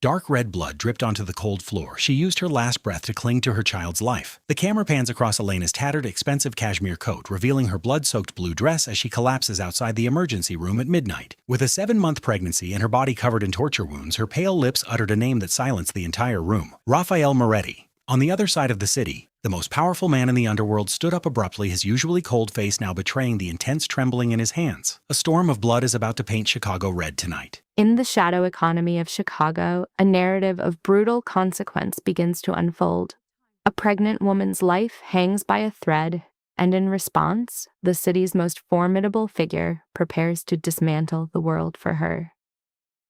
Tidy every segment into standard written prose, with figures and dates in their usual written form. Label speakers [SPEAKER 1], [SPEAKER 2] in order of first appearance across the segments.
[SPEAKER 1] Dark red blood dripped onto the cold floor. She used her last breath to cling to her child's life. The camera pans across Elena's tattered, expensive cashmere coat, revealing her blood-soaked blue dress as she collapses outside the emergency room at midnight. With a 7-month pregnancy and her body covered in torture wounds, her pale lips uttered a name that silenced the entire room. Raphael Moretti. On the other side of the city, the most powerful man in the underworld stood up abruptly, his usually cold face now betraying the intense trembling in his hands. A storm of blood is about to paint Chicago red tonight.
[SPEAKER 2] In the shadow economy of Chicago, a narrative of brutal consequence begins to unfold. A pregnant woman's life hangs by a thread, and in response, the city's most formidable figure prepares to dismantle the world for her.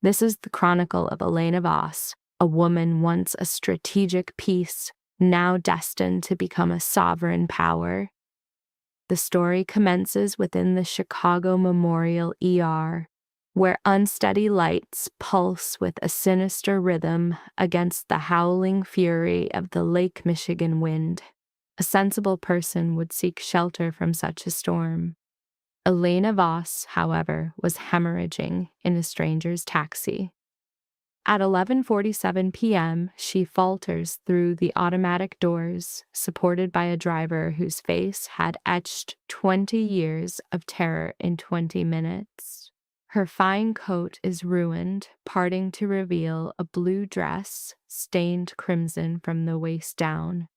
[SPEAKER 2] This is the chronicle of Elena Voss, a woman once a strategic piece, now destined to become a sovereign power. The story commences within the Chicago Memorial ER, where unsteady lights pulse with a sinister rhythm against the howling fury of the Lake Michigan wind. A sensible person would seek shelter from such a storm. Elena Voss, however, was hemorrhaging in a stranger's taxi. At 11:47 p.m., she falters through the automatic doors, supported by a driver whose face had etched 20 years of terror in 20 minutes. Her fine coat is ruined, parting to reveal a blue dress stained crimson from the waist down.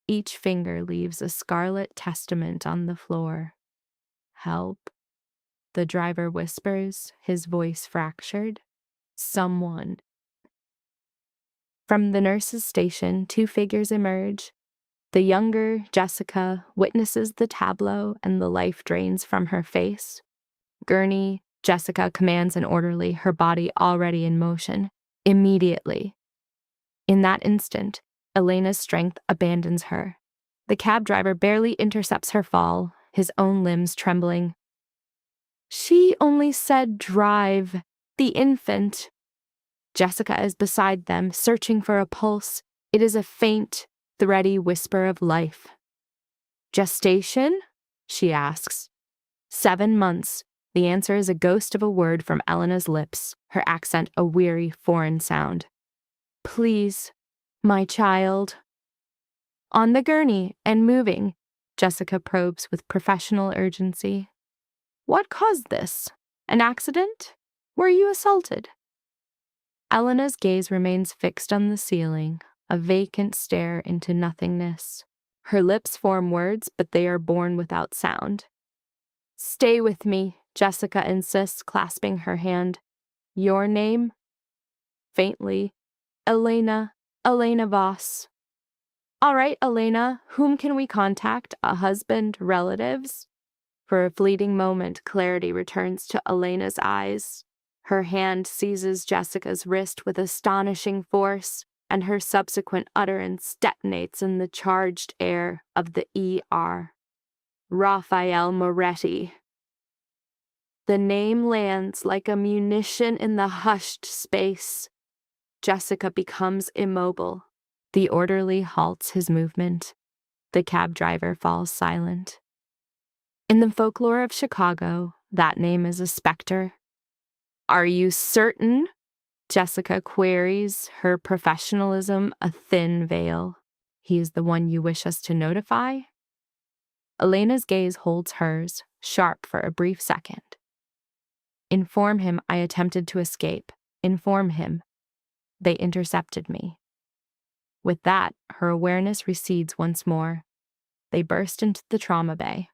[SPEAKER 2] Each finger leaves a scarlet testament on the floor. "Help," the driver whispers, his voice fractured. "Someone." From the nurse's station, 2 figures emerge. The younger, Jessica, witnesses the tableau and the life drains from her face. "Gurney," Jessica commands an orderly, her body already in motion. "Immediately." In that instant, Elena's strength abandons her. The cab driver barely intercepts her fall, his own limbs trembling. "She only said drive. The infant." Jessica is beside them, searching for a pulse. It is a faint, thready whisper of life. "Gestation?" she asks. 7 months. The answer is a ghost of a word from Elena's lips, her accent a weary, foreign sound. "Please, my child." "On the gurney and moving," Jessica probes with professional urgency. "What caused this? An accident? Were you assaulted?" Elena's gaze remains fixed on the ceiling, a vacant stare into nothingness. Her lips form words, but they are born without sound. "Stay with me," Jessica insists, clasping her hand. "Your name?" Faintly, "Elena Voss." "All right, Elena, whom can we contact? A husband, relatives?" For a fleeting moment, clarity returns to Elena's eyes. Her hand seizes Jessica's wrist with astonishing force, and her subsequent utterance detonates in the charged air of the ER. "Raphael Moretti." The name lands like a munition in the hushed space. Jessica becomes immobile. The orderly halts his movement. The cab driver falls silent. In the folklore of Chicago, that name is a specter. "Are you certain?" Jessica queries, her professionalism a thin veil. "He is the one you wish us to notify?" Elena's gaze holds hers, sharp for a brief second. "Inform him I attempted to escape. Inform him. They intercepted me." With that, her awareness recedes once more. They burst into the trauma bay.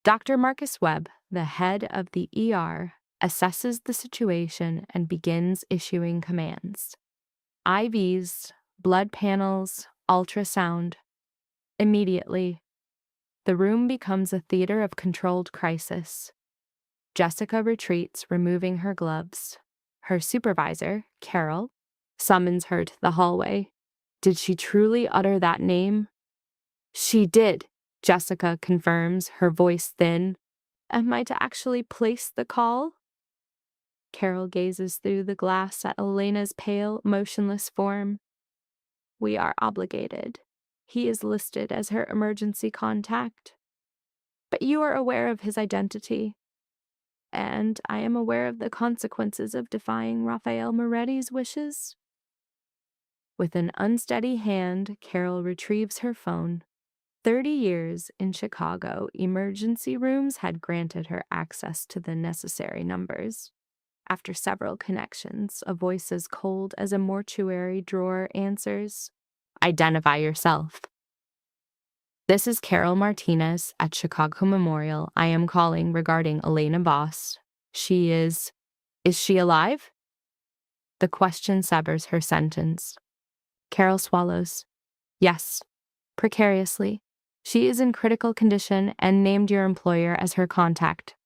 [SPEAKER 2] Dr. Marcus Webb, the head of the ER, assesses the situation and begins issuing commands. IVs, blood panels, ultrasound. Immediately, the room becomes a theater of controlled crisis. Jessica retreats, removing her gloves. Her supervisor, Carol, summons her to the hallway. Did she truly utter that name? "She did," Jessica confirms, her voice thin. "Am I to actually place the call?" Carol gazes through the glass at Elena's pale, motionless form. "We are obligated. He is listed as her emergency contact. But you are aware of his identity. And I am aware of the consequences of defying Raphael Moretti's wishes." With an unsteady hand, Carol retrieves her phone. 30 years in Chicago, emergency rooms had granted her access to the necessary numbers. After several connections, a voice as cold as a mortuary drawer answers, "Identify yourself." "This is Carol Martinez at Chicago Memorial. I am calling regarding Elena Voss. Is she alive?" The question severs her sentence. Carol swallows. "Yes," precariously. "She is in critical condition and named your employer as her contact."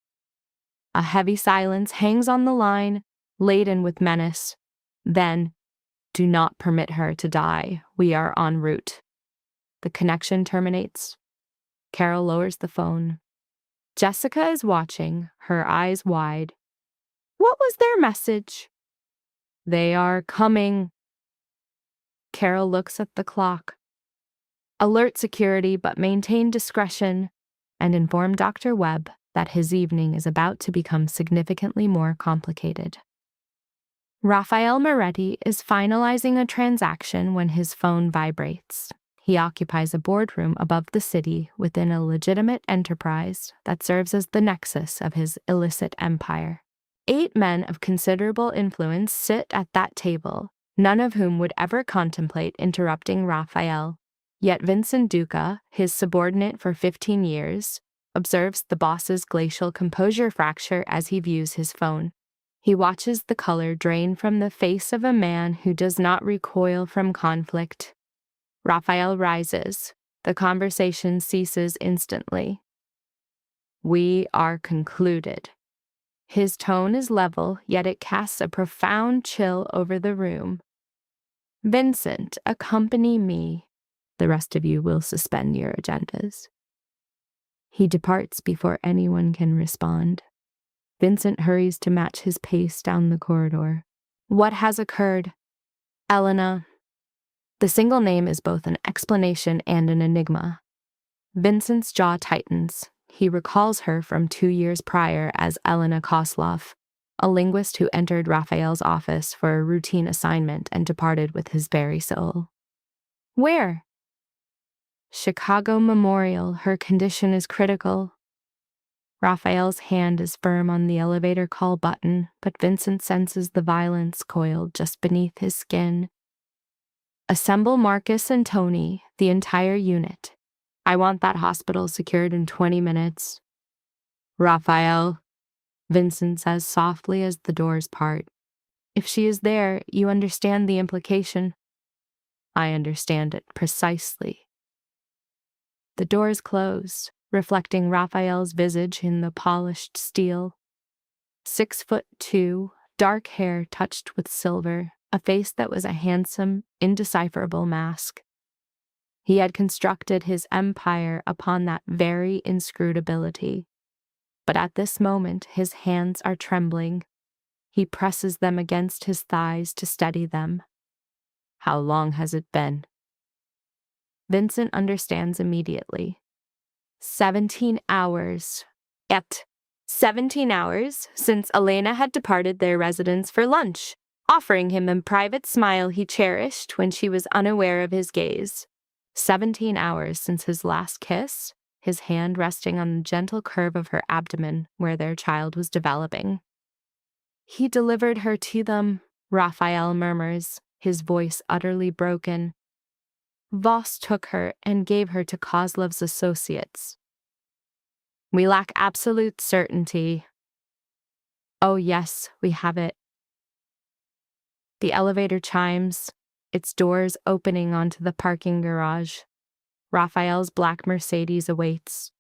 [SPEAKER 2] A heavy silence hangs on the line, laden with menace. Then, "Do not permit her to die. We are en route." The connection terminates. Carol lowers the phone. Jessica is watching, her eyes wide. "What was their message?" "They are coming." Carol looks at the clock. "Alert security, but maintain discretion, and inform Dr. Webb that his evening is about to become significantly more complicated." Raphael Moretti is finalizing a transaction when his phone vibrates. He occupies a boardroom above the city within a legitimate enterprise that serves as the nexus of his illicit empire. 8 men of considerable influence sit at that table, none of whom would ever contemplate interrupting Raphael. Yet Vincent Duca, his subordinate for 15 years, observes the boss's glacial composure fracture as he views his phone. He watches the color drain from the face of a man who does not recoil from conflict. Raphael rises. The conversation ceases instantly. "We are concluded." His tone is level, yet it casts a profound chill over the room. "Vincent, accompany me. The rest of you will suspend your agendas." He departs before anyone can respond. Vincent hurries to match his pace down the corridor. "What has occurred?" "Elena." The single name is both an explanation and an enigma. Vincent's jaw tightens. He recalls her from 2 years prior as Elena Koslov, a linguist who entered Raphael's office for a routine assignment and departed with his very soul. "Where?" "Chicago Memorial. Her condition is critical." Raphael's hand is firm on the elevator call button, but Vincent senses the violence coiled just beneath his skin. "Assemble Marcus and Tony, the entire unit. I want that hospital secured in 20 minutes. "Raphael," Vincent says softly as the doors part. "If she is there, you understand the implication." "I understand it precisely." The doors close, reflecting Raphael's visage in the polished steel. 6'2", dark hair touched with silver, a face that was a handsome, indecipherable mask. He had constructed his empire upon that very inscrutability. But at this moment, his hands are trembling. He presses them against his thighs to steady them. "How long has it been?" Vincent understands immediately. 17 hours. 17 hours since Elena had departed their residence for lunch, offering him a private smile he cherished when she was unaware of his gaze. 17 hours since his last kiss, his hand resting on the gentle curve of her abdomen where their child was developing. "He delivered her to them," Raphael murmurs, his voice utterly broken. "Voss took her and gave her to Kozlov's associates." "We lack absolute certainty." "Oh yes, we have it." The elevator chimes, its doors opening onto the parking garage. Raphael's black Mercedes awaits.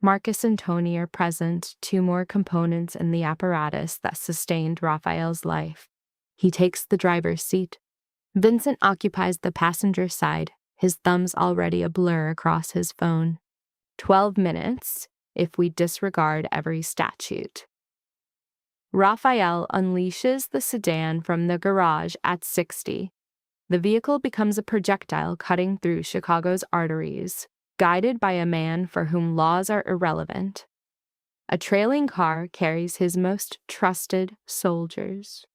[SPEAKER 2] Marcus and Tony are present, 2 more components in the apparatus that sustained Raphael's life. He takes the driver's seat. Vincent occupies the passenger side, his thumbs already a blur across his phone. 12 minutes, if we disregard every statute. Raphael unleashes the sedan from the garage at 60. The vehicle becomes a projectile cutting through Chicago's arteries, guided by a man for whom laws are irrelevant. A trailing car carries his most trusted soldiers.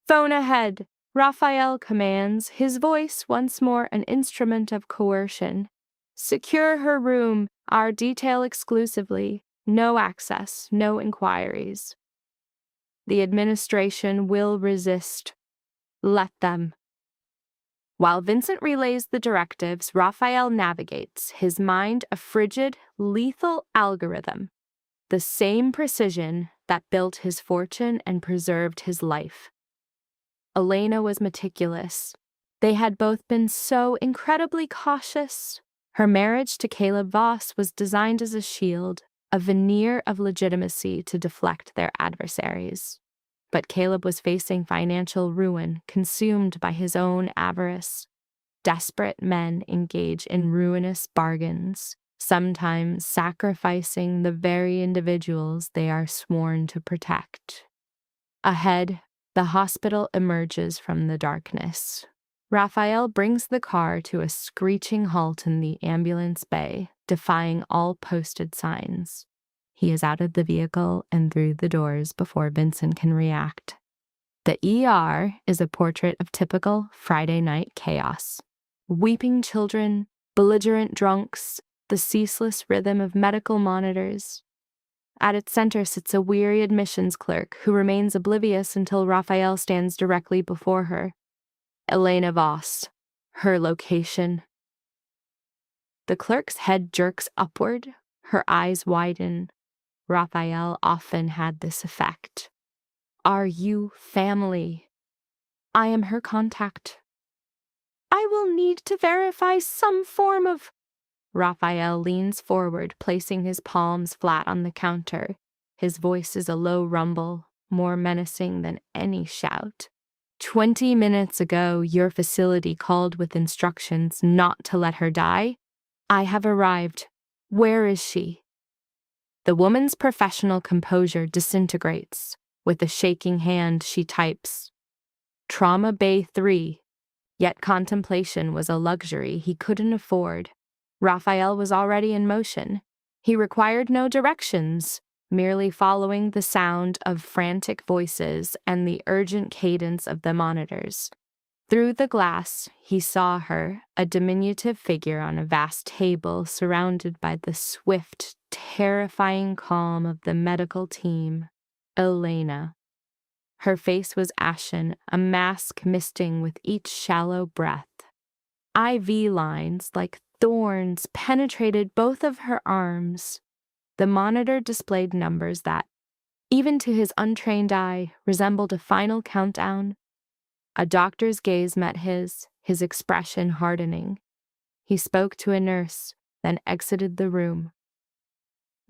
[SPEAKER 2] "Phone ahead," Raphael commands, his voice once more an instrument of coercion. Secure her room, our detail exclusively. No access, no inquiries. The administration will resist. Let them. While Vincent relays the directives, Raphael navigates, his mind a frigid, lethal algorithm, the same precision that built his fortune and preserved his life. Elena was meticulous. They had both been so incredibly cautious. Her marriage to Caleb Voss was designed as a shield, a veneer of legitimacy to deflect their adversaries. But Caleb was facing financial ruin, consumed by his own avarice. Desperate men engage in ruinous bargains, sometimes sacrificing the very individuals they are sworn to protect. Ahead, the hospital emerges from the darkness. Raphael brings the car to a screeching halt in the ambulance bay, defying all posted signs. He is out of the vehicle and through the doors before Vincent can react. The ER is a portrait of typical Friday night chaos. Weeping children, belligerent drunks, the ceaseless rhythm of medical monitors. At its center sits a weary admissions clerk who remains oblivious until Raphael stands directly before her. Elena Voss, her location. The clerk's head jerks upward, her eyes widen. Raphael often had this effect. Are you family? I am her contact. I will need to verify some form of... Raphael leans forward, placing his palms flat on the counter. His voice is a low rumble, more menacing than any shout. 20 minutes ago, your facility called with instructions not to let her die. I have arrived. Where is she? The woman's professional composure disintegrates. With a shaking hand, she types, Trauma Bay 3. Yet contemplation was a luxury he couldn't afford. Raphael was already in motion. He required no directions, merely following the sound of frantic voices and the urgent cadence of the monitors. Through the glass, he saw her, a diminutive figure on a vast table surrounded by the swift, terrifying calm of the medical team. Elena. Her face was ashen, a mask misting with each shallow breath. IV lines, like thorns, penetrated both of her arms. The monitor displayed numbers that, even to his untrained eye, resembled a final countdown. A doctor's gaze met his expression hardening. He spoke to a nurse, then exited the room.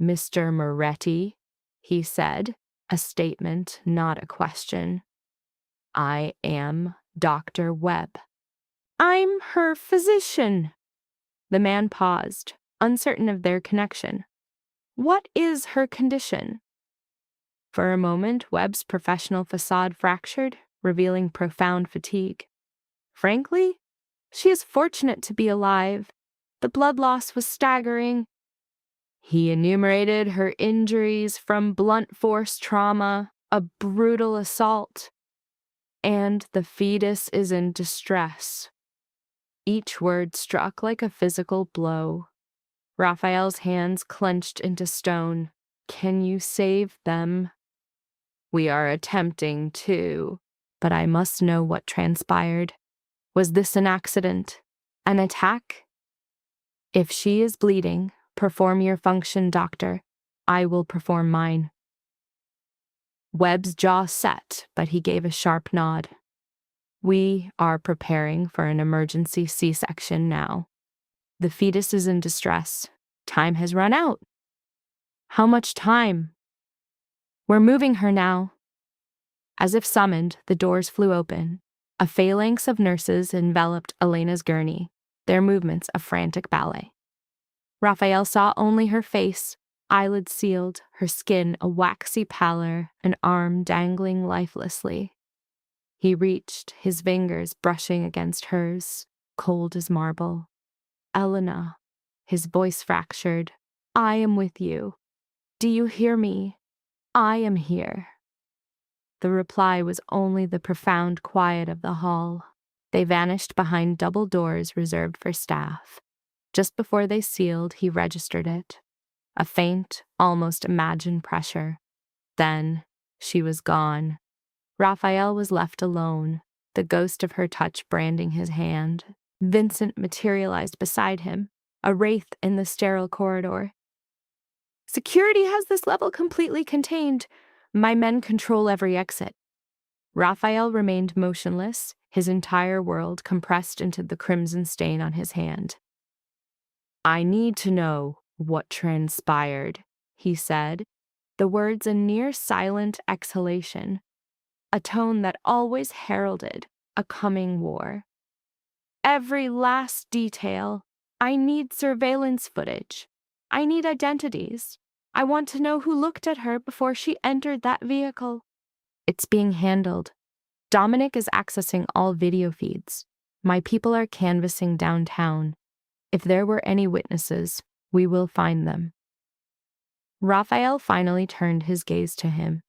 [SPEAKER 2] Mr. Moretti, he said, a statement, not a question. I am Dr. Webb. I'm her physician. The man paused, uncertain of their connection. What is her condition? For a moment, Webb's professional facade fractured, revealing profound fatigue. Frankly, she is fortunate to be alive. The blood loss was staggering. He enumerated her injuries from blunt force trauma, a brutal assault, and the fetus is in distress. Each word struck like a physical blow. Raphael's hands clenched into stone. Can you save them? We are attempting to, but I must know what transpired. Was this an accident? An attack? If she is bleeding, perform your function, doctor. I will perform mine. Webb's jaw set, but he gave a sharp nod. We are preparing for an emergency C-section now. The fetus is in distress. Time has run out. How much time? We're moving her now. As if summoned, the doors flew open. A phalanx of nurses enveloped Elena's gurney, their movements a frantic ballet. Raphael saw only her face, eyelids sealed, her skin a waxy pallor, an arm dangling lifelessly. He reached, his fingers brushing against hers, cold as marble. Elena, his voice fractured. I am with you. Do you hear me? I am here. The reply was only the profound quiet of the hall. They vanished behind double doors reserved for staff. Just before they sealed, he registered it. A faint, almost imagined pressure. Then she was gone. Raphael was left alone, the ghost of her touch branding his hand. Vincent materialized beside him, a wraith in the sterile corridor. Security has this level completely contained. My men control every exit. Raphael remained motionless, his entire world compressed into the crimson stain on his hand. I need to know what transpired, he said, the words a near silent exhalation, a tone that always heralded a coming war. Every last detail. I need surveillance footage. I need identities. I want to know who looked at her before she entered that vehicle. It's being handled. Dominic is accessing all video feeds. My people are canvassing downtown. If there were any witnesses, we will find them. Raphael finally turned his gaze to him.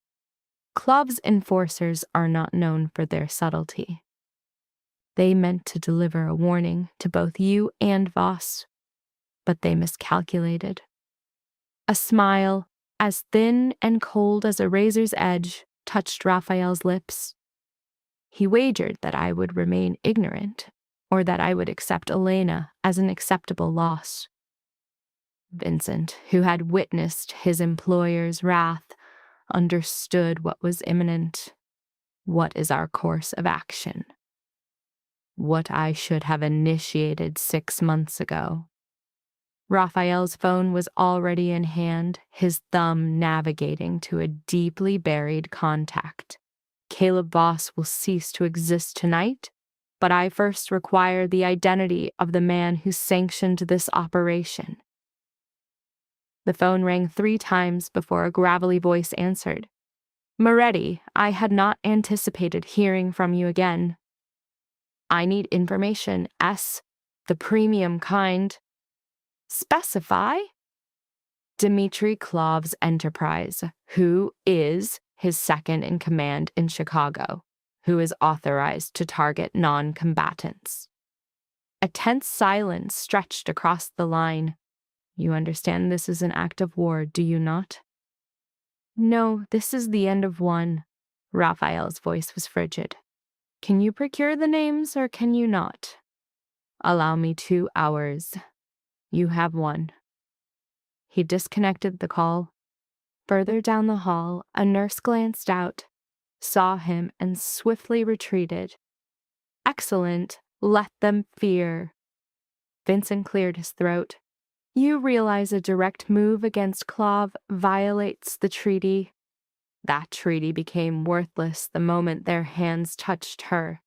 [SPEAKER 2] Clove's enforcers are not known for their subtlety. They meant to deliver a warning to both you and Voss, but they miscalculated. A smile, as thin and cold as a razor's edge, touched Raphael's lips. He wagered that I would remain ignorant, or that I would accept Elena as an acceptable loss. Vincent, who had witnessed his employer's wrath, understood what was imminent. What is our course of action? What I should have initiated 6 months ago. Raphael's phone was already in hand, his thumb navigating to a deeply buried contact. Caleb Voss will cease to exist tonight, but I first require the identity of the man who sanctioned this operation. The phone rang 3 times before a gravelly voice answered. Moretti, I had not anticipated hearing from you again. I need information, S, the premium kind. Specify? Dmitry Klov's enterprise, who is his second in command in Chicago, who is authorized to target non-combatants. A tense silence stretched across the line. You understand this is an act of war, do you not? No, this is the end of one. Raphael's voice was frigid. Can you procure the names or can you not? Allow me 2 hours. You have 1. He disconnected the call. Further down the hall, a nurse glanced out, saw him, and swiftly retreated. Excellent. Let them fear. Vincent cleared his throat. You realize a direct move against Clove violates the treaty. That treaty became worthless the moment their hands touched her.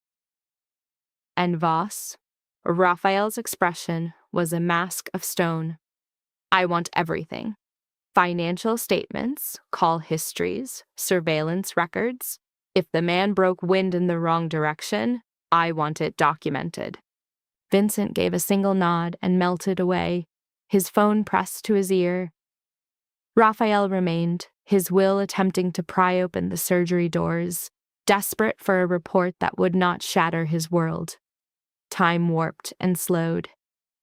[SPEAKER 2] And Voss? Raphael's expression was a mask of stone. I want everything. Financial statements, call histories, surveillance records. If the man broke wind in the wrong direction, I want it documented. Vincent gave a single nod and melted away, his phone pressed to his ear. Raphael remained, his will attempting to pry open the surgery doors, desperate for a report that would not shatter his world. Time warped and slowed.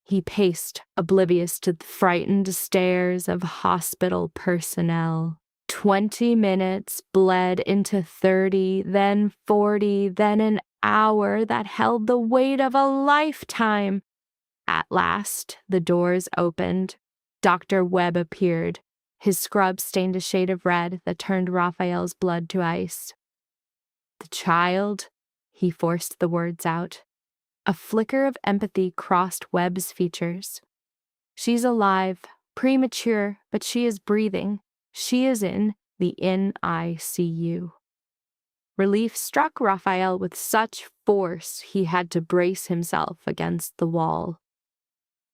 [SPEAKER 2] He paced, oblivious to the frightened stares of hospital personnel. 20 minutes bled into 30, then 40, then an hour that held the weight of a lifetime. At last, the doors opened. Dr. Webb appeared. His scrub stained a shade of red that turned Raphael's blood to ice. The child, he forced the words out. A flicker of empathy crossed Webb's features. She's alive, premature, but she is breathing. She is in the NICU. Relief struck Raphael with such force he had to brace himself against the wall.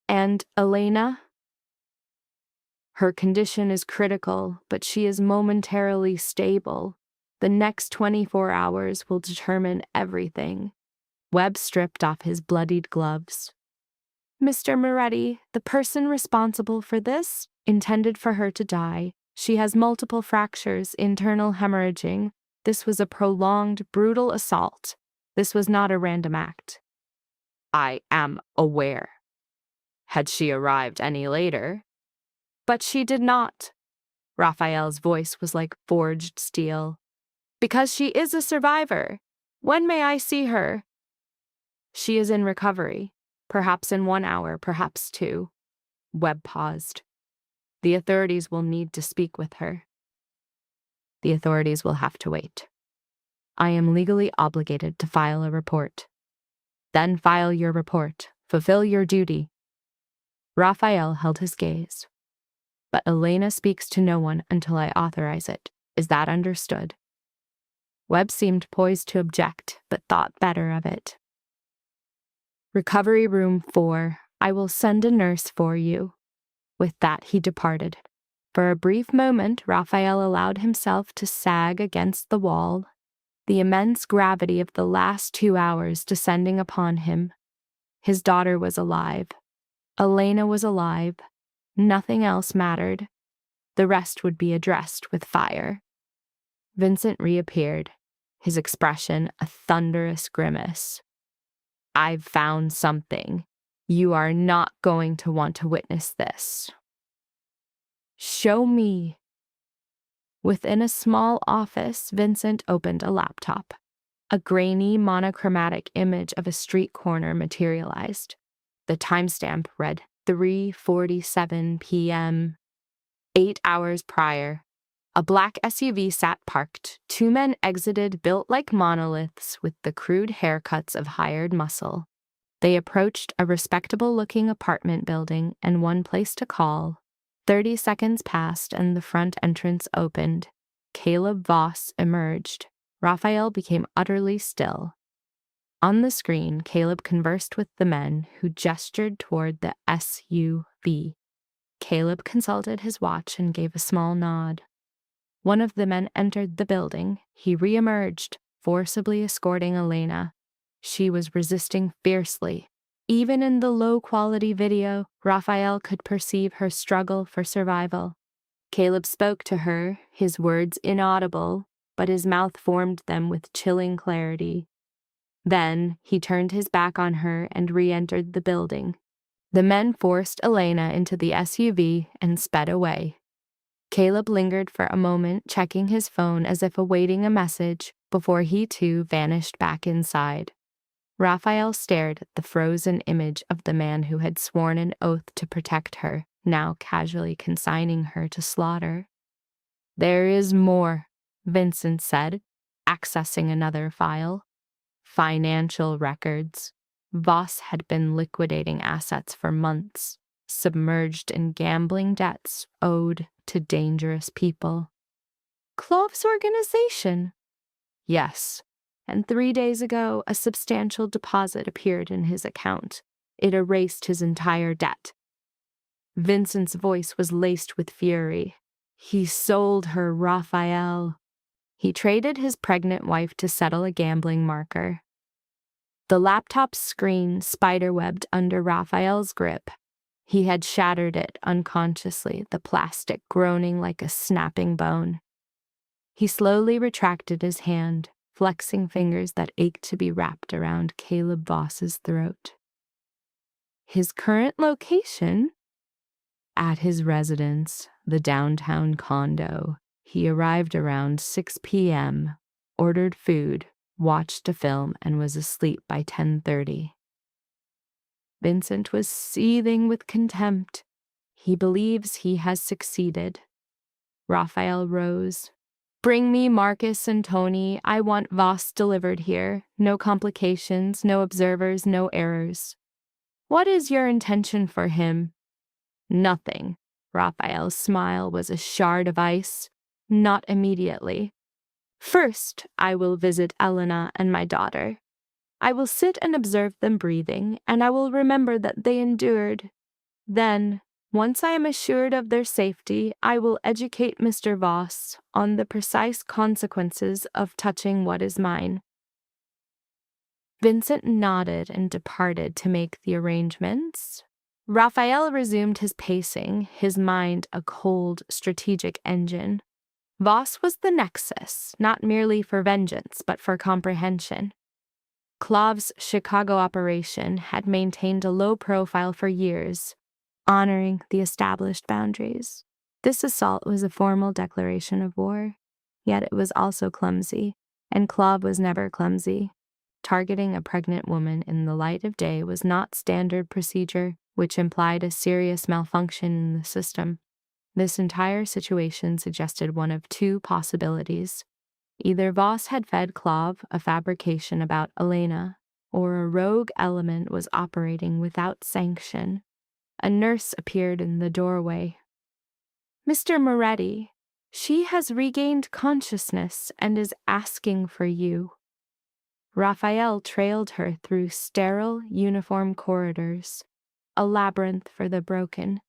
[SPEAKER 2] And Elena? Her condition is critical, but she is momentarily stable. The next 24 hours will determine everything. Webb stripped off his bloodied gloves. Mr. Moretti, the person responsible for this, intended for her to die. She has multiple fractures, internal hemorrhaging. This was a prolonged, brutal assault. This was not a random act. I am aware. Had she arrived any later? But she did not. Raphael's voice was like forged steel. Because she is a survivor. When may I see her? She is in recovery. Perhaps in 1 hour, perhaps 2. Webb paused. The authorities will need to speak with her. The authorities will have to wait. I am legally obligated to file a report. Then file your report. Fulfill your duty. Raphael held his gaze. But Elena speaks to no one until I authorize it. Is that understood? Webb seemed poised to object, but thought better of it. Recovery room 4. I will send a nurse for you. With that, he departed. For a brief moment, Raphael allowed himself to sag against the wall, the immense gravity of the last 2 hours descending upon him. His daughter was alive. Elena was alive. Nothing else mattered. The rest would be addressed with fire. Vincent reappeared, his expression a thunderous grimace. I've found something. You are not going to want to witness this. Show me. Within a small office, Vincent opened a laptop. A grainy, monochromatic image of a street corner materialized. The timestamp read 3:47 p.m. 8 hours prior. A black SUV sat parked. 2 men exited, built like monoliths with the crude haircuts of hired muscle. They approached a respectable-looking apartment building and one place to call. 30 seconds passed and the front entrance opened. Caleb Voss emerged. Raphael became utterly still. On the screen, Caleb conversed with the men who gestured toward the SUV. Caleb consulted his watch and gave a small nod. One of the men entered the building. He reemerged, forcibly escorting Elena. She was resisting fiercely. Even in the low-quality video, Raphael could perceive her struggle for survival. Caleb spoke to her, his words inaudible, but his mouth formed them with chilling clarity. Then he turned his back on her and re-entered the building. The men forced Elena into the SUV and sped away. Caleb lingered for a moment, checking his phone as if awaiting a message, before he too vanished back inside. Raphael stared at the frozen image of the man who had sworn an oath to protect her, now casually consigning her to slaughter. There is more, Vincent said, accessing another file. Financial records. Voss had been liquidating assets for months, submerged in gambling debts owed to dangerous people. Clove's organization? Yes, and 3 days ago, a substantial deposit appeared in his account. It erased his entire debt. Vincent's voice was laced with fury. He sold her, Raphael. He traded his pregnant wife to settle a gambling marker. The laptop's screen spiderwebbed under Raphael's grip. He had shattered it unconsciously, the plastic groaning like a snapping bone. He slowly retracted his hand, flexing fingers that ached to be wrapped around Caleb Voss's throat. His current location? At his residence, the downtown condo. He arrived around 6 p.m., ordered food, watched a film, and was asleep by 10:30. Vincent was seething with contempt. He believes he has succeeded. Raphael rose. Bring me Marcus and Tony. I want Voss delivered here. No complications, no observers, no errors. What is your intention for him? Nothing. Raphael's smile was a shard of ice. Not immediately. First, I will visit Elena and my daughter. I will sit and observe them breathing, and I will remember that they endured. Then, once I am assured of their safety, I will educate Mr. Voss on the precise consequences of touching what is mine. Vincent nodded and departed to make the arrangements. Raphael resumed his pacing, his mind a cold, strategic engine. Voss was the nexus, not merely for vengeance, but for comprehension. Klov's Chicago operation had maintained a low profile for years, honoring the established boundaries. This assault was a formal declaration of war, yet it was also clumsy, and Klov was never clumsy. Targeting a pregnant woman in the light of day was not standard procedure, which implied a serious malfunction in the system. This entire situation suggested one of two possibilities. Either Voss had fed Klov a fabrication about Elena, or a rogue element was operating without sanction. A nurse appeared in the doorway. "Mr. Moretti, she has regained consciousness and is asking for you." Raphael trailed her through sterile uniform corridors, a labyrinth for the broken.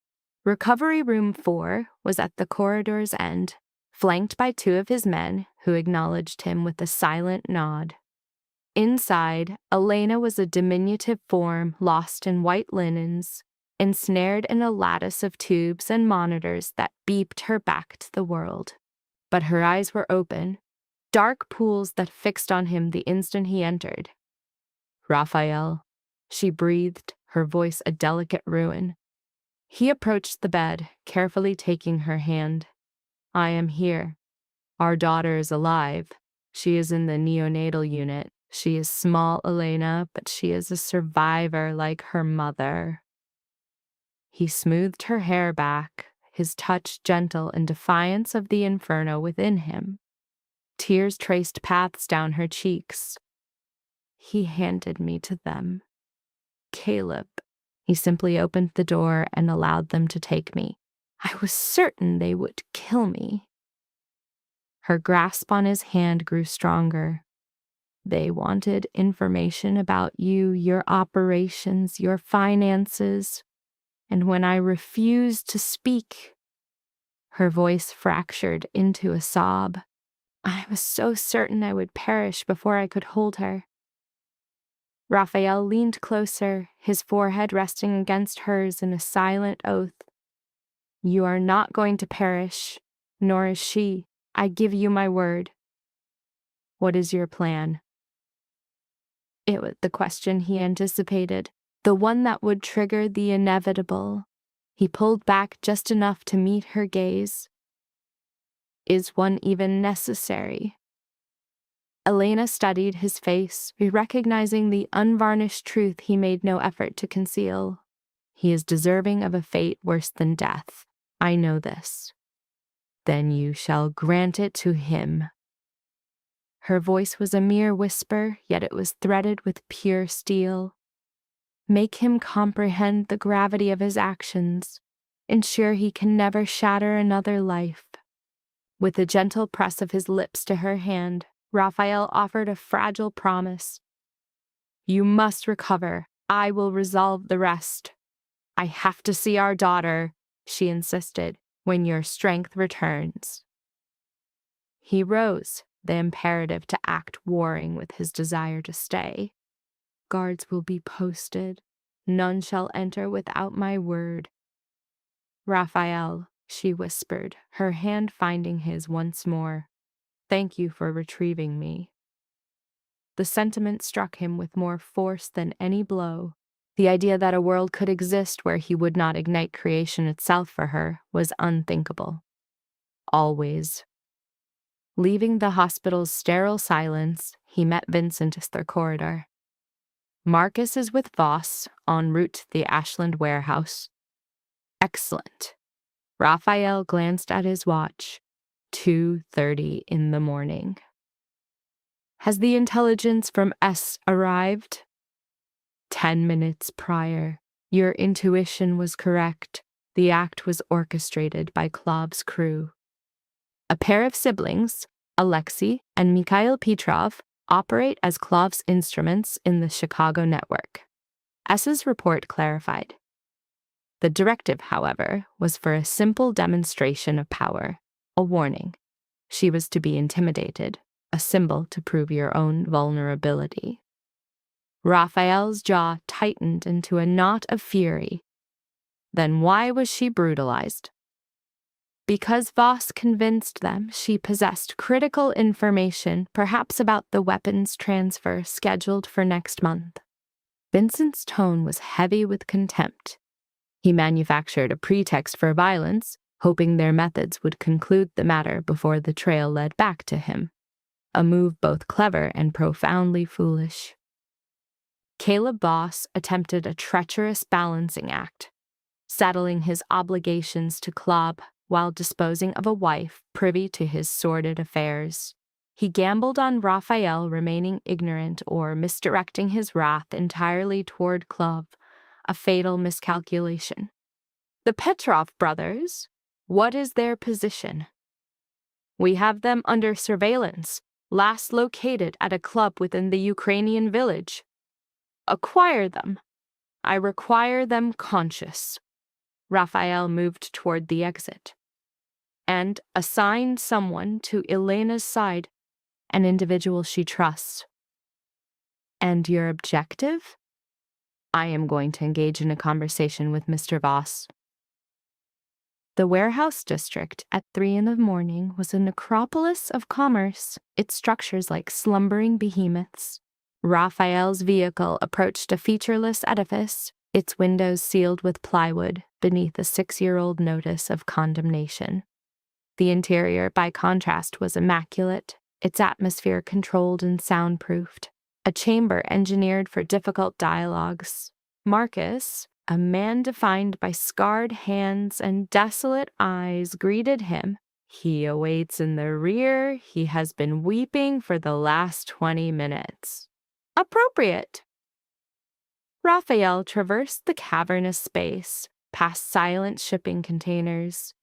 [SPEAKER 2] Recovery Room 4 was at the corridor's end, flanked by two of his men who acknowledged him with a silent nod. Inside, Elena was a diminutive form lost in white linens, ensnared in a lattice of tubes and monitors that beeped her back to the world. But her eyes were open, dark pools that fixed on him the instant he entered. "Raphael," she breathed, her voice a delicate ruin. He approached the bed, carefully taking her hand. "I am here. Our daughter is alive. She is in the neonatal unit. She is small, Elena, but she is a survivor like her mother." He smoothed her hair back, his touch gentle in defiance of the inferno within him. Tears traced paths down her cheeks. "He handed me to them. Caleb." He simply opened the door and allowed them to take me. "I was certain they would kill me." Her grasp on his hand grew stronger. "They wanted information about you, your operations, your finances. And when I refused to speak," her voice fractured into a sob, "I was so certain I would perish before I could hold her." Raphael leaned closer, his forehead resting against hers in a silent oath. "You are not going to perish, nor is she. I give you my word." "What is your plan?" It was the question he anticipated, the one that would trigger the inevitable. He pulled back just enough to meet her gaze. "Is one even necessary?" Elena studied his face, recognizing the unvarnished truth he made no effort to conceal. "He is deserving of a fate worse than death. I know this." "Then you shall grant it to him." Her voice was a mere whisper, yet it was threaded with pure steel. "Make him comprehend the gravity of his actions. Ensure he can never shatter another life." With a gentle press of his lips to her hand, Raphael offered a fragile promise. "You must recover. I will resolve the rest." "I have to see our daughter," she insisted, "when your strength returns." He rose, the imperative to act warring with his desire to stay. "Guards will be posted. None shall enter without my word." "Raphael," she whispered, her hand finding his once more. "Thank you for retrieving me." The sentiment struck him with more force than any blow. The idea that a world could exist where he would not ignite creation itself for her was unthinkable. Always. Leaving the hospital's sterile silence, he met Vincent as their corridor. "Marcus is with Voss, en route to the Ashland warehouse." "Excellent." Raphael glanced at his watch. 2:30 in the morning. "Has the intelligence from S arrived?" 10 minutes prior. Your intuition was correct. The act was orchestrated by Klov's crew. A pair of siblings, Alexei and Mikhail Petrov, operate as Klov's instruments in the Chicago network. S's report clarified. The directive, however, was for a simple demonstration of power, a warning. She was to be intimidated, a symbol to prove your own vulnerability. Raphael's jaw tightened into a knot of fury. Then why was she brutalized? Because Voss convinced them she possessed critical information, perhaps about the weapons transfer scheduled for next month. Vincent's tone was heavy with contempt. He manufactured a pretext for violence, hoping their methods would conclude the matter before the trail led back to him. A move both clever and profoundly foolish. Caleb Voss attempted a treacherous balancing act, settling his obligations to Klob while disposing of a wife privy to his sordid affairs. He gambled on Raphael remaining ignorant or misdirecting his wrath entirely toward Klob, a fatal miscalculation. The Petrov brothers, what is their position? We have them under surveillance, last located at a club within the Ukrainian village. Acquire them. I require them conscious. Raphael moved toward the exit. And assign someone to Elena's side, an individual she trusts. And your objective? I am going to engage in a conversation with Mr. Voss. The warehouse district at 3 a.m. was a necropolis of commerce, its structures like slumbering behemoths. Raphael's vehicle approached a featureless edifice, its windows sealed with plywood beneath a 6-year-old notice of condemnation. The interior, by contrast, was immaculate, its atmosphere controlled and soundproofed, a chamber engineered for difficult dialogues. Marcus, a man defined by scarred hands and desolate eyes, greeted him. He awaits in the rear. He has been weeping for the last 20 minutes. Appropriate. Raphael traversed the cavernous space, past silent shipping containers,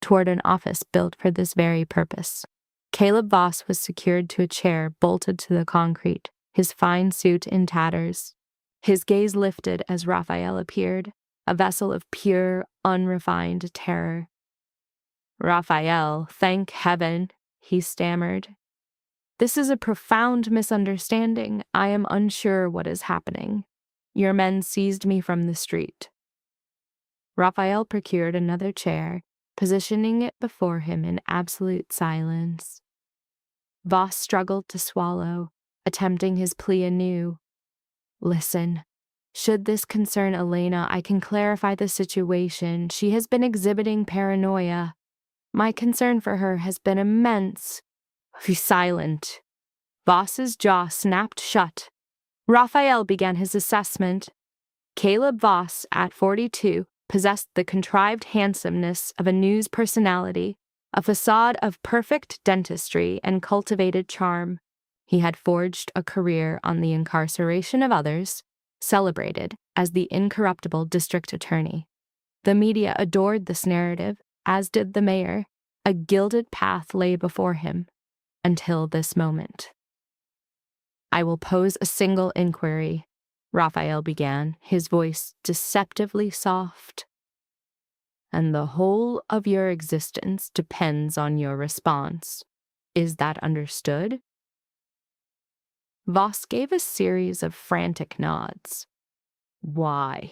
[SPEAKER 2] toward an office built for this very purpose. Caleb Voss was secured to a chair bolted to the concrete, his fine suit in tatters. His gaze lifted as Raphael appeared, a vessel of pure, unrefined terror. Raphael, thank heaven, he stammered. This is a profound misunderstanding. I am unsure what is happening. Your men seized me from the street. Raphael procured another chair, positioning it before him in absolute silence. Voss struggled to swallow, attempting his plea anew. Listen, should this concern Elena, I can clarify the situation. She has been exhibiting paranoia. My concern for her has been immense. Be silent. Voss's jaw snapped shut. Raphael began his assessment. Caleb Voss, at 42, possessed the contrived handsomeness of a news personality, a facade of perfect dentistry and cultivated charm. He had forged a career on the incarceration of others, celebrated as the incorruptible district attorney. The media adored this narrative, as did the mayor. A gilded path lay before him, until this moment. I will pose a single inquiry, Raphael began, his voice deceptively soft. And the whole of your existence depends on your response. Is that understood? Voss gave a series of frantic nods. Why?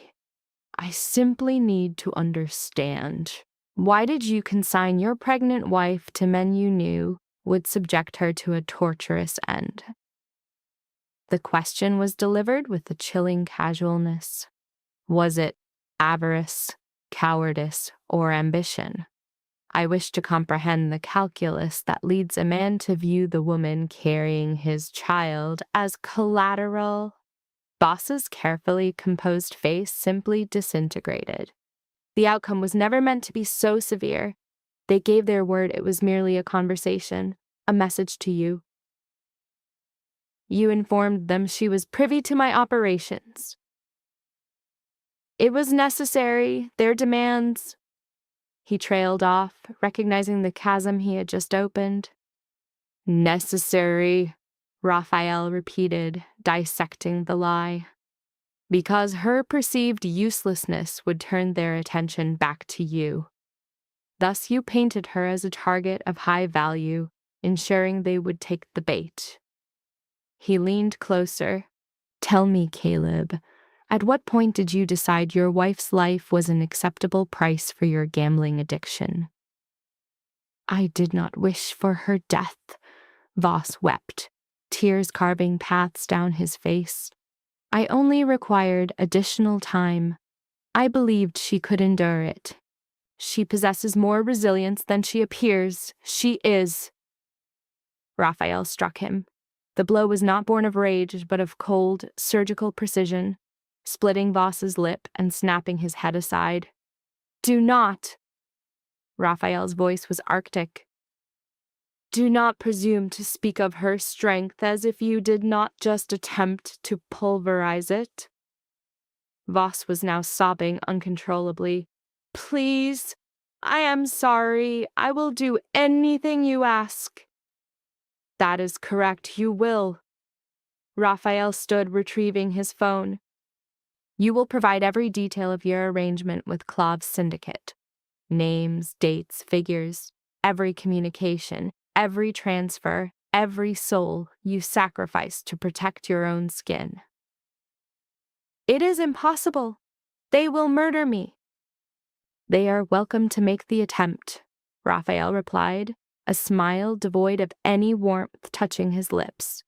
[SPEAKER 2] I simply need to understand. Why did you consign your pregnant wife to men you knew would subject her to a torturous end? The question was delivered with a chilling casualness. Was it avarice, cowardice, or ambition? I wish to comprehend the calculus that leads a man to view the woman carrying his child as collateral. Voss's carefully composed face simply disintegrated. The outcome was never meant to be so severe. They gave their word it was merely a conversation, a message to you. You informed them she was privy to my operations. It was necessary, their demands. He trailed off, recognizing the chasm he had just opened. Necessary, Raphael repeated, dissecting the lie. Because her perceived uselessness would turn their attention back to you. Thus you painted her as a target of high value, ensuring they would take the bait. He leaned closer. Tell me, Caleb, at what point did you decide your wife's life was an acceptable price for your gambling addiction? I did not wish for her death, Voss wept, tears carving paths down his face. I only required additional time. I believed she could endure it. She possesses more resilience than she appears. She is. Raphael struck him. The blow was not born of rage, but of cold, surgical precision, splitting Voss's lip and snapping his head aside. Do not! Raphael's voice was arctic. Do not presume to speak of her strength as if you did not just attempt to pulverize it. Voss was now sobbing uncontrollably. Please, I am sorry. I will do anything you ask. That is correct, you will. Raphael stood retrieving his phone. You will provide every detail of your arrangement with Klav's syndicate. Names, dates, figures, every communication, every transfer, every soul you sacrificed to protect your own skin. It is impossible. They will murder me. They are welcome to make the attempt, Raphael replied, a smile devoid of any warmth touching his lips.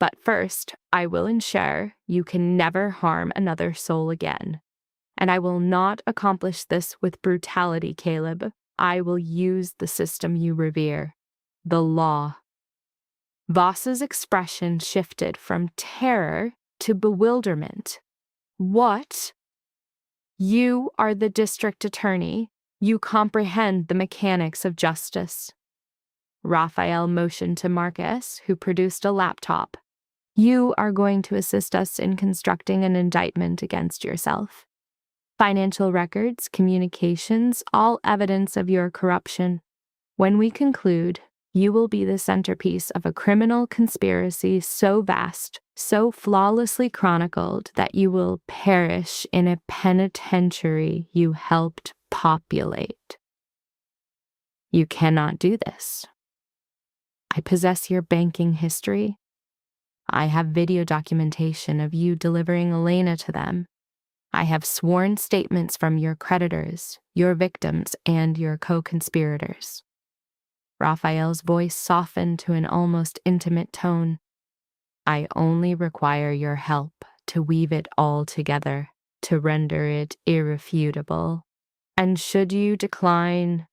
[SPEAKER 2] But first, I will ensure you can never harm another soul again. And I will not accomplish this with brutality, Caleb. I will use the system you revere, the law. Voss's expression shifted from terror to bewilderment. What? You are the district attorney. You comprehend the mechanics of justice. Raphael motioned to Marcus, who produced a laptop. You are going to assist us in constructing an indictment against yourself. Financial records, communications, all evidence of your corruption. When we conclude, you will be the centerpiece of a criminal conspiracy so vast, so flawlessly chronicled that you will perish in a penitentiary you helped populate. You cannot do this. I possess your banking history. I have video documentation of you delivering Elena to them. I have sworn statements from your creditors, your victims, and your co-conspirators. Raphael's voice softened to an almost intimate tone. I only require your help to weave it all together, to render it irrefutable. And should you decline...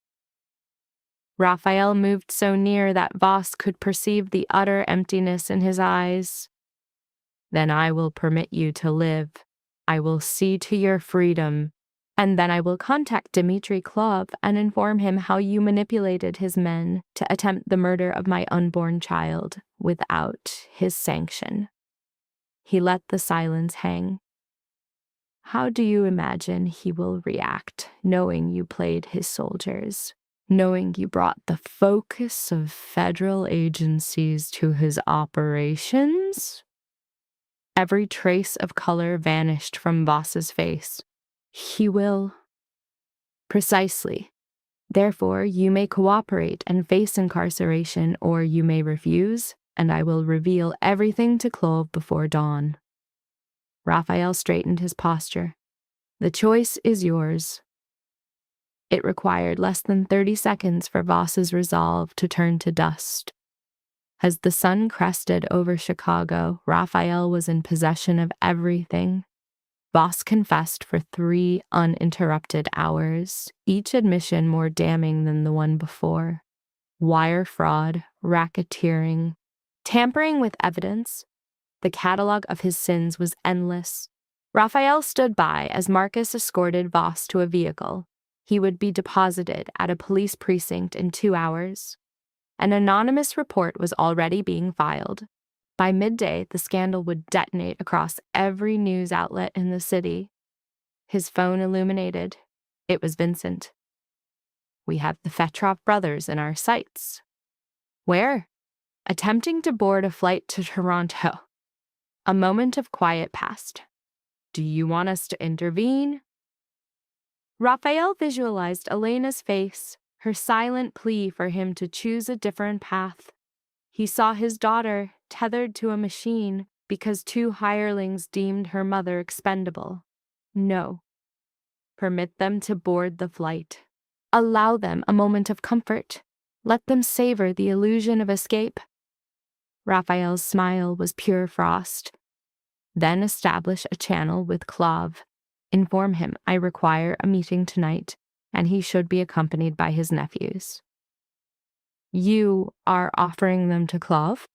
[SPEAKER 2] Raphael moved so near that Voss could perceive the utter emptiness in his eyes. Then I will permit you to live. I will see to your freedom, and then I will contact Dmitry Klav and inform him how you manipulated his men to attempt the murder of my unborn child without his sanction. He let the silence hang. How do you imagine he will react, knowing you played his soldiers, knowing you brought the focus of federal agencies to his operations? Every trace of color vanished from Voss's face. He will. Precisely. Therefore, you may cooperate and face incarceration, or you may refuse, and I will reveal everything to Clove before dawn. Raphael straightened his posture. The choice is yours. It required less than 30 seconds for Voss's resolve to turn to dust. As the sun crested over Chicago, Raphael was in possession of everything. Voss confessed for 3 uninterrupted hours, each admission more damning than the one before. Wire fraud, racketeering, tampering with evidence. The catalog of his sins was endless. Raphael stood by as Marcus escorted Voss to a vehicle. He would be deposited at a police precinct in 2 hours. An anonymous report was already being filed. By midday, the scandal would detonate across every news outlet in the city. His phone illuminated. It was Vincent. We have the Fetrov brothers in our sights. Where? Attempting to board a flight to Toronto. A moment of quiet passed. Do you want us to intervene? Raphael visualized Elena's face, her silent plea for him to choose a different path. He saw his daughter tethered to a machine because 2 hirelings deemed her mother expendable. No. Permit them to board the flight. Allow them a moment of comfort. Let them savor the illusion of escape. Raphael's smile was pure frost. Then establish a channel with Clove. Inform him I require a meeting tonight, and he should be accompanied by his nephews. You are offering them to Clove?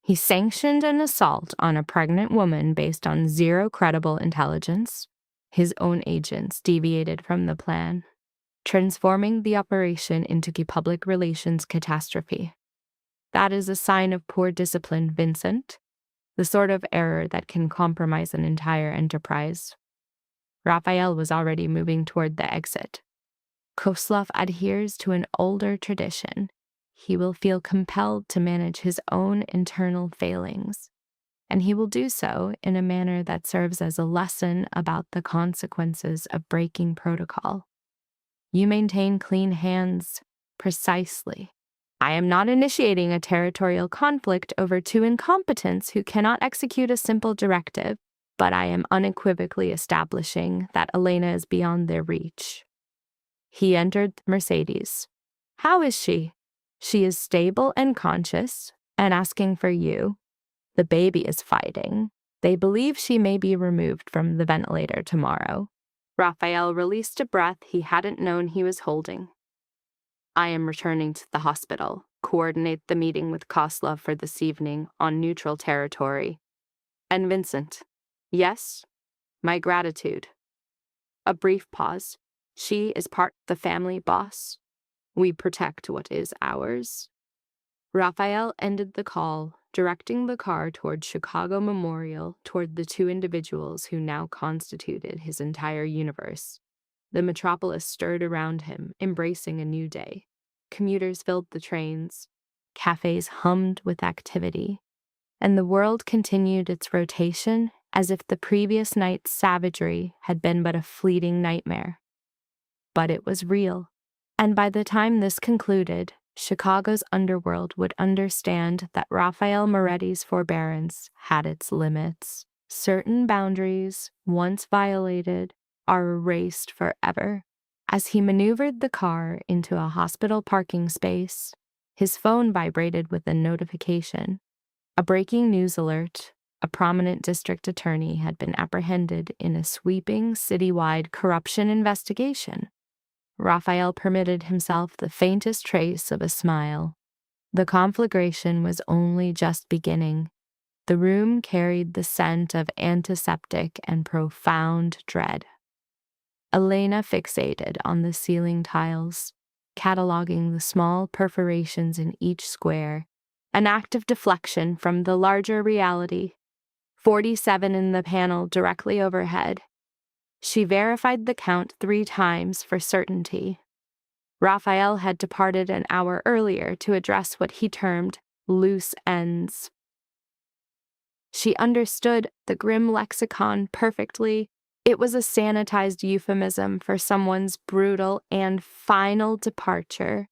[SPEAKER 2] He sanctioned an assault on a pregnant woman based on zero credible intelligence. His own agents deviated from the plan, transforming the operation into a public relations catastrophe. That is a sign of poor discipline, Vincent, the sort of error that can compromise an entire enterprise. Raphael was already moving toward the exit. Kozlov adheres to an older tradition. He will feel compelled to manage his own internal failings, and he will do so in a manner that serves as a lesson about the consequences of breaking protocol. You maintain clean hands, precisely. I am not initiating a territorial conflict over two incompetents who cannot execute a simple directive, but I am unequivocally establishing that Elena is beyond their reach. He entered the Mercedes. How is she? She is stable and conscious, and asking for you. The baby is fighting. They believe she may be removed from the ventilator tomorrow. Raphael released a breath he hadn't known he was holding. I am returning to the hospital. Coordinate the meeting with Kozlov for this evening on neutral territory. And Vincent. Yes? My gratitude. A brief pause. She is part of the family, boss. We protect what is ours. Raphael ended the call, directing the car toward Chicago Memorial, toward the two individuals who now constituted his entire universe. The metropolis stirred around him, embracing a new day. Commuters filled the trains. Cafes hummed with activity. And the world continued its rotation as if the previous night's savagery had been but a fleeting nightmare. But it was real. And by the time this concluded, Chicago's underworld would understand that Raphael Moretti's forbearance had its limits. Certain boundaries, once violated, are erased forever. As he maneuvered the car into a hospital parking space, his phone vibrated with a notification. A breaking news alert. A prominent district attorney had been apprehended in a sweeping citywide corruption investigation. Raphael permitted himself the faintest trace of a smile. The conflagration was only just beginning. The room carried the scent of antiseptic and profound dread. Elena fixated on the ceiling tiles, cataloging the small perforations in each square, an act of deflection from the larger reality. 47 in the panel directly overhead. She verified the count 3 times for certainty. Raphael had departed an hour earlier to address what he termed loose ends. She understood the grim lexicon perfectly. It was a sanitized euphemism for someone's brutal and final departure.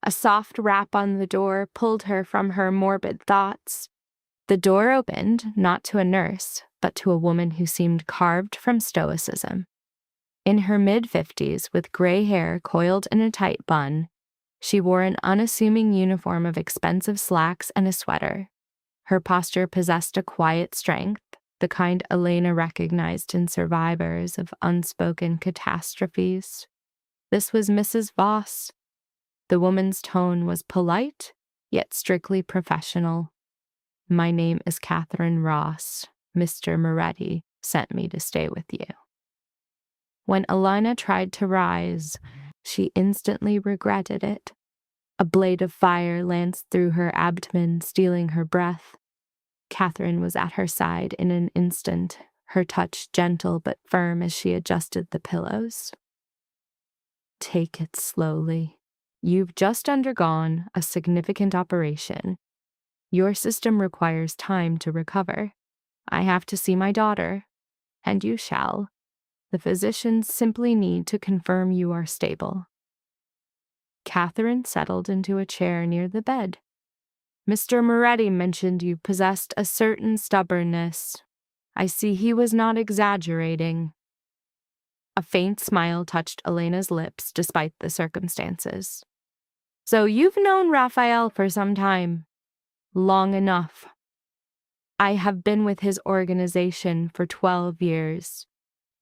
[SPEAKER 2] A soft rap on the door pulled her from her morbid thoughts. The door opened, not to a nurse, but to a woman who seemed carved from stoicism. In her mid-50s, with gray hair coiled in a tight bun, she wore an unassuming uniform of expensive slacks and a sweater. Her posture possessed a quiet strength, the kind Elena recognized in survivors of unspoken catastrophes. This was Mrs. Voss. The woman's tone was polite, yet strictly professional. My name is Catherine Ross. Mr. Moretti sent me to stay with you. When Elena tried to rise, she instantly regretted it. A blade of fire lanced through her abdomen, stealing her breath. Catherine was at her side in an instant, her touch gentle but firm as she adjusted the pillows. Take it slowly. You've just undergone a significant operation. Your system requires time to recover. I have to see my daughter, and you shall. The physicians simply need to confirm you are stable. Catherine settled into a chair near the bed. Mr. Moretti mentioned you possessed a certain stubbornness. I see he was not exaggerating. A faint smile touched Elena's lips despite the circumstances. So you've known Raphael for some time. Long enough. I have been with his organization for 12 years,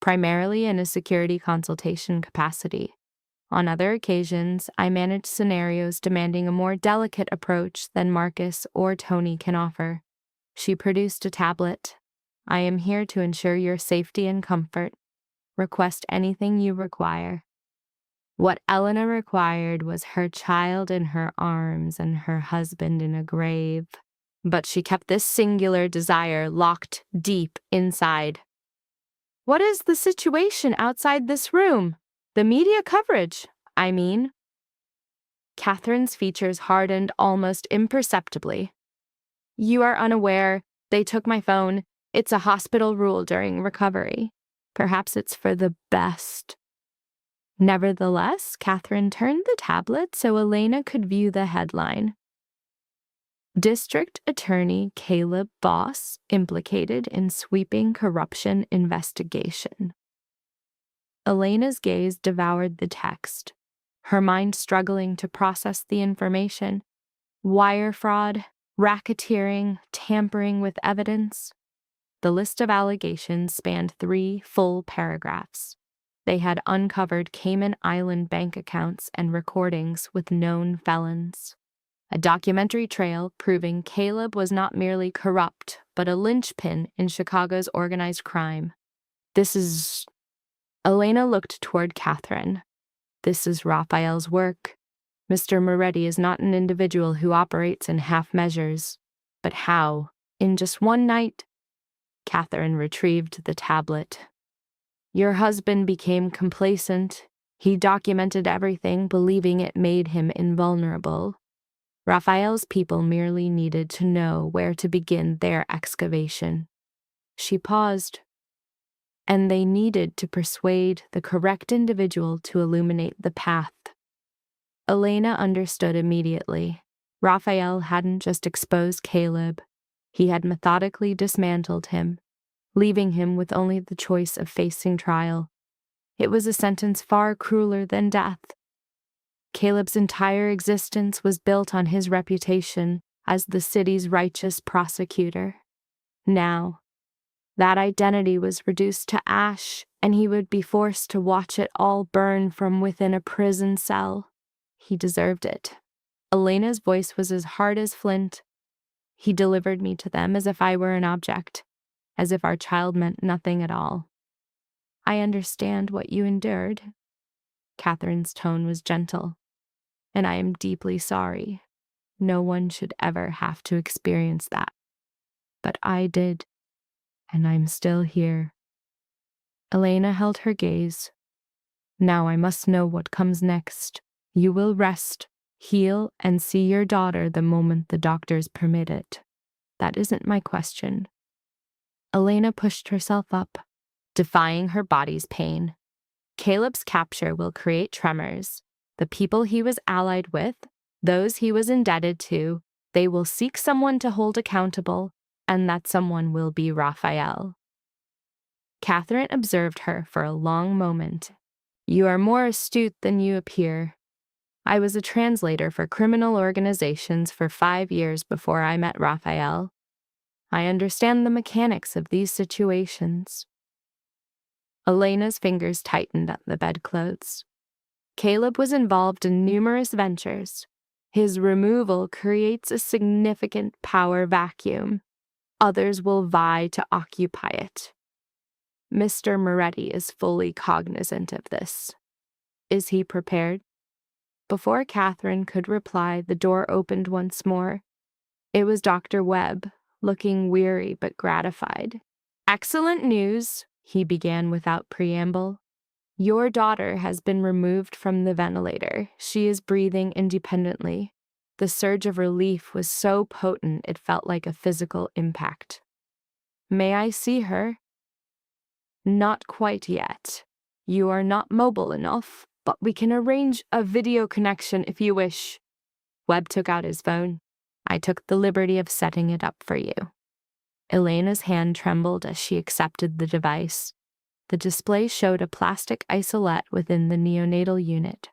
[SPEAKER 2] primarily in a security consultation capacity. On other occasions, I manage scenarios demanding a more delicate approach than Marcus or Tony can offer. She produced a tablet. I am here to ensure your safety and comfort. Request anything you require. What Elena required was her child in her arms and her husband in a grave. But she kept this singular desire locked deep inside. What is the situation outside this room? The media coverage, I mean. Catherine's features hardened almost imperceptibly. You are unaware. They took my phone. It's a hospital rule during recovery. Perhaps it's for the best. Nevertheless, Catherine turned the tablet so Elena could view the headline. District Attorney Caleb Boss implicated in sweeping corruption investigation. Elena's gaze devoured the text, her mind struggling to process the information. Wire fraud, racketeering, tampering with evidence. The list of allegations spanned 3 full paragraphs. They had uncovered Cayman Island bank accounts and recordings with known felons. A documentary trail proving Caleb was not merely corrupt, but a linchpin in Chicago's organized crime. This is... Elena looked toward Catherine. This is Raphael's work. Mr. Moretti is not an individual who operates in half measures. But how? In just one night? Catherine retrieved the tablet. Your husband became complacent. He documented everything, believing it made him invulnerable. Raphael's people merely needed to know where to begin their excavation. She paused. And they needed to persuade the correct individual to illuminate the path. Elena understood immediately. Raphael hadn't just exposed Caleb. He had methodically dismantled him, leaving him with only the choice of facing trial. It was a sentence far crueler than death. Caleb's entire existence was built on his reputation as the city's righteous prosecutor. Now, that identity was reduced to ash, and he would be forced to watch it all burn from within a prison cell. He deserved it. Elena's voice was as hard as flint. He delivered me to them as if I were an object, as if our child meant nothing at all. I understand what you endured. Catherine's tone was gentle. And I am deeply sorry. No one should ever have to experience that. But I did, and I'm still here. Elena held her gaze. Now I must know what comes next. You will rest, heal, and see your daughter the moment the doctors permit it. That isn't my question. Elena pushed herself up, defying her body's pain. Caleb's capture will create tremors. The people he was allied with, those he was indebted to, they will seek someone to hold accountable, and that someone will be Raphael. Catherine observed her for a long moment. You are more astute than you appear. I was a translator for criminal organizations for 5 years before I met Raphael. I understand the mechanics of these situations. Elena's fingers tightened at the bedclothes. Caleb was involved in numerous ventures. His removal creates a significant power vacuum. Others will vie to occupy it. Mr. Moretti is fully cognizant of this. Is he prepared? Before Catherine could reply, the door opened once more. It was Dr. Webb, looking weary but gratified. Excellent news, he began without preamble. Your daughter has been removed from the ventilator. She is breathing independently. The surge of relief was so potent it felt like a physical impact. May I see her? Not quite yet. You are not mobile enough, but we can arrange a video connection if you wish. Webb took out his phone. I took the liberty of setting it up for you. Elena's hand trembled as she accepted the device. The display showed a plastic isolette within the neonatal unit.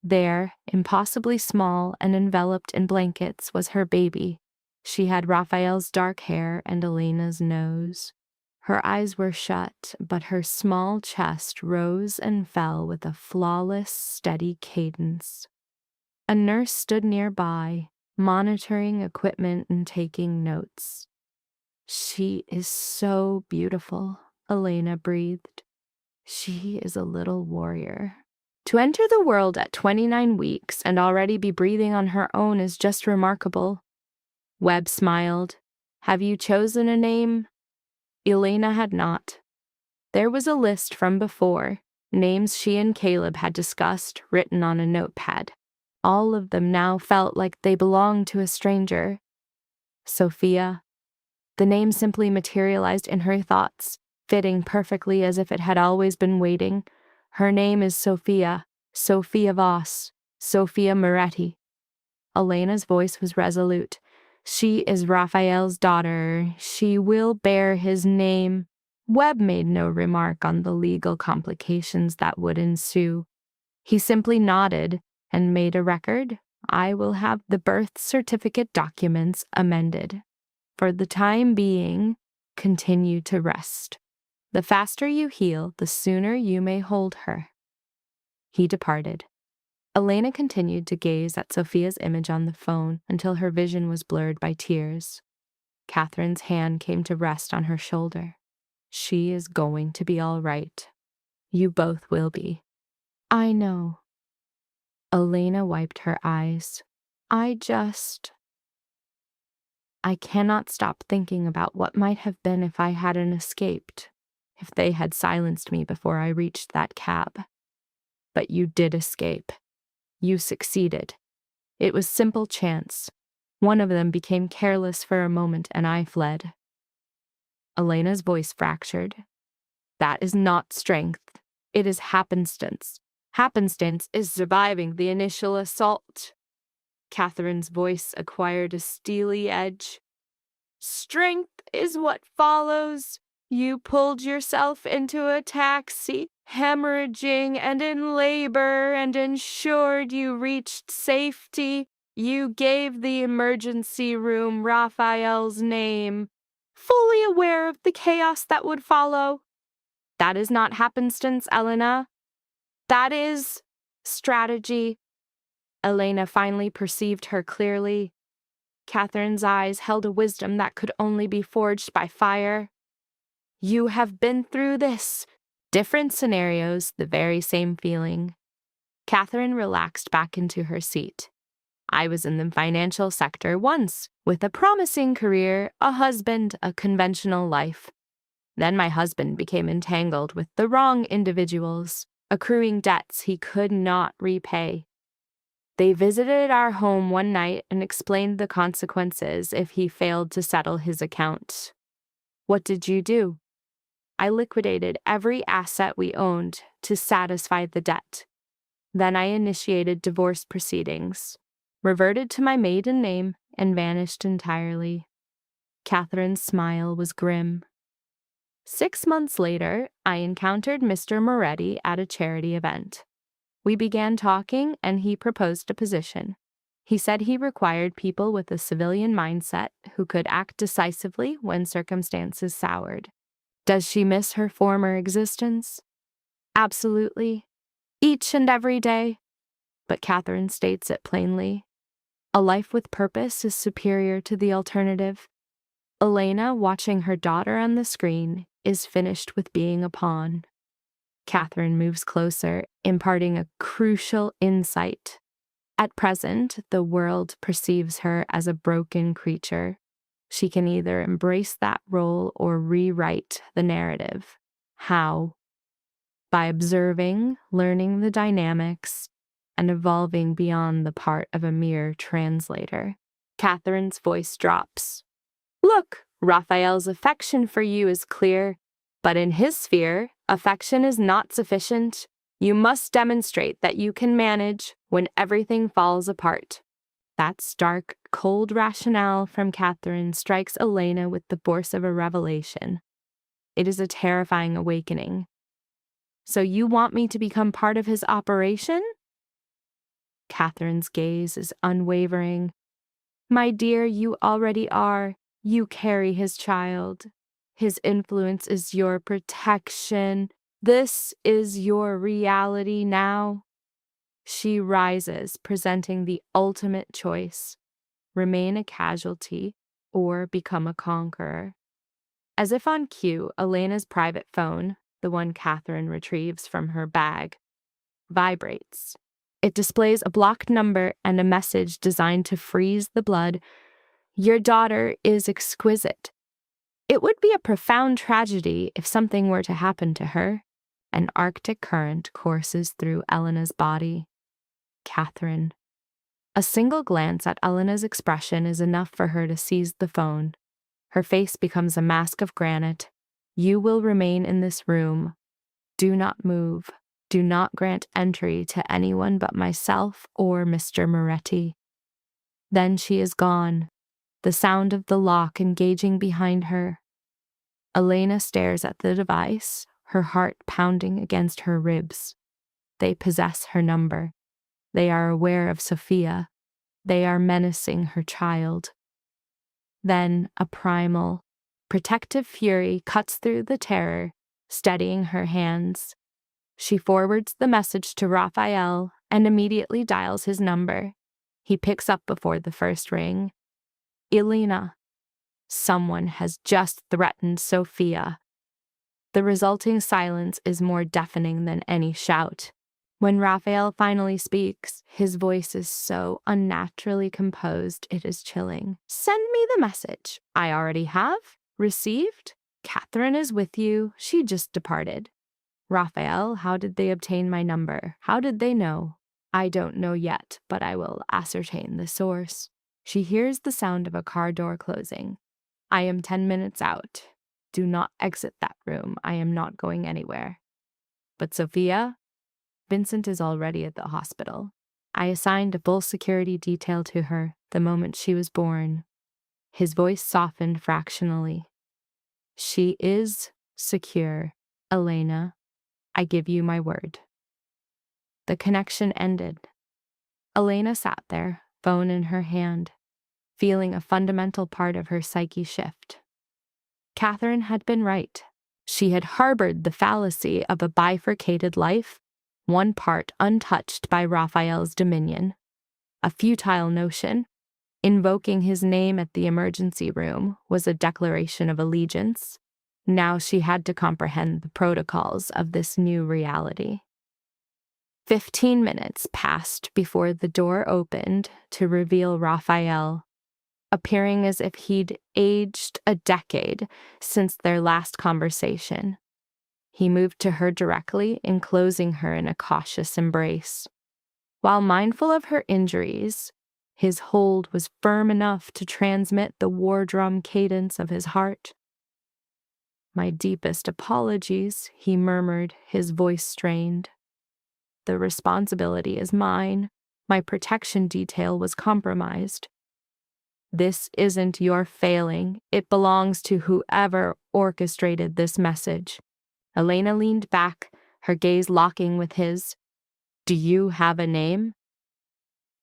[SPEAKER 2] There, impossibly small and enveloped in blankets, was her baby. She had Raphael's dark hair and Elena's nose. Her eyes were shut, but her small chest rose and fell with a flawless, steady cadence. A nurse stood nearby, monitoring equipment and taking notes. "She is so beautiful," Elena breathed. "She is a little warrior." To enter the world at 29 weeks and already be breathing on her own is just remarkable. Webb smiled. "Have you chosen a name?" Elena had not. There was a list from before, names she and Caleb had discussed, written on a notepad. All of them now felt like they belonged to a stranger. Sophia. The name simply materialized in her thoughts, fitting perfectly as if it had always been waiting. Her name is Sophia, Sophia Voss, Sophia Moretti. Elena's voice was resolute. "She is Raphael's daughter. She will bear his name." Webb made no remark on the legal complications that would ensue. He simply nodded and made a record. "I will have the birth certificate documents amended. For the time being, continue to rest. The faster you heal, the sooner you may hold her." He departed. Elena continued to gaze at Sophia's image on the phone until her vision was blurred by tears. Catherine's hand came to rest on her shoulder. "She is going to be all right. You both will be." "I know." Elena wiped her eyes. I cannot stop thinking about what might have been if I hadn't escaped, if they had silenced me before I reached that cab. But you did escape. You succeeded. It was simple chance. One of them became careless for a moment and I fled. Elena's voice fractured. "That is not strength. It is happenstance. Happenstance is surviving the initial assault." Catherine's voice acquired a steely edge. "Strength is what follows. You pulled yourself into a taxi, hemorrhaging and in labor, and ensured you reached safety. You gave the emergency room Raphael's name, fully aware of the chaos that would follow. That is not happenstance, Elena. That is strategy." Elena finally perceived her clearly. Catherine's eyes held a wisdom that could only be forged by fire. "You have been through this. Different scenarios, the very same feeling." Catherine relaxed back into her seat. "I was in the financial sector once, with a promising career, a husband, a conventional life. Then my husband became entangled with the wrong individuals, accruing debts he could not repay. They visited our home one night and explained the consequences if he failed to settle his account. What did you do?" "I liquidated every asset we owned to satisfy the debt. Then I initiated divorce proceedings, reverted to my maiden name, and vanished entirely." Catherine's smile was grim. 6 months later, I encountered Mr. Moretti at a charity event. We began talking, and he proposed a position. He said he required people with a civilian mindset who could act decisively when circumstances soured. Does she miss her former existence? Absolutely. Each and every day. But Catherine states it plainly. A life with purpose is superior to the alternative. Elena, watching her daughter on the screen, is finished with being a pawn. Catherine moves closer, imparting a crucial insight. At present, the world perceives her as a broken creature. She can either embrace that role or rewrite the narrative. How? By observing, learning the dynamics, and evolving beyond the part of a mere translator. Catherine's voice drops. "Look, Raphael's affection for you is clear. But in his sphere, affection is not sufficient. You must demonstrate that you can manage when everything falls apart." That stark, cold rationale from Catherine strikes Elena with the force of a revelation. It is a terrifying awakening. "So you want me to become part of his operation?" Catherine's gaze is unwavering. My dear, you already are. You carry his child. His influence is your protection. This is your reality now. She rises, presenting the ultimate choice: remain a casualty or become a conqueror. As if on cue, Elena's private phone, the one Catherine retrieves from her bag, vibrates. It displays a blocked number and a message designed to freeze the blood. Your daughter is exquisite. It would be a profound tragedy if something were to happen to her. An Arctic current courses through Elena's body. Catherine. A single glance at Elena's expression is enough for her to seize the phone. Her face becomes a mask of granite. You will remain in this room. Do not move. Do not grant entry to anyone but myself or Mr. Moretti. Then she is gone, the sound of the lock engaging behind her. Elena stares at the device, her heart pounding against her ribs. They possess her number. They are aware of Sophia. They are menacing her child. Then a primal, protective fury cuts through the terror, steadying her hands. She forwards the message to Raphael and immediately dials his number. He picks up before the first ring. Elena. Someone has just threatened Sophia. The resulting silence is more deafening than any shout. When Raphael finally speaks, his voice is so unnaturally composed it is chilling. Send me the message. I already have. Received. Catherine is with you. She just departed. Raphael, how did they obtain my number? How did they know? I don't know yet, but I will ascertain the source. She hears the sound of a car door closing. I am 10 minutes out. Do not exit that room. I am not going anywhere. But Sophia? Vincent is already at the hospital. I assigned a full security detail to her the moment she was born. His voice softened fractionally. She is secure, Elena. I give you my word. The connection ended. Elena sat there, phone in her hand, feeling a fundamental part of her psyche shift. Catherine had been right. She had harbored the fallacy of a bifurcated life, one part untouched by Raphael's dominion. A futile notion. Invoking his name at the emergency room was a declaration of allegiance. Now she had to comprehend the protocols of this new reality. 15 minutes passed before the door opened to reveal Raphael, appearing as if he'd aged a decade since their last conversation. He moved to her directly, enclosing her in a cautious embrace. While mindful of her injuries, his hold was firm enough to transmit the war drum cadence of his heart. My deepest apologies, he murmured, his voice strained. The responsibility is mine. My protection detail was compromised. This isn't your failing. It belongs to whoever orchestrated this message. Elena leaned back, her gaze locking with his. Do you have a name?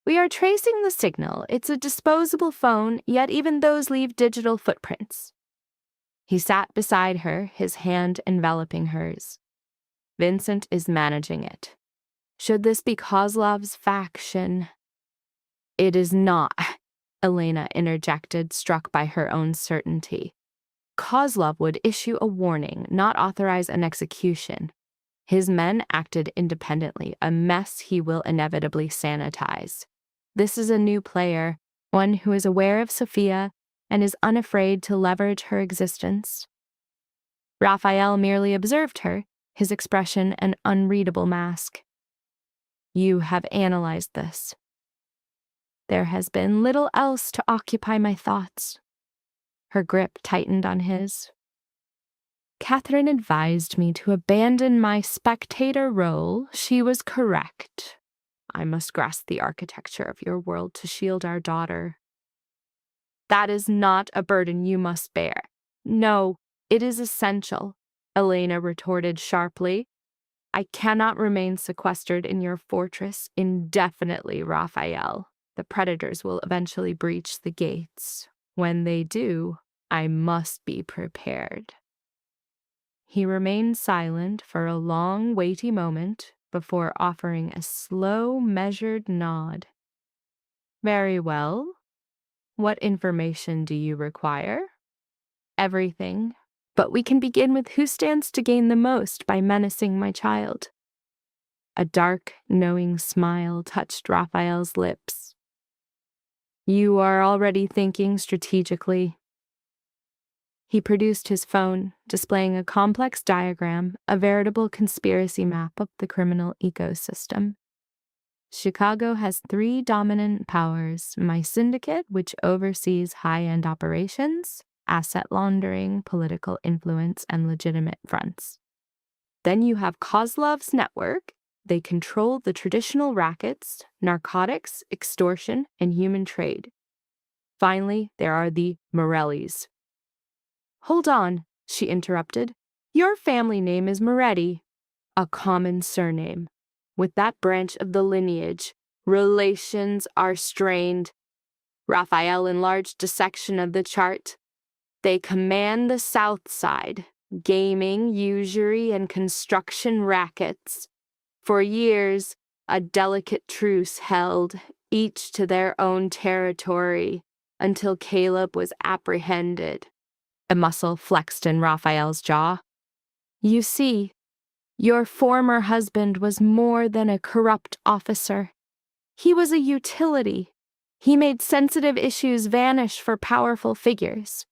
[SPEAKER 2] We are tracing the signal. It's a disposable phone, yet even those leave digital footprints. He sat beside her, his hand enveloping hers. Vincent is managing it. Should this be Kozlov's faction? It is not, Elena interjected, struck by her own certainty. Kozlov would issue a warning, not authorize an execution. His men acted independently, a mess he will inevitably sanitize. This is a new player, one who is aware of Sophia and is unafraid to leverage her existence. Raphael merely observed her, his expression an unreadable mask. You have analyzed this. There has been little else to occupy my thoughts. Her grip tightened on his. Catherine advised me to abandon my spectator role. She was correct. I must grasp the architecture of your world to shield our daughter. That is not a burden you must bear. No, it is essential, Elena retorted sharply. I cannot remain sequestered in your fortress indefinitely, Raphael. The predators will eventually breach the gates. When they do, I must be prepared. He remained silent for a long, weighty moment before offering a slow, measured nod. Very well. What information do you require? Everything. But we can begin with who stands to gain the most by menacing my child. A dark, knowing smile touched Raphael's lips. You are already thinking strategically. He produced his phone, displaying a complex diagram, a veritable conspiracy map of the criminal ecosystem. Chicago has 3 dominant powers: my syndicate, which oversees high-end operations, asset laundering, political influence, and legitimate fronts. Then you have Kozlov's network. They control the traditional rackets, narcotics, extortion, and human trade. Finally, there are the Morellis. Hold on, she interrupted. Your family name is Moretti, a common surname. With that branch of the lineage, relations are strained. Raphael enlarged a section of the chart. They command the south side, gaming, usury, and construction rackets. For years, a delicate truce held, each to their own territory, until Caleb was apprehended. A muscle flexed in Raphael's jaw. You see, your former husband was more than a corrupt officer. He was a utility. He made sensitive issues vanish for powerful figures.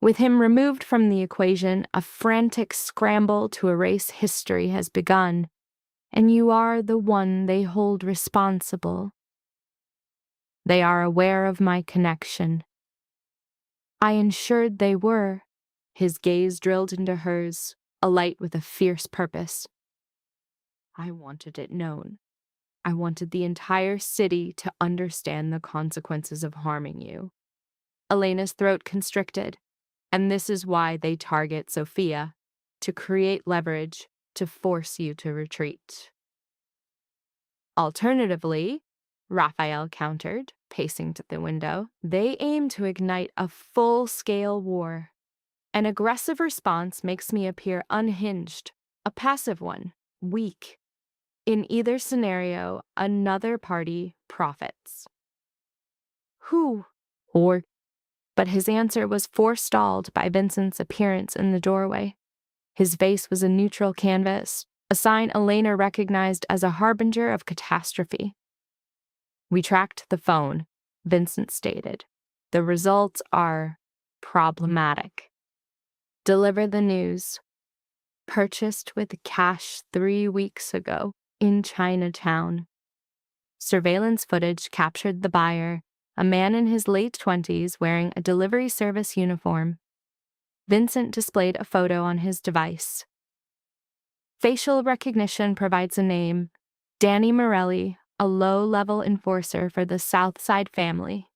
[SPEAKER 2] With him removed from the equation, a frantic scramble to erase history has begun, and you are the one they hold responsible. They are aware of my connection. I ensured they were. His gaze drilled into hers, alight with a fierce purpose. I wanted it known. I wanted the entire city to understand the consequences of harming you. Elena's throat constricted, and this is why they target Sophia, to create leverage, to force you to retreat. Alternatively, Raphael countered, pacing to the window, they aim to ignite a full-scale war. An aggressive response makes me appear unhinged, a passive one, weak. In either scenario, another party profits. Who? But his answer was forestalled by Vincent's appearance in the doorway. His face was a neutral canvas, a sign Elena recognized as a harbinger of catastrophe. We tracked the phone, Vincent stated. The results are problematic. Deliver the news. Purchased with cash 3 weeks ago in Chinatown. Surveillance footage captured the buyer, a man in his late 20s wearing a delivery service uniform. Vincent displayed a photo on his device. Facial recognition provides a name: Danny Morelli, a low-level enforcer for the Southside family.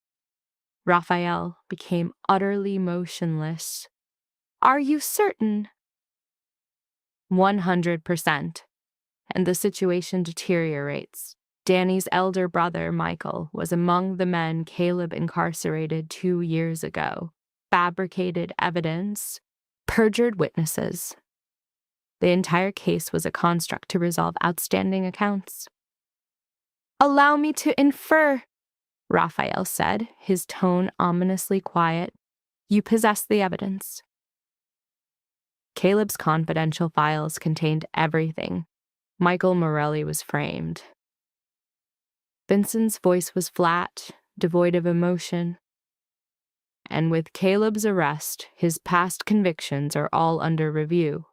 [SPEAKER 2] Raphael became utterly motionless. Are you certain? 100%. And the situation deteriorates. Danny's elder brother, Michael, was among the men Caleb incarcerated 2 years ago. Fabricated evidence, perjured witnesses. The entire case was a construct to resolve outstanding accounts. Allow me to infer, Raphael said, his tone ominously quiet. You possess the evidence. Caleb's confidential files contained everything. Michael Morelli was framed. Vincent's voice was flat, devoid of emotion. And with Caleb's arrest, his past convictions are all under review.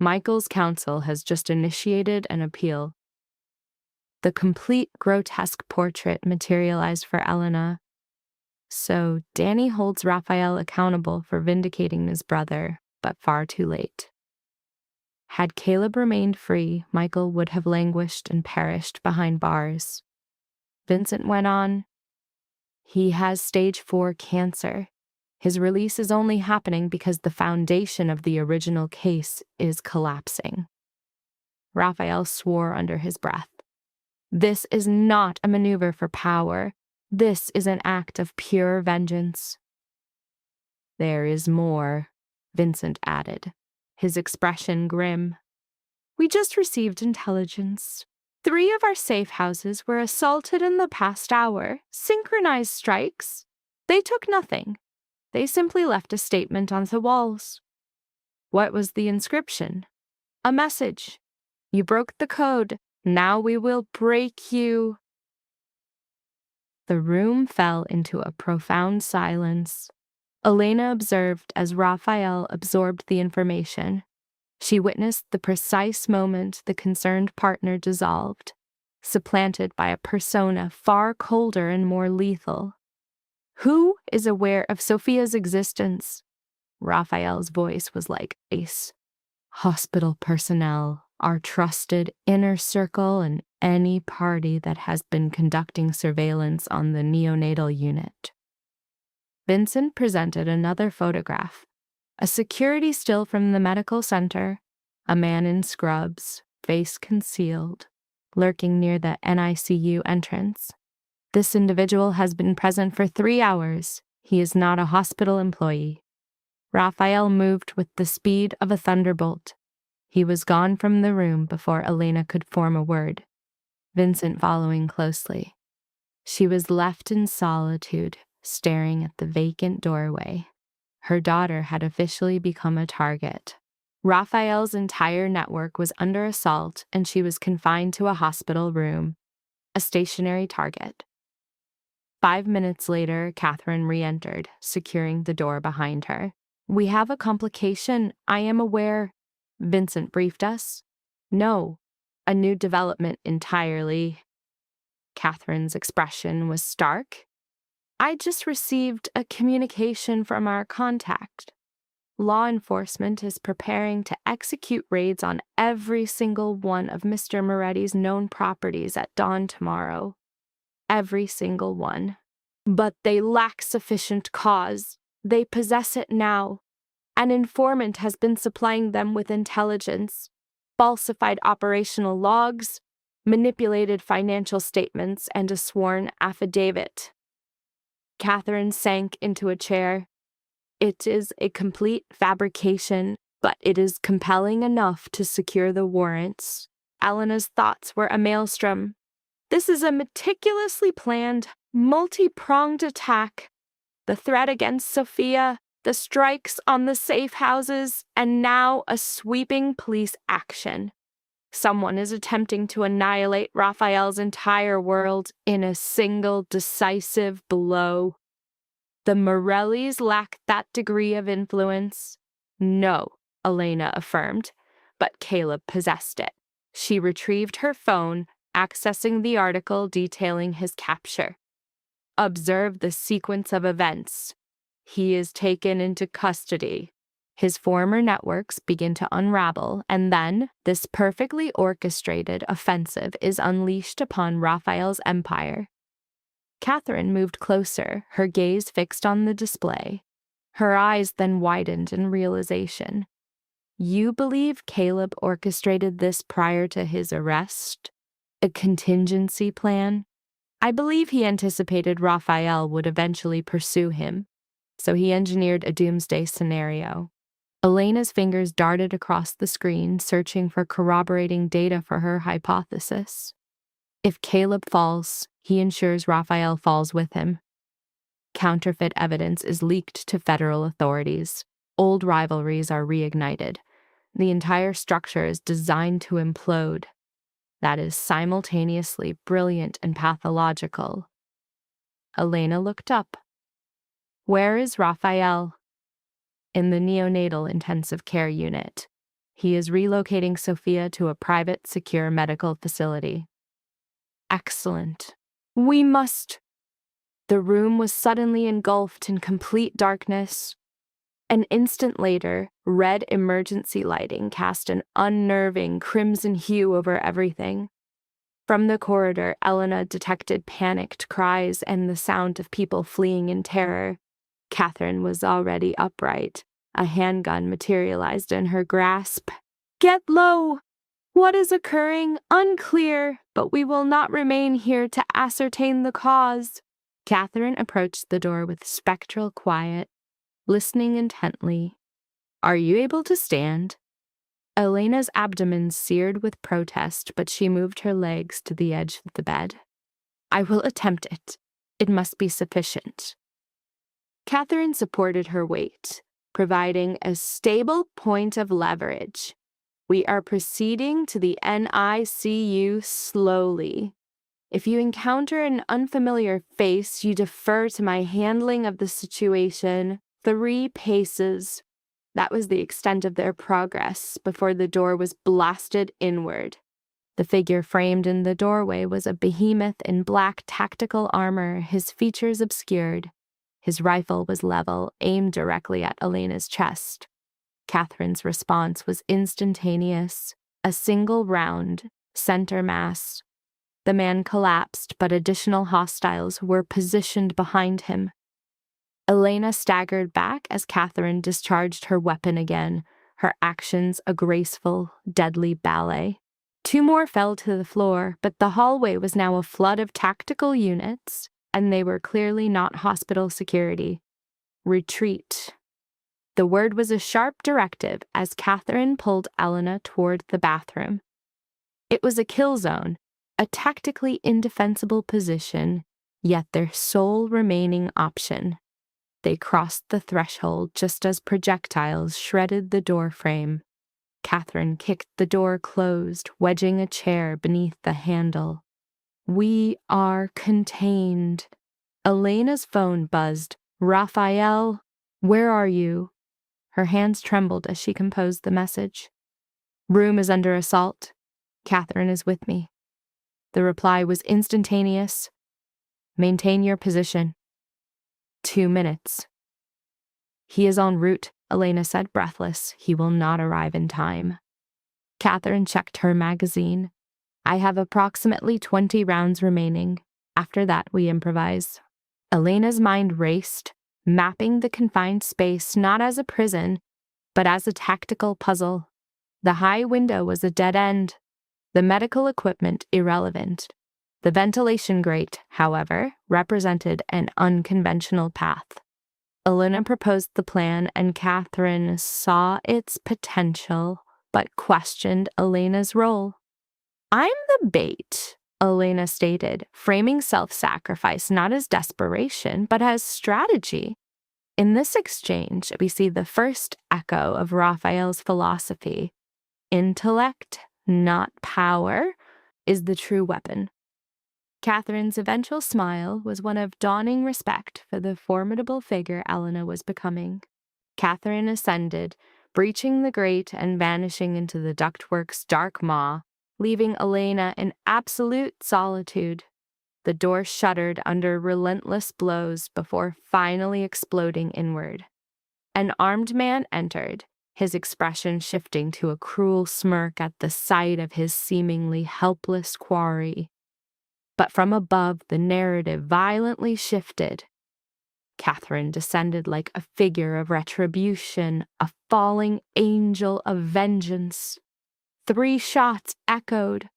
[SPEAKER 2] Michael's counsel has just initiated an appeal. The complete grotesque portrait materialized for Elena. So Danny holds Raphael accountable for vindicating his brother, but far too late. Had Caleb remained free, Michael would have languished and perished behind bars. Vincent went on. He has stage 4 cancer. His release is only happening because the foundation of the original case is collapsing. Raphael swore under his breath. This is not a maneuver for power. This is an act of pure vengeance. There is more, Vincent added, his expression grim. We just received intelligence. 3 of our safe houses were assaulted in the past hour. Synchronized strikes. They took nothing. They simply left a statement on the walls. What was the inscription? A message. You broke the code. Now we will break you. The room fell into a profound silence. Elena observed as Raphael absorbed the information. She witnessed the precise moment the concerned partner dissolved, supplanted by a persona far colder and more lethal. Who is aware of Sophia's existence? Raphael's voice was like ice. Hospital personnel, our trusted inner circle, and any party that has been conducting surveillance on the neonatal unit. Vincent presented another photograph, a security still from the medical center, a man in scrubs, face concealed, lurking near the NICU entrance. This individual has been present for 3 hours. He is not a hospital employee. Raphael moved with the speed of a thunderbolt. He was gone from the room before Elena could form a word, Vincent following closely. She was left in solitude, staring at the vacant doorway. Her daughter had officially become a target. Raphael's entire network was under assault, and she was confined to a hospital room, a stationary target. 5 minutes later, Catherine re-entered, securing the door behind her. We have a complication, I am aware, Vincent briefed us. No, a new development entirely. Catherine's expression was stark. I just received a communication from our contact. Law enforcement is preparing to execute raids on every single one of Mr. Moretti's known properties at dawn tomorrow. Every single one. But they lack sufficient cause. They possess it now. An informant has been supplying them with intelligence, falsified operational logs, manipulated financial statements, and a sworn affidavit. Catherine sank into a chair. It is a complete fabrication, but it is compelling enough to secure the warrants. Elena's thoughts were a maelstrom. This is a meticulously planned, multi-pronged attack. The threat against Sophia, the strikes on the safe houses, and now a sweeping police action. Someone is attempting to annihilate Raphael's entire world in a single decisive blow. The Morellis lack that degree of influence. No, Elena affirmed, but Caleb possessed it. She retrieved her phone, accessing the article detailing his capture. Observe the sequence of events. He is taken into custody. His former networks begin to unravel, and then this perfectly orchestrated offensive is unleashed upon Raphael's empire. Catherine moved closer, her gaze fixed on the display. Her eyes then widened in realization. You believe Caleb orchestrated this prior to his arrest? A contingency plan? I believe he anticipated Raphael would eventually pursue him, so he engineered a doomsday scenario. Elena's fingers darted across the screen, searching for corroborating data for her hypothesis. If Caleb falls, he ensures Raphael falls with him. Counterfeit evidence is leaked to federal authorities. Old rivalries are reignited. The entire structure is designed to implode. That is simultaneously brilliant and pathological. Elena looked up. Where is Raphael? In the neonatal intensive care unit. He is relocating Sophia to a private, secure medical facility. Excellent. We must. The room was suddenly engulfed in complete darkness. An instant later, red emergency lighting cast an unnerving crimson hue over everything. From the corridor, Elena detected panicked cries and the sound of people fleeing in terror. Catherine was already upright. A handgun materialized in her grasp. Get low! What is occurring? Unclear, but we will not remain here to ascertain the cause. Catherine approached the door with spectral quiet, listening intently. Are you able to stand? Elena's abdomen seared with protest, but she moved her legs to the edge of the bed. I will attempt it. It must be sufficient. Catherine supported her weight, providing a stable point of leverage. We are proceeding to the NICU slowly. If you encounter an unfamiliar face, you defer to my handling of the situation. 3 paces. That was the extent of their progress before the door was blasted inward. The figure framed in the doorway was a behemoth in black tactical armor, his features obscured. His rifle was level, aimed directly at Elena's chest. Catherine's response was instantaneous. A single round, center mass. The man collapsed, but additional hostiles were positioned behind him. Elena staggered back as Catherine discharged her weapon again, her actions a graceful, deadly ballet. 2 more fell to the floor, but the hallway was now a flood of tactical units, and they were clearly not hospital security. Retreat. The word was a sharp directive as Catherine pulled Elena toward the bathroom. It was a kill zone, a tactically indefensible position, yet their sole remaining option. They crossed the threshold just as projectiles shredded the door frame. Catherine kicked the door closed, wedging a chair beneath the handle. We are contained. Elena's phone buzzed. Raphael, where are you? Her hands trembled as she composed the message. Room is under assault. Catherine is with me. The reply was instantaneous. Maintain your position. 2 minutes. He is en route, Elena said, breathless. He will not arrive in time. Catherine checked her magazine. I have approximately 20 rounds remaining. After that, we improvise. Elena's mind raced, mapping the confined space not as a prison, but as a tactical puzzle. The high window was a dead end, the medical equipment irrelevant. The ventilation grate, however, represented an unconventional path. Elena proposed the plan, and Catherine saw its potential, but questioned Elena's role. I'm the bait, Elena stated, framing self-sacrifice not as desperation, but as strategy. In this exchange, we see the first echo of Raphael's philosophy. Intellect, not power, is the true weapon. Catherine's eventual smile was one of dawning respect for the formidable figure Elena was becoming. Catherine ascended, breaching the grate and vanishing into the ductwork's dark maw, leaving Elena in absolute solitude. The door shuddered under relentless blows before finally exploding inward. An armed man entered, his expression shifting to a cruel smirk at the sight of his seemingly helpless quarry. But from above, the narrative violently shifted. Catherine descended like a figure of retribution, a falling angel of vengeance. 3 shots echoed.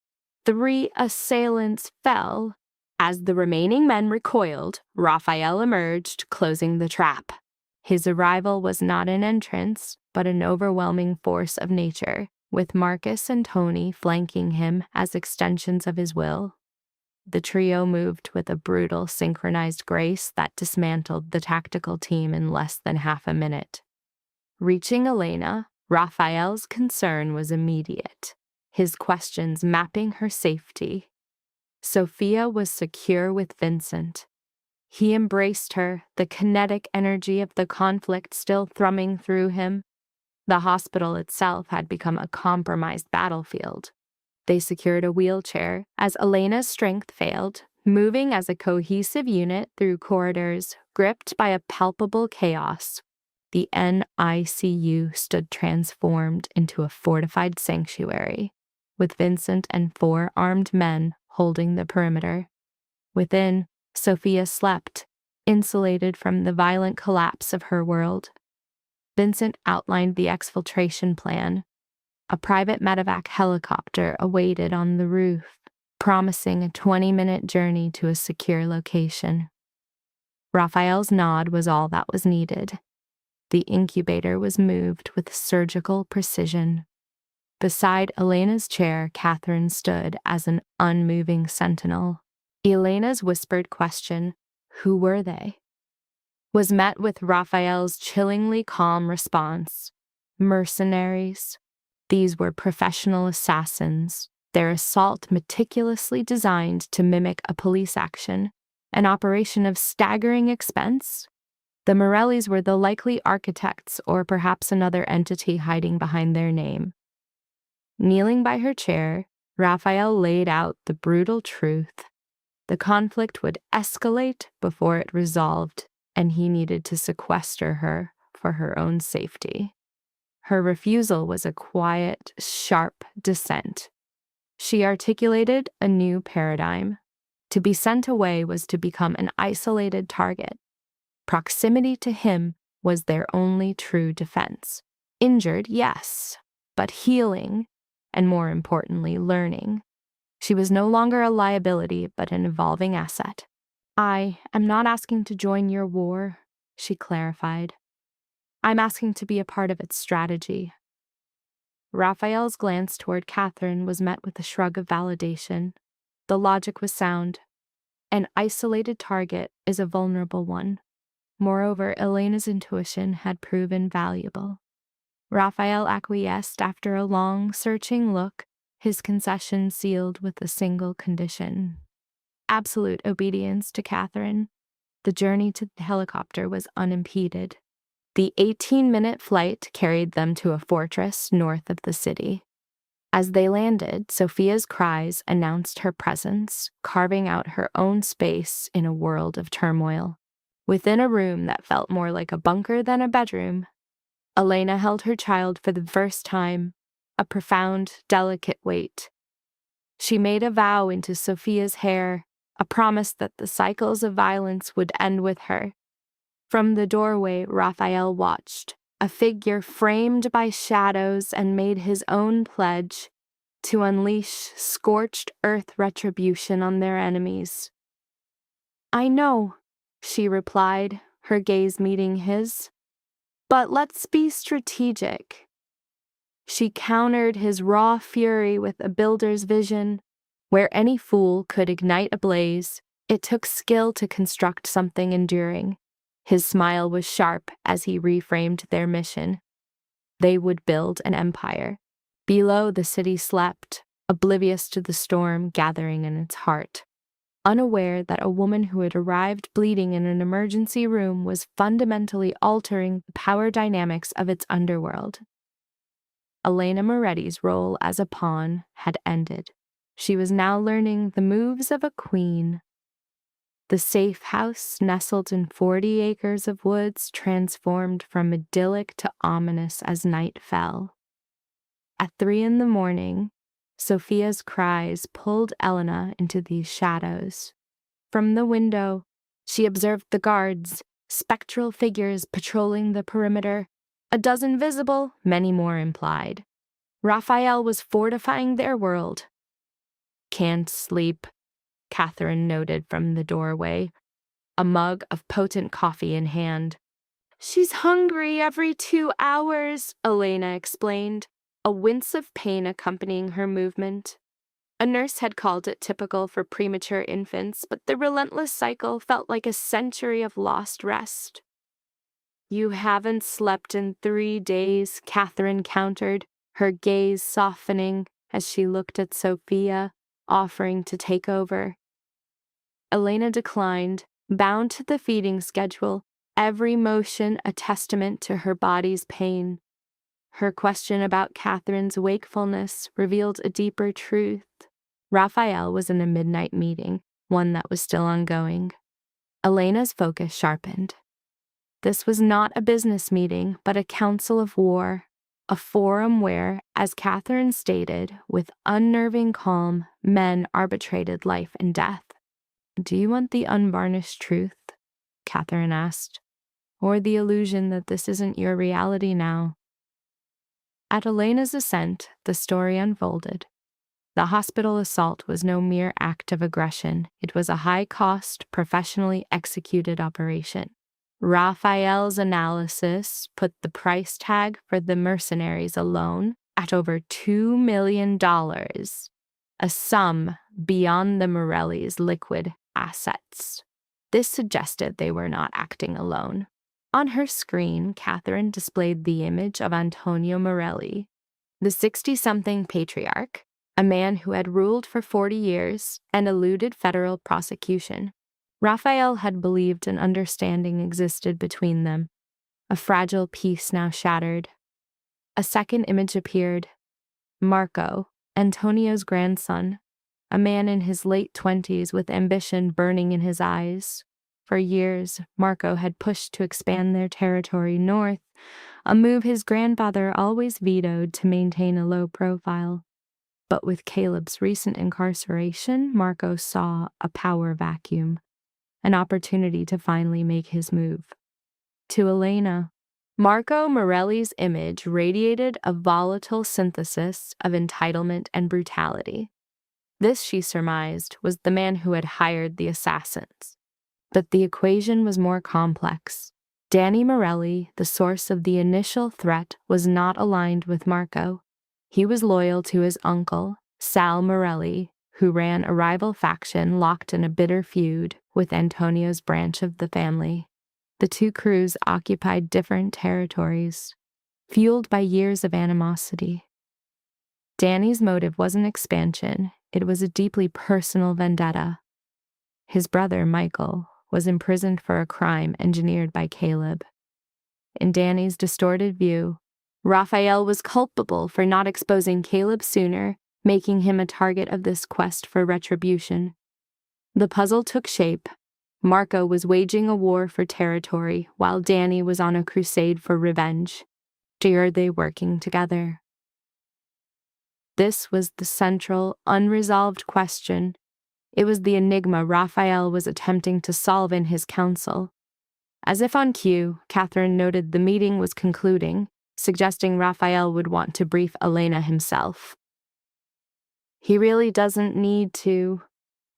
[SPEAKER 2] 3 assailants fell. As the remaining men recoiled, Raphael emerged, closing the trap. His arrival was not an entrance, but an overwhelming force of nature, with Marcus and Tony flanking him as extensions of his will. The trio moved with a brutal, synchronized grace that dismantled the tactical team in less than half a minute. Reaching Elena, Raphael's concern was immediate, his questions mapping her safety. Sophia was secure with Vincent. He embraced her, the kinetic energy of the conflict still thrumming through him. The hospital itself had become a compromised battlefield. They secured a wheelchair as Elena's strength failed, moving as a cohesive unit through corridors gripped by a palpable chaos. The NICU stood transformed into a fortified sanctuary, with Vincent and 4 armed men holding the perimeter. Within, Sophia slept, insulated from the violent collapse of her world. Vincent outlined the exfiltration plan. a private medevac helicopter awaited on the roof, promising a 20-minute journey to a secure location. Raphael's nod was all that was needed. The incubator was moved with surgical precision. Beside Elena's chair, Catherine stood as an unmoving sentinel. Elena's whispered question, "Who were they?" was met with Raphael's chillingly calm response, "Mercenaries." These were professional assassins, their assault meticulously designed to mimic a police action, an operation of staggering expense. The Morellis were the likely architects or perhaps another entity hiding behind their name. Kneeling by her chair, Raphael laid out the brutal truth. The conflict would escalate before it resolved, and he needed to sequester her for her own safety. Her refusal was a quiet, sharp dissent. She articulated a new paradigm. To be sent away was to become an isolated target. Proximity to him was their only true defense. Injured, yes, but healing, and more importantly, learning. She was no longer a liability, but an evolving asset. "I am not asking to join your war," she clarified. "I'm asking to be a part of its strategy." Raphael's glance toward Catherine was met with a shrug of validation. The logic was sound. An isolated target is a vulnerable one. Moreover, Elena's intuition had proven valuable. Raphael acquiesced after a long, searching look, his concession sealed with a single condition: absolute obedience to Catherine. The journey to the helicopter was unimpeded. The 18-minute flight carried them to a fortress north of the city. As they landed, Sophia's cries announced her presence, carving out her own space in a world of turmoil. Within a room that felt more like a bunker than a bedroom, Elena held her child for the first time, a profound, delicate weight. She made a vow into Sophia's hair, a promise that the cycles of violence would end with her. From the doorway, Raphael watched, a figure framed by shadows, and made his own pledge to unleash scorched earth retribution on their enemies. "I know," she replied, her gaze meeting his. "But let's be strategic." She countered his raw fury with a builder's vision. Where any fool could ignite a blaze, it took skill to construct something enduring. His smile was sharp as he reframed their mission. They would build an empire. Below, the city slept, oblivious to the storm gathering in its heart, unaware that a woman who had arrived bleeding in an emergency room was fundamentally altering the power dynamics of its underworld. Elena Moretti's role as a pawn had ended. She was now learning the moves of a queen. The safe house, nestled in 40 acres of woods, transformed from idyllic to ominous as night fell. At 3 a.m, Sophia's cries pulled Elena into these shadows. From the window, she observed the guards, spectral figures patrolling the perimeter. A dozen visible, many more implied. Raphael was fortifying their world. "Can't sleep," Catherine noted from the doorway, a mug of potent coffee in hand. "She's hungry every 2 hours, Elena explained, a wince of pain accompanying her movement. A nurse had called it typical for premature infants, but the relentless cycle felt like a century of lost rest. "You haven't slept in 3 days, Catherine countered, her gaze softening as she looked at Sophia, offering to take over. Elena declined, bound to the feeding schedule, every motion a testament to her body's pain. Her question about Catherine's wakefulness revealed a deeper truth. Raphael was in a midnight meeting, one that was still ongoing. Elena's focus sharpened. This was not a business meeting, but a council of war, a forum where, as Catherine stated, with unnerving calm, men arbitrated life and death. "Do you want the unvarnished truth?" Catherine asked. "Or the illusion that this isn't your reality now?" At Elena's ascent, the story unfolded. The hospital assault was no mere act of aggression. It was a high-cost, professionally executed operation. Raphael's analysis put the price tag for the mercenaries alone at over $2 million, a sum beyond the Morellis' liquid assets. This suggested they were not acting alone. On her screen, Catherine displayed the image of Antonio Morelli, the 60-something patriarch, a man who had ruled for 40 years and eluded federal prosecution. Raphael had believed an understanding existed between them, a fragile peace now shattered. A second image appeared. Marco, Antonio's grandson, a man in his late 20s with ambition burning in his eyes. For years, Marco had pushed to expand their territory north, a move his grandfather always vetoed to maintain a low profile. But with Caleb's recent incarceration, Marco saw a power vacuum, an opportunity to finally make his move. To Elena, Marco Morelli's image radiated a volatile synthesis of entitlement and brutality. This, she surmised, was the man who had hired the assassins. But the equation was more complex. Danny Morelli, the source of the initial threat, was not aligned with Marco. He was loyal to his uncle, Sal Morelli, who ran a rival faction locked in a bitter feud with Antonio's branch of the family. The two crews occupied different territories, fueled by years of animosity. Danny's motive wasn't expansion, it was a deeply personal vendetta. His brother, Michael, was imprisoned for a crime engineered by Caleb. In Danny's distorted view, Raphael was culpable for not exposing Caleb sooner, making him a target of this quest for retribution. The puzzle took shape. Marco was waging a war for territory, while Danny was on a crusade for revenge. Are they working together? This was the central, unresolved question. It was the enigma Raphael was attempting to solve in his council. As if on cue, Catherine noted the meeting was concluding, suggesting Raphael would want to brief Elena himself. He really doesn't need to,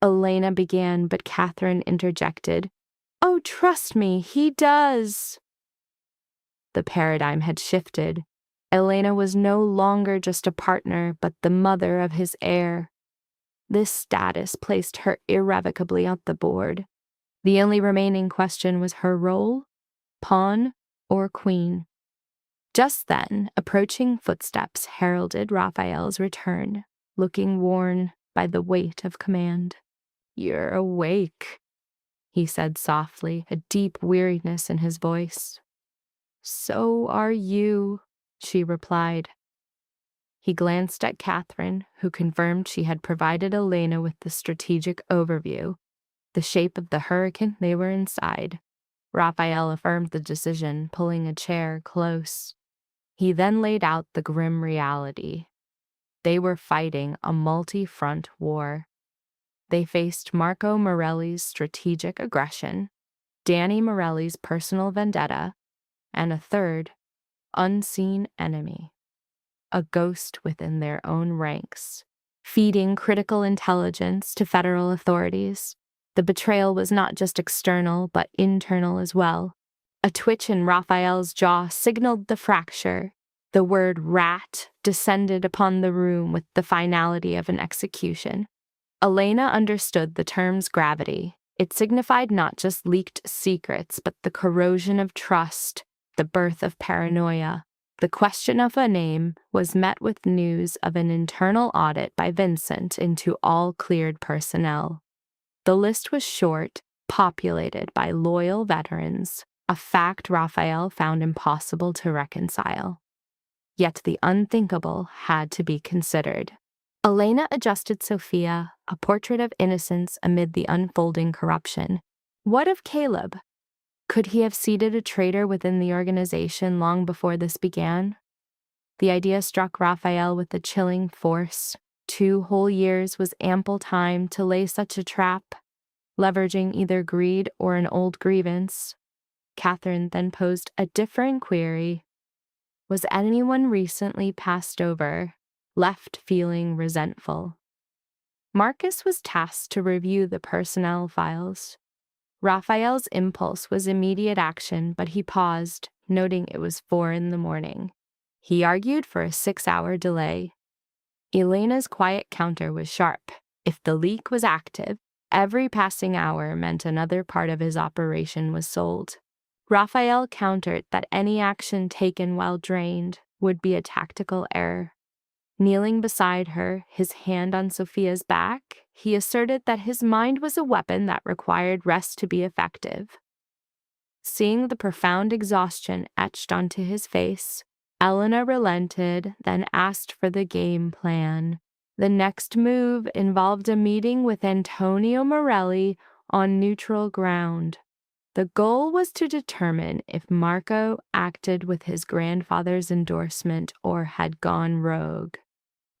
[SPEAKER 2] Elena began, but Catherine interjected. Oh, trust me, he does. The paradigm had shifted. Elena was no longer just a partner, but the mother of his heir. This status placed her irrevocably on the board. The only remaining question was her role, pawn or queen. Just then, approaching footsteps heralded Raphael's return, looking worn by the weight of command. You're awake, he said softly, a deep weariness in his voice. So are you, she replied. He glanced at Catherine, who confirmed she had provided Elena with the strategic overview, the shape of the hurricane they were inside. Raphael affirmed the decision, pulling a chair close. He then laid out the grim reality. They were fighting a multi-front war. They faced Marco Morelli's strategic aggression, Danny Morelli's personal vendetta, and a third, unseen enemy. A ghost within their own ranks, feeding critical intelligence to federal authorities. The betrayal was not just external, but internal as well. A twitch in Raphael's jaw signaled the fracture. The word rat descended upon the room with the finality of an execution. Elena understood the term's gravity. It signified not just leaked secrets, but the corrosion of trust, the birth of paranoia. The question of a name was met with news of an internal audit by Vincent into all cleared personnel. The list was short, populated by loyal veterans, a fact Raphael found impossible to reconcile. Yet the unthinkable had to be considered. Elena adjusted Sophia, a portrait of innocence amid the unfolding corruption. What of Caleb? Could he have seeded a traitor within the organization long before this began? The idea struck Raphael with a chilling force. 2 whole years was ample time to lay such a trap, leveraging either greed or an old grievance. Catherine then posed a different query. Was anyone recently passed over, left feeling resentful? Marcus was tasked to review the personnel files. Raphael's impulse was immediate action, but he paused, noting it was 4 a.m. He argued for a 6-hour delay. Elena's quiet counter was sharp. If the leak was active, every passing hour meant another part of his operation was sold. Raphael countered that any action taken while drained would be a tactical error. Kneeling beside her, his hand on Sophia's back, he asserted that his mind was a weapon that required rest to be effective. Seeing the profound exhaustion etched onto his face, Elena relented, then asked for the game plan. The next move involved a meeting with Antonio Morelli on neutral ground. The goal was to determine if Marco acted with his grandfather's endorsement or had gone rogue.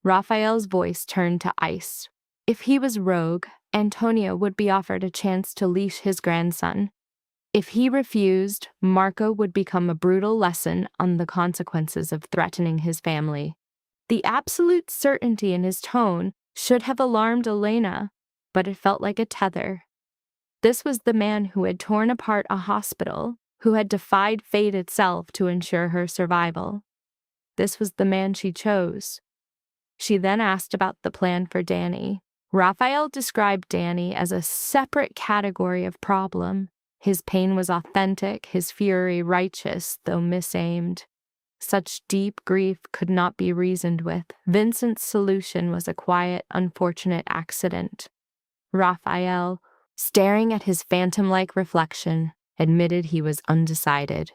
[SPEAKER 2] Raphael's voice turned to ice. If he was rogue, Antonio would be offered a chance to leash his grandson. If he refused, Marco would become a brutal lesson on the consequences of threatening his family. The absolute certainty in his tone should have alarmed Elena, but it felt like a tether. This was the man who had torn apart a hospital, who had defied fate itself to ensure her survival. This was the man she chose. She then asked about the plan for Danny. Raphael described Danny as a separate category of problem. His pain was authentic, his fury righteous, though misaimed. Such deep grief could not be reasoned with. Vincent's solution was a quiet, unfortunate accident. Raphael, staring at his phantom-like reflection, admitted he was undecided.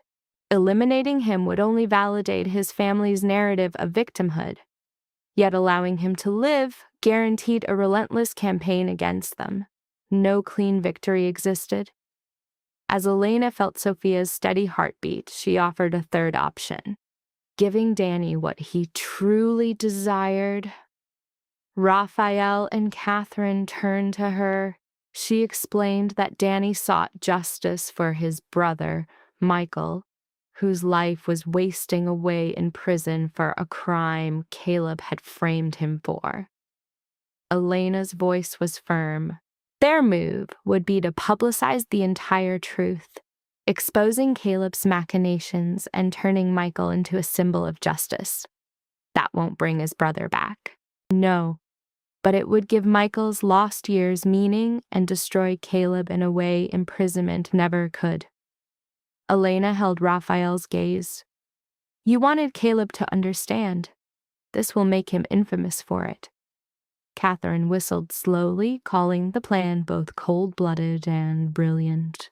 [SPEAKER 2] Eliminating him would only validate his family's narrative of victimhood. Yet allowing him to live guaranteed a relentless campaign against them. No clean victory existed. As Elena felt Sophia's steady heartbeat, she offered a third option, giving Danny what he truly desired. Raphael and Catherine turned to her. She explained that Danny sought justice for his brother, Michael, whose life was wasting away in prison for a crime Caleb had framed him for. Elena's voice was firm. Their move would be to publicize the entire truth, exposing Caleb's machinations and turning Michael into a symbol of justice. That won't bring his brother back. No, but it would give Michael's lost years meaning and destroy Caleb in a way imprisonment never could. Elena held Raphael's gaze. You wanted Caleb to understand. This will make him infamous for it. Catherine whistled slowly, calling the plan both cold-blooded and brilliant.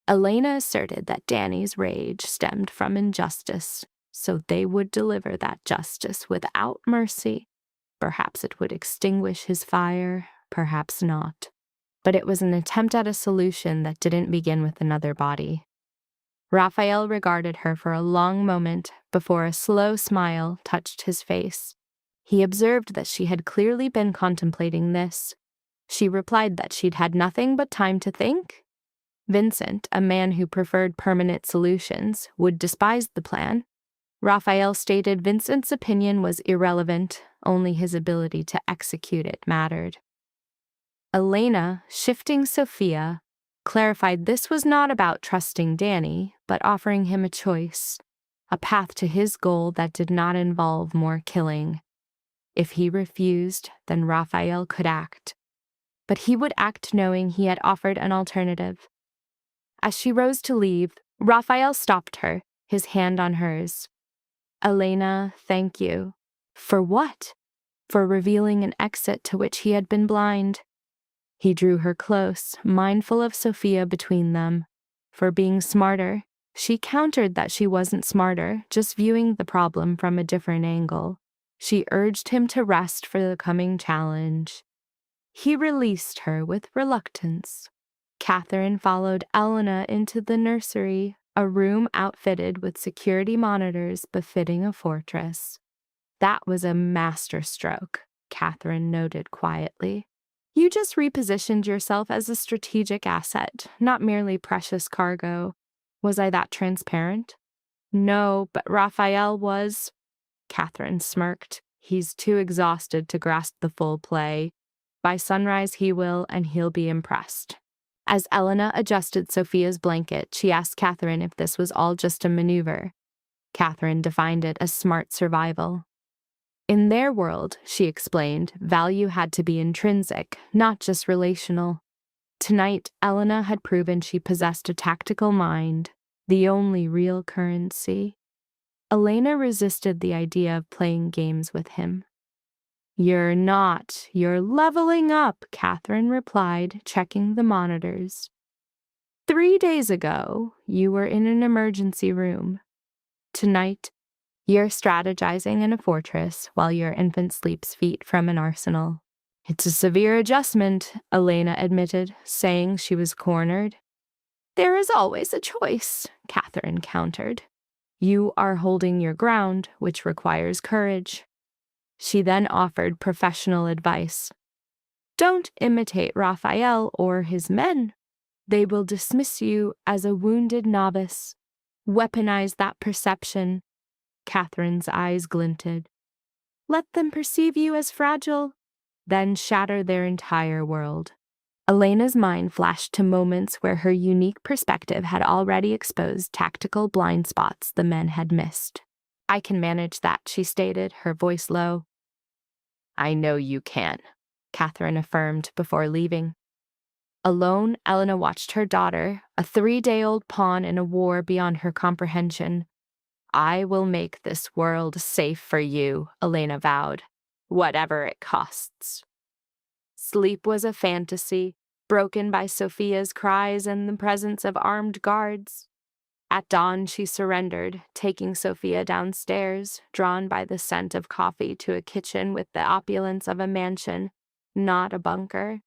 [SPEAKER 2] Elena asserted that Danny's rage stemmed from injustice, so they would deliver that justice without mercy. Perhaps it would extinguish his fire, perhaps not. But it was an attempt at a solution that didn't begin with another body. Raphael regarded her for a long moment before a slow smile touched his face. He observed that she had clearly been contemplating this. She replied that she'd had nothing but time to think. Vincent, a man who preferred permanent solutions, would despise the plan. Raphael stated Vincent's opinion was irrelevant, only his ability to execute it mattered. Elena, shifting Sophia, clarified this was not about trusting Danny, but offering him a choice, a path to his goal that did not involve more killing. If he refused, then Raphael could act. But he would act knowing he had offered an alternative. As she rose to leave, Raphael stopped her, his hand on hers. Elena, thank you. For what? For revealing an exit to which he had been blind. He drew her close, mindful of Sophia between them. For being smarter, she countered that she wasn't smarter, just viewing the problem from a different angle. She urged him to rest for the coming challenge. He released her with reluctance. Catherine followed Elena into the nursery, a room outfitted with security monitors befitting a fortress. That was a masterstroke, Catherine noted quietly. You just repositioned yourself as a strategic asset, not merely precious cargo. Was I that transparent? No, but Raphael was. Catherine smirked. He's too exhausted to grasp the full play. By sunrise he will, and he'll be impressed. As Elena adjusted Sophia's blanket, she asked Catherine if this was all just a maneuver. Catherine defined it as smart survival. In their world, she explained, value had to be intrinsic, not just relational. Tonight, Elena had proven she possessed a tactical mind, the only real currency. Elena resisted the idea of playing games with him. You're not. You're leveling up, Catherine replied, checking the monitors. 3 days ago, you were in an emergency room. Tonight, you're strategizing in a fortress while your infant sleeps feet from an arsenal. It's a severe adjustment, Elena admitted, saying she was cornered. There is always a choice, Catherine countered. You are holding your ground, which requires courage. She then offered professional advice. Don't imitate Raphael or his men. They will dismiss you as a wounded novice. Weaponize that perception. Catherine's eyes glinted. Let them perceive you as fragile, then shatter their entire world. Elena's mind flashed to moments where her unique perspective had already exposed tactical blind spots the men had missed. I can manage that, she stated, her voice low. I know you can, Catherine affirmed before leaving. Alone, Elena watched her daughter, a 3-day-old pawn in a war beyond her comprehension. I will make this world safe for you, Elena vowed, whatever it costs. Sleep was a fantasy, broken by Sophia's cries and the presence of armed guards. At dawn, she surrendered, taking Sophia downstairs, drawn by the scent of coffee to a kitchen with the opulence of a mansion, not a bunker.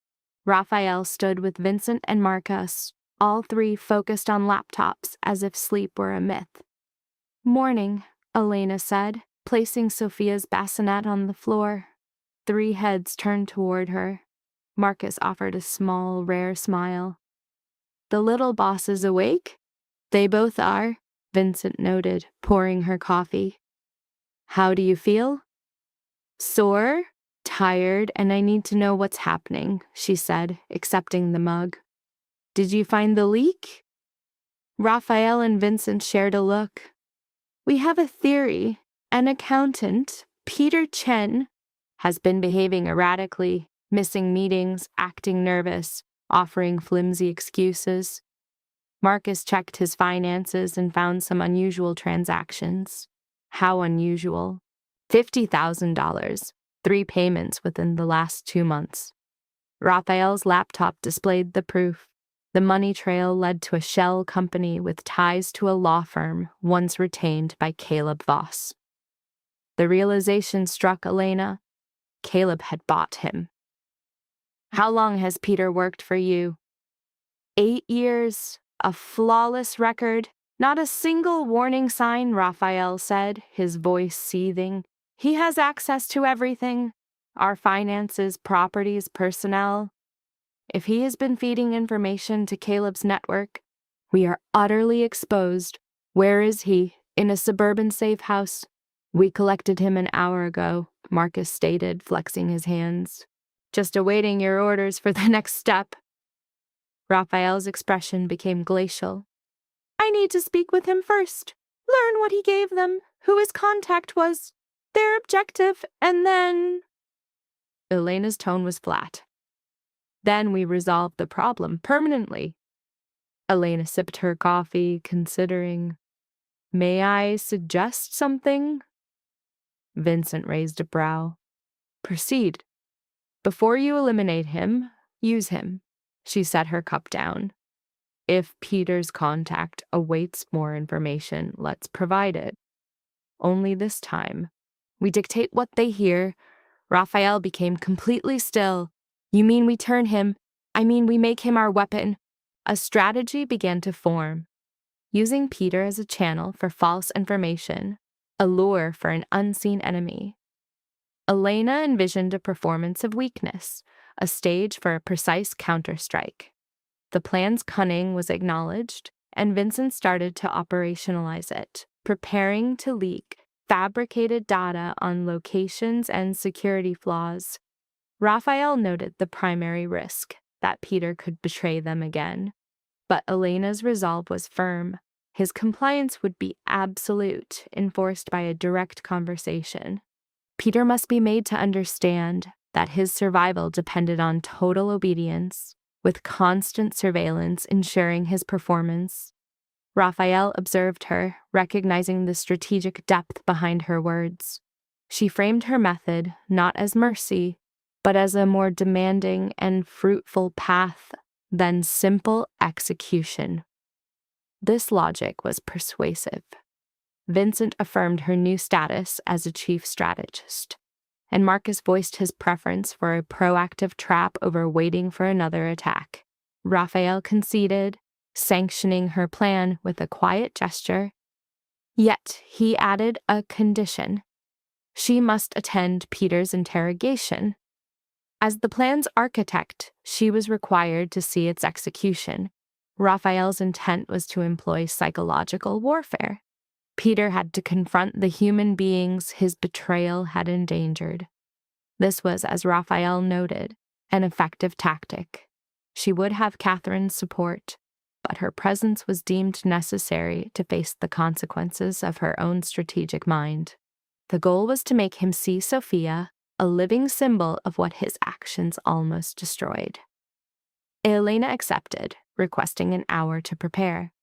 [SPEAKER 2] Raphael stood with Vincent and Marcus, all three focused on laptops as if sleep were a myth. Morning, Elena said, placing Sophia's bassinet on the floor. 3 heads turned toward her. Marcus offered a small, rare smile. The little boss is awake? They both are, Vincent noted, pouring her coffee. How do you feel? Sore, tired, and I need to know what's happening, she said, accepting the mug. Did you find the leak? Raphael and Vincent shared a look. We have a theory. An accountant, Peter Chen, has been behaving erratically, missing meetings, acting nervous, offering flimsy excuses. Marcus checked his finances and found some unusual transactions. How unusual? $50,000, 3 payments within the last 2 months. Raphael's laptop displayed the proof. The money trail led to a shell company with ties to a law firm once retained by Caleb Voss. The realization struck Elena. Caleb had bought him. How long has Peter worked for you? 8 years, a flawless record, not a single warning sign, Raphael said, his voice seething. He has access to everything, our finances, properties, personnel. If he has been feeding information to Caleb's network, we are utterly exposed. Where is he? In a suburban safe house. We collected him an hour ago, Marcus stated, flexing his hands. Just awaiting your orders for the next step. Raphael's expression became glacial. I need to speak with him first, learn what he gave them, who his contact was, their objective, and then... Elena's tone was flat. Then we resolved the problem permanently. Elena sipped her coffee, considering. May I suggest something? Vincent raised a brow. Proceed. Before you eliminate him, use him. She set her cup down. If Peter's contact awaits more information, let's provide it. Only this time. We dictate what they hear. Raphael became completely still. You mean we turn him? I mean we make him our weapon. A strategy began to form. Using Peter as a channel for false information, a lure for an unseen enemy. Elena envisioned a performance of weakness, a stage for a precise counterstrike. The plan's cunning was acknowledged, and Vincent started to operationalize it. preparing to leak fabricated data on locations and security flaws. Raphael noted the primary risk, that Peter could betray them again. But Elena's resolve was firm. His compliance would be absolute, enforced by a direct conversation. Peter must be made to understand that his survival depended on total obedience, with constant surveillance ensuring his performance. Raphael observed her, recognizing the strategic depth behind her words. She framed her method not as mercy, but as a more demanding and fruitful path than simple execution. This logic was persuasive. Vincent affirmed her new status as a chief strategist, and Marcus voiced his preference for a proactive trap over waiting for another attack. Raphael conceded, sanctioning her plan with a quiet gesture. Yet he added a condition. She must attend Peter's interrogation. As the plan's architect, she was required to see its execution. Raphael's intent was to employ psychological warfare. Peter had to confront the human beings his betrayal had endangered. This was, as Raphael noted, an effective tactic. She would have Catherine's support, but her presence was deemed necessary to face the consequences of her own strategic mind. The goal was to make him see Sophia, a living symbol of what his actions almost destroyed. Elena accepted, requesting an hour to prepare.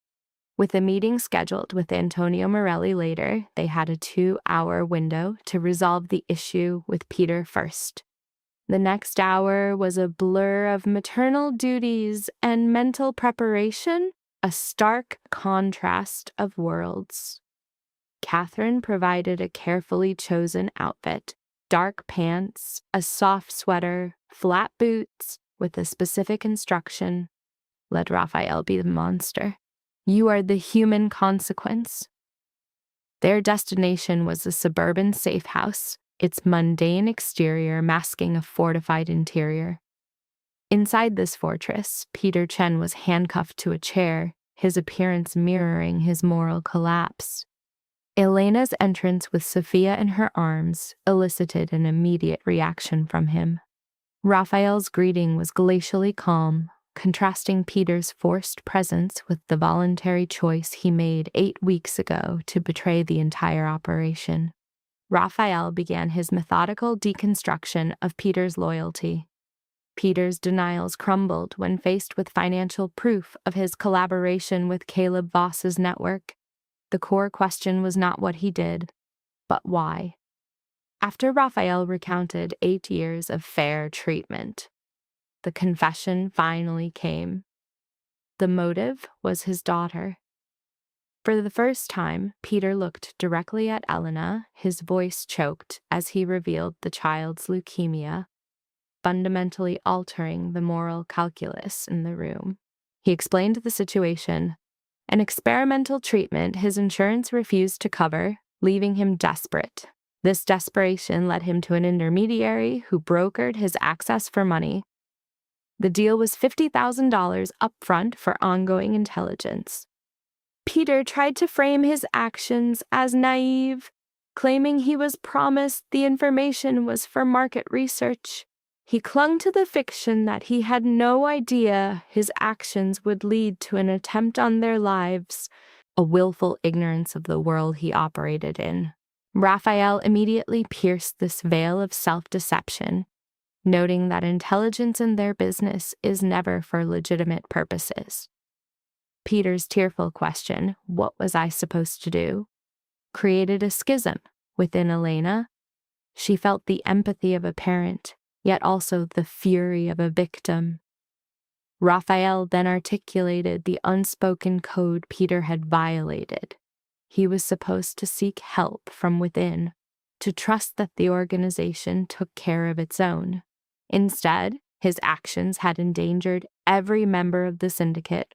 [SPEAKER 2] With a meeting scheduled with Antonio Morelli later, they had a 2-hour window to resolve the issue with Peter first. The next hour was a blur of maternal duties and mental preparation, a stark contrast of worlds. Catherine provided a carefully chosen outfit, dark pants, a soft sweater, flat boots, with a specific instruction. Let Raphael be the monster. You are the human consequence. Their destination was a suburban safe house, its mundane exterior masking a fortified interior. Inside this fortress, Peter Chen was handcuffed to a chair, his appearance mirroring his moral collapse. Elena's entrance with Sophia in her arms elicited an immediate reaction from him. Raphael's greeting was glacially calm, contrasting Peter's forced presence with the voluntary choice he made 8 weeks ago to betray the entire operation. Raphael began his methodical deconstruction of Peter's loyalty. Peter's denials crumbled when faced with financial proof of his collaboration with Caleb Voss's network. The core question was not what he did, but why. After Raphael recounted 8 years of fair treatment, the confession finally came. The motive was his daughter. For the first time, Peter looked directly at Elena, his voice choked as he revealed the child's leukemia, fundamentally altering the moral calculus in the room. He explained the situation. An experimental treatment his insurance refused to cover, leaving him desperate. This desperation led him to an intermediary who brokered his access for money. The deal was $50,000 upfront for ongoing intelligence. Peter tried to frame his actions as naive, claiming he was promised the information was for market research. He clung to the fiction that he had no idea his actions would lead to an attempt on their lives, a willful ignorance of the world he operated in. Raphael immediately pierced this veil of self-deception, noting that intelligence in their business is never for legitimate purposes. Peter's tearful question, "What was I supposed to do?" created a schism within Elena. She felt the empathy of a parent, yet also the fury of a victim. Raphael then articulated the unspoken code Peter had violated. He was supposed to seek help from within, to trust that the organization took care of its own. Instead, his actions had endangered every member of the syndicate.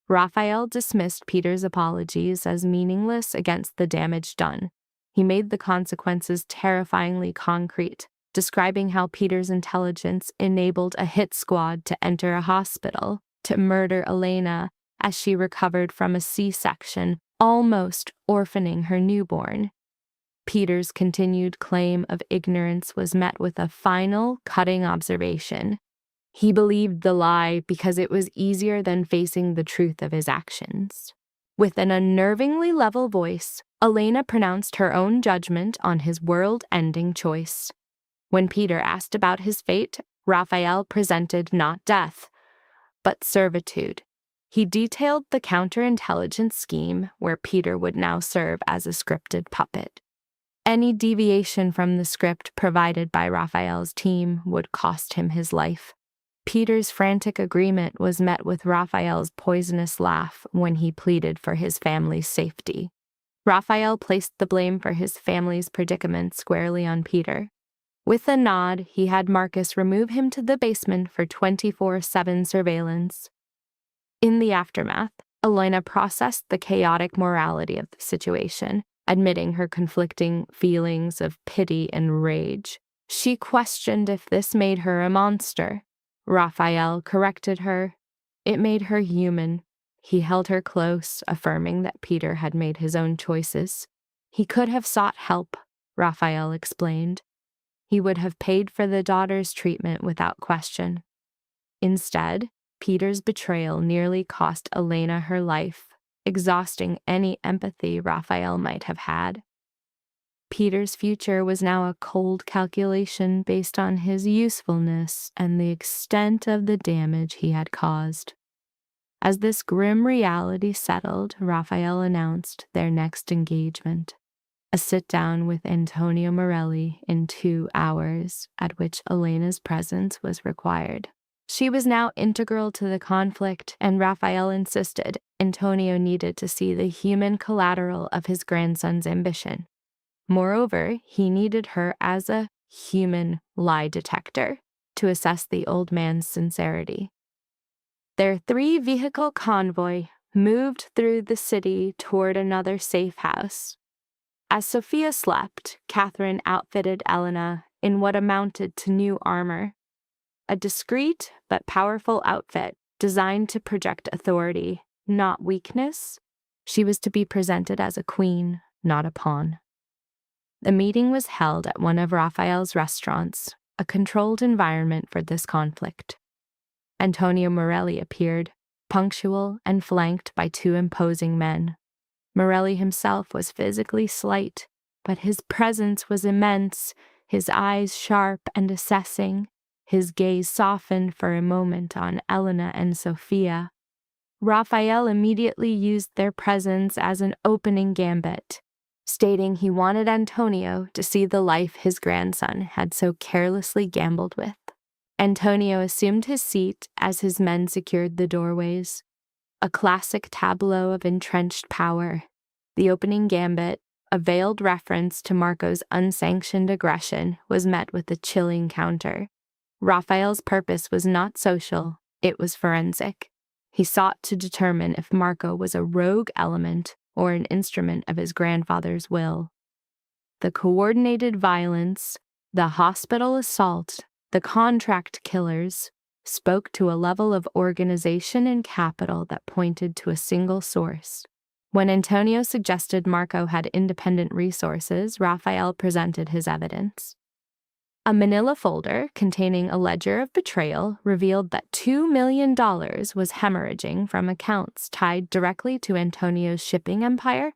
[SPEAKER 2] Raphael dismissed Peter's apologies as meaningless against the damage done. He made the consequences terrifyingly concrete, describing how Peter's intelligence enabled a hit squad to enter a hospital, to murder Elena as she recovered from a C-section, almost orphaning her newborn. Peter's continued claim of ignorance was met with a final, cutting observation. He believed the lie because it was easier than facing the truth of his actions. With an unnervingly level voice, Elena pronounced her own judgment on his world-ending choice. When Peter asked about his fate, Raphael presented not death, but servitude. He detailed the counterintelligence scheme where Peter would now serve as a scripted puppet. Any deviation from the script provided by Raphael's team would cost him his life. Peter's frantic agreement was met with Raphael's poisonous laugh when he pleaded for his family's safety. Raphael placed the blame for his family's predicament squarely on Peter. With a nod, he had Marcus remove him to the basement for 24/7 surveillance. In the aftermath, Elena processed the chaotic morality of the situation, admitting her conflicting feelings of pity and rage. She questioned if this made her a monster. Raphael corrected her. It made her human. He held her close, affirming that Peter had made his own choices. He could have sought help, Raphael explained. He would have paid for the daughter's treatment without question. Instead, Peter's betrayal nearly cost Elena her life, exhausting any empathy Raphael might have had. Peter's future was now a cold calculation based on his usefulness and the extent of the damage he had caused. As this grim reality settled, Raphael announced their next engagement, a sit-down with Antonio Morelli in 2 hours, at which Elena's presence was required. She was now integral to the conflict, and Raphael insisted Antonio needed to see the human collateral of his grandson's ambition. Moreover, he needed her as a human lie detector to assess the old man's sincerity. Their 3-vehicle convoy moved through the city toward another safe house. As Sophia slept, Catherine outfitted Elena in what amounted to new armor, a discreet but powerful outfit designed to project authority, not weakness. She was to be presented as a queen, not a pawn. The meeting was held at one of Raphael's restaurants, a controlled environment for this conflict. Antonio Morelli appeared, punctual and flanked by 2 imposing men. Morelli himself was physically slight, but his presence was immense, his eyes sharp and assessing, his gaze softened for a moment on Elena and Sophia. Raphael immediately used their presence as an opening gambit, stating he wanted Antonio to see the life his grandson had so carelessly gambled with. Antonio assumed his seat as his men secured the doorways. A classic tableau of entrenched power. The opening gambit, a veiled reference to Marco's unsanctioned aggression, was met with a chilling counter. Raphael's purpose was not social, it was forensic. He sought to determine if Marco was a rogue element or an instrument of his grandfather's will. The coordinated violence, the hospital assault, the contract killers spoke to a level of organization and capital that pointed to a single source. When Antonio suggested Marco had independent resources, Raphael presented his evidence. A manila folder containing a ledger of betrayal revealed that $2 million was hemorrhaging from accounts tied directly to Antonio's shipping empire.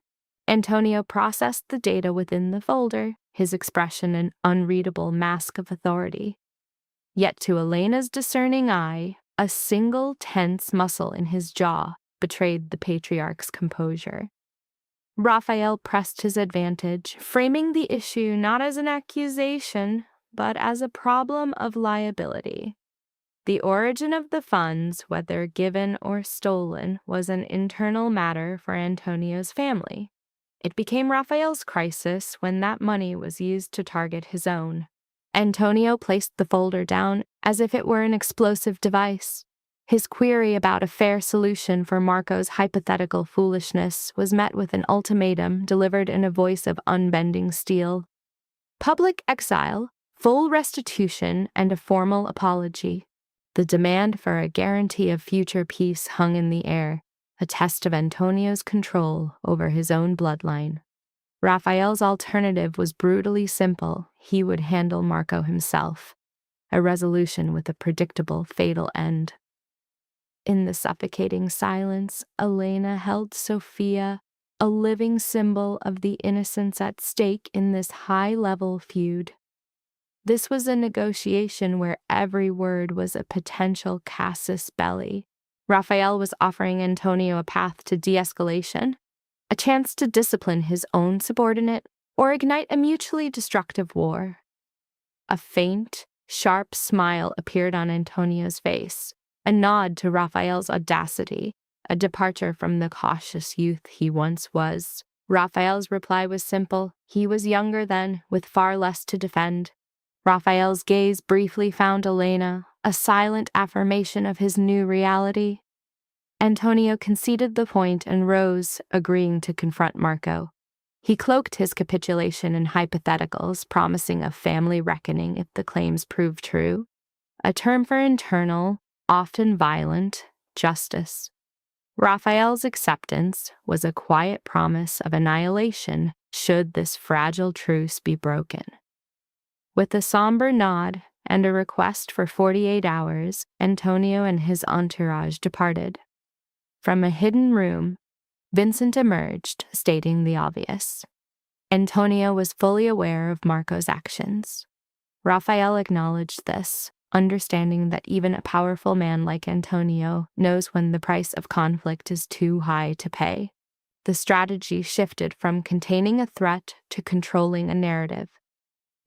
[SPEAKER 2] Antonio processed the data within the folder, his expression an unreadable mask of authority. Yet to Elena's discerning eye, a single tense muscle in his jaw betrayed the patriarch's composure. Raphael pressed his advantage, framing the issue not as an accusation, but as a problem of liability. The origin of the funds, whether given or stolen, was an internal matter for Antonio's family. It became Raphael's crisis when that money was used to target his own. Antonio placed the folder down as if it were an explosive device. His query about a fair solution for Marco's hypothetical foolishness was met with an ultimatum delivered in a voice of unbending steel. Public exile, full restitution, and a formal apology. The demand for a guarantee of future peace hung in the air. a test of Antonio's control over his own bloodline. Raphael's alternative was brutally simple. He would handle Marco himself, a resolution with a predictable, fatal end. In the suffocating silence, Elena held Sophia, a living symbol of the innocence at stake in this high-level feud. This was a negotiation where every word was a potential casus belli. Raphael was offering Antonio a path to de-escalation, a chance to discipline his own subordinate or ignite a mutually destructive war. A faint, sharp smile appeared on Antonio's face, a nod to Raphael's audacity, a departure from the cautious youth he once was. Raphael's reply was simple. He was younger then, with far less to defend. Raphael's gaze briefly found Elena, a silent affirmation of his new reality. Antonio conceded the point and rose, agreeing to confront Marco. He cloaked his capitulation in hypotheticals, promising a family reckoning if the claims proved true, a term for internal, often violent, justice. Raphael's acceptance was a quiet promise of annihilation should this fragile truce be broken. With a somber nod and a request for 48 hours, Antonio and his entourage departed. From a hidden room, Vincent emerged, stating the obvious. Antonio was fully aware of Marco's actions. Raphael acknowledged this, understanding that even a powerful man like Antonio knows when the price of conflict is too high to pay. The strategy shifted from containing a threat to controlling a narrative.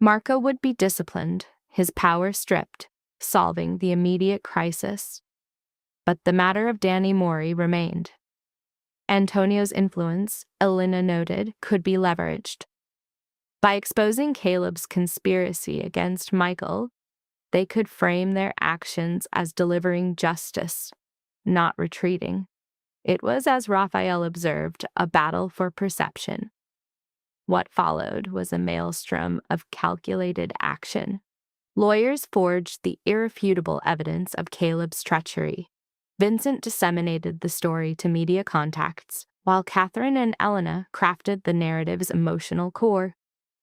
[SPEAKER 2] Marco would be disciplined, his power stripped, solving the immediate crisis. But the matter of Danny Mori remained. Antonio's influence, Elena noted, could be leveraged. By exposing Caleb's conspiracy against Michael, they could frame their actions as delivering justice, not retreating. It was, as Raphael observed, a battle for perception. What followed was a maelstrom of calculated action. Lawyers forged the irrefutable evidence of Caleb's treachery. Vincent disseminated the story to media contacts, while Catherine and Elena crafted the narrative's emotional core,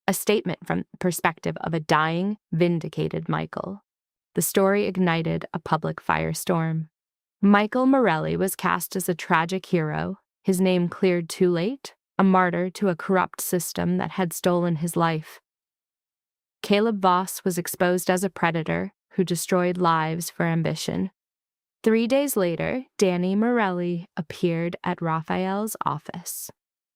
[SPEAKER 2] a statement from the perspective of a dying, vindicated Michael. The story ignited a public firestorm. Michael Morelli was cast as a tragic hero, his name cleared too late, a martyr to a corrupt system that had stolen his life. Caleb Voss was exposed as a predator who destroyed lives for ambition. 3 days later, Danny Morelli appeared at Raphael's office.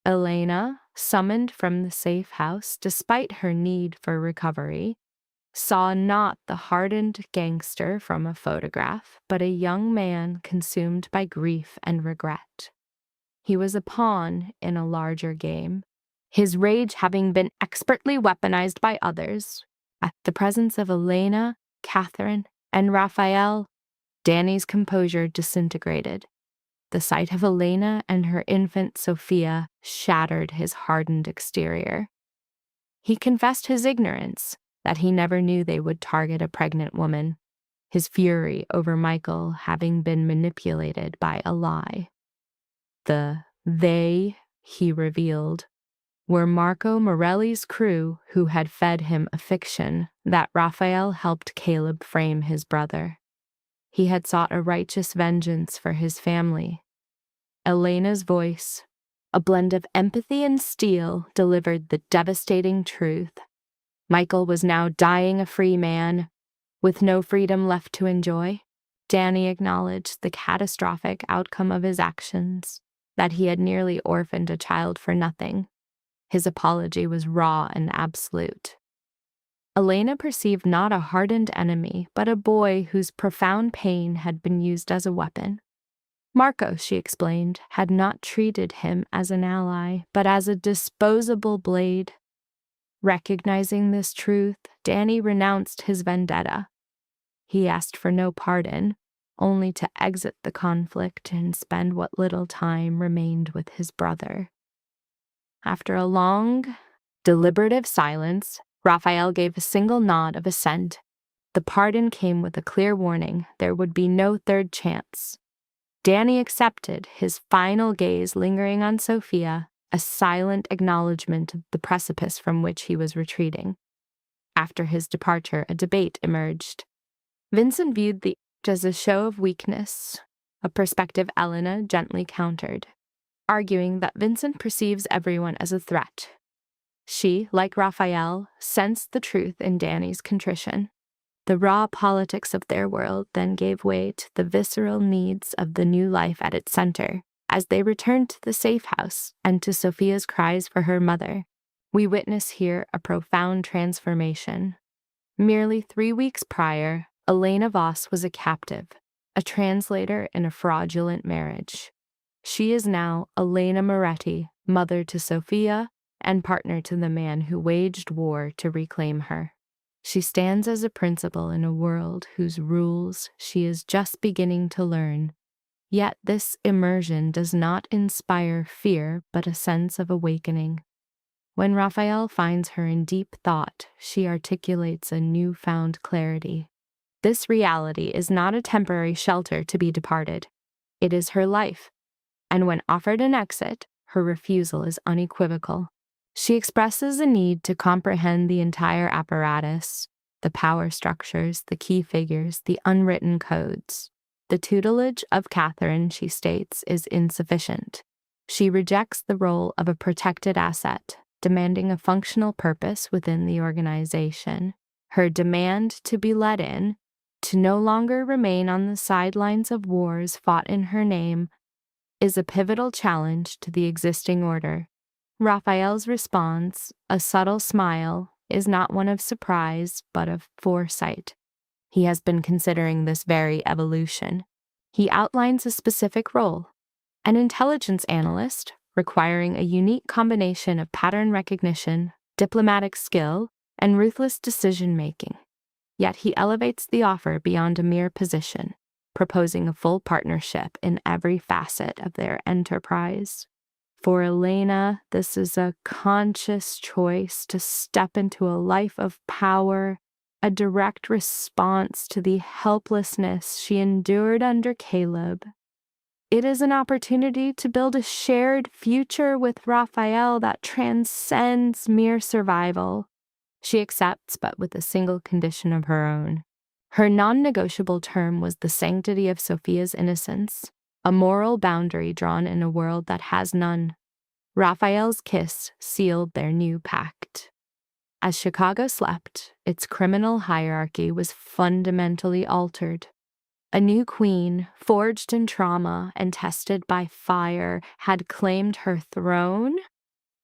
[SPEAKER 2] Elena, summoned from the safe house despite her need for recovery, saw not the hardened gangster from a photograph, but a young man consumed by grief and regret. He was a pawn in a larger game, his rage having been expertly weaponized by others. At the presence of Elena, Catherine, and Raphael, Danny's composure disintegrated. The sight of Elena and her infant Sophia shattered his hardened exterior. He confessed his ignorance, that he never knew they would target a pregnant woman, his fury over Michael having been manipulated by a lie. The they, he revealed, were Marco Morelli's crew who had fed him a fiction that Raphael helped Caleb frame his brother. He had sought a righteous vengeance for his family. Elena's voice, a blend of empathy and steel, delivered the devastating truth. Michael was now dying a free man, with no freedom left to enjoy. Danny acknowledged the catastrophic outcome of his actions, that he had nearly orphaned a child for nothing. His apology was raw and absolute. Elena perceived not a hardened enemy, but a boy whose profound pain had been used as a weapon. Marco, she explained, had not treated him as an ally, but as a disposable blade. Recognizing this truth, Danny renounced his vendetta. He asked for no pardon, only to exit the conflict and spend what little time remained with his brother. After a long, deliberative silence, Raphael gave a single nod of assent. The pardon came with a clear warning: there would be no third chance. Danny accepted, his final gaze lingering on Sophia, a silent acknowledgement of the precipice from which he was retreating. After his departure, a debate emerged. Vincent viewed the act as a show of weakness, a perspective Elena gently countered, arguing that Vincent perceives everyone as a threat. She, like Raphael, sensed the truth in Danny's contrition. The raw politics of their world then gave way to the visceral needs of the new life at its center. As they returned to the safe house and to Sophia's cries for her mother, we witness here a profound transformation. Merely 3 weeks prior, Elena Voss was a captive, a translator in a fraudulent marriage. She is now Elena Moretti, mother to Sophia and partner to the man who waged war to reclaim her. She stands as a principal in a world whose rules she is just beginning to learn. Yet this immersion does not inspire fear, but a sense of awakening. When Raphael finds her in deep thought, she articulates a newfound clarity. This reality is not a temporary shelter to be departed. It is her life, and when offered an exit, her refusal is unequivocal. She expresses a need to comprehend the entire apparatus, the power structures, the key figures, the unwritten codes. The tutelage of Catherine, she states, is insufficient. She rejects the role of a protected asset, demanding a functional purpose within the organization. Her demand to be let in, to no longer remain on the sidelines of wars fought in her name, is a pivotal challenge to the existing order. Raphael's response, a subtle smile, is not one of surprise, but of foresight. He has been considering this very evolution. He outlines a specific role, an intelligence analyst requiring a unique combination of pattern recognition, diplomatic skill, and ruthless decision-making. Yet he elevates the offer beyond a mere position, proposing a full partnership in every facet of their enterprise. For Elena, this is a conscious choice to step into a life of power, a direct response to the helplessness she endured under Caleb. It is an opportunity to build a shared future with Raphael that transcends mere survival. She accepts, but with a single condition of her own. Her non-negotiable term was the sanctity of Sophia's innocence, a moral boundary drawn in a world that has none. Raphael's kiss sealed their new pact. As Chicago slept, its criminal hierarchy was fundamentally altered. A new queen, forged in trauma and tested by fire, had claimed her throne.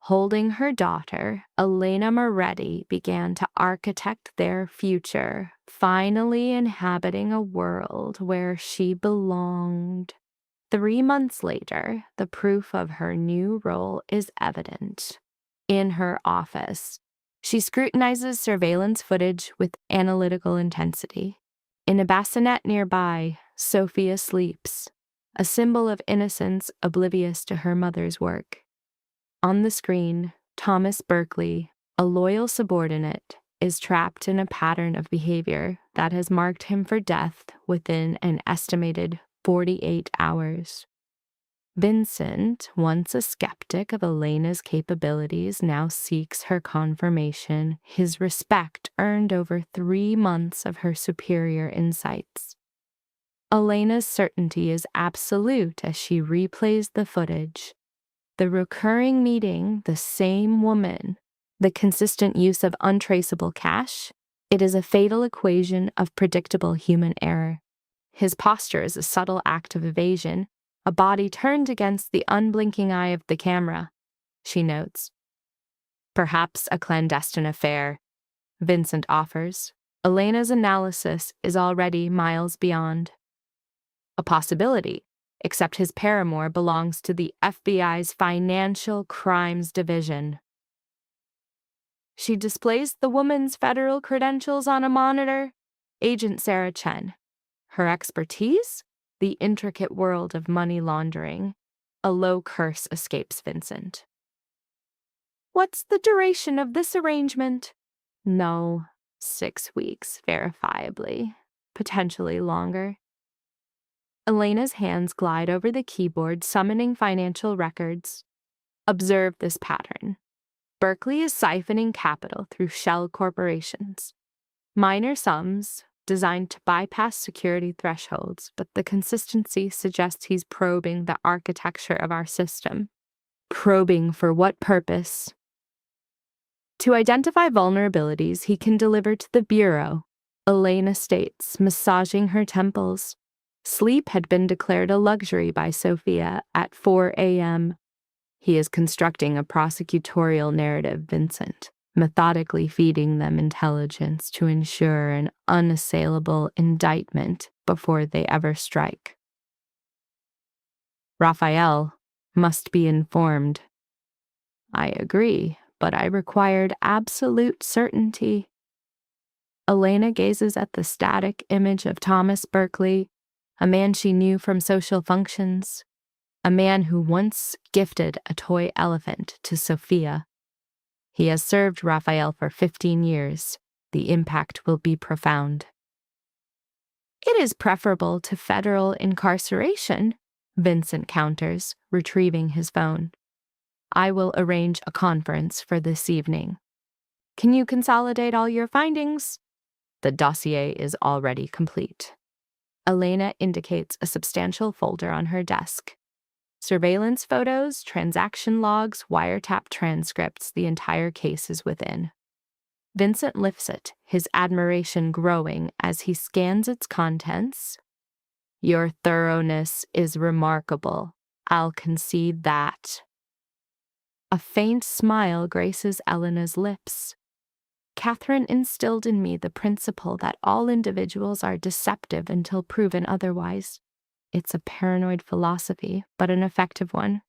[SPEAKER 2] Holding her daughter, Elena Moretti began to architect their future, finally inhabiting a world where she belonged. 3 months later, the proof of her new role is evident. In her office, she scrutinizes surveillance footage with analytical intensity. In a bassinet nearby, Sophia sleeps, a symbol of innocence oblivious to her mother's work. On the screen, Thomas Berkeley, a loyal subordinate, is trapped in a pattern of behavior that has marked him for death within an estimated 48 hours. Vincent, once a skeptic of Elena's capabilities, now seeks her confirmation, his respect earned over 3 months of her superior insights. Elena's certainty is absolute as she replays the footage. The recurring meeting, the same woman, the consistent use of untraceable cash, it is a fatal equation of predictable human error. His posture is a subtle act of evasion, a body turned against the unblinking eye of the camera, she notes. Perhaps a clandestine affair, Vincent offers. Elena's analysis is already miles beyond. A possibility, except his paramour belongs to the FBI's Financial Crimes Division. She displays the woman's federal credentials on a monitor. Agent Sarah Chen. Her expertise? The intricate world of money laundering. A low curse escapes Vincent. What's the duration of this arrangement? No, 6 weeks, verifiably. Potentially longer. Elena's hands glide over the keyboard, summoning financial records. Observe this pattern. Berkeley is siphoning capital through shell corporations. Minor sums designed to bypass security thresholds, but the consistency suggests he's probing the architecture of our system. Probing for what purpose? To identify vulnerabilities he can deliver to the Bureau. Elena states, massaging her temples. Sleep had been declared a luxury by Sophia at 4 a.m. He is constructing a prosecutorial narrative, Vincent, methodically feeding them intelligence to ensure an unassailable indictment before they ever strike. Raphael must be informed. I agree, but I required absolute certainty. Elena gazes at the static image of Thomas Berkeley, a man she knew from social functions, a man who once gifted a toy elephant to Sophia. He has served Raphael for 15 years. The impact will be profound. It is preferable to federal incarceration, Vincent counters, retrieving his phone. I will arrange a conference for this evening. Can you consolidate all your findings? The dossier is already complete. Elena indicates a substantial folder on her desk. Surveillance photos, transaction logs, wiretap transcripts, the entire case is within. Vincent lifts it, his admiration growing as he scans its contents. Your thoroughness is remarkable. I'll concede that. A faint smile graces Elena's lips. Catherine instilled in me the principle that all individuals are deceptive until proven otherwise. It's a paranoid philosophy, but an effective one.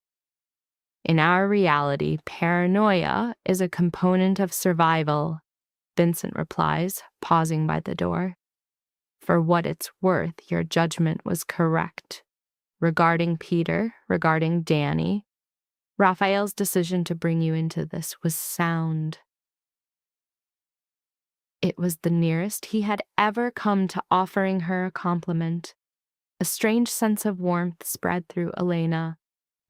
[SPEAKER 2] In our reality, paranoia is a component of survival, Vincent replies, pausing by the door. For what it's worth, your judgment was correct. Regarding Peter, regarding Danny, Raphael's decision to bring you into this was sound. It was the nearest he had ever come to offering her a compliment. A strange sense of warmth spread through Elena.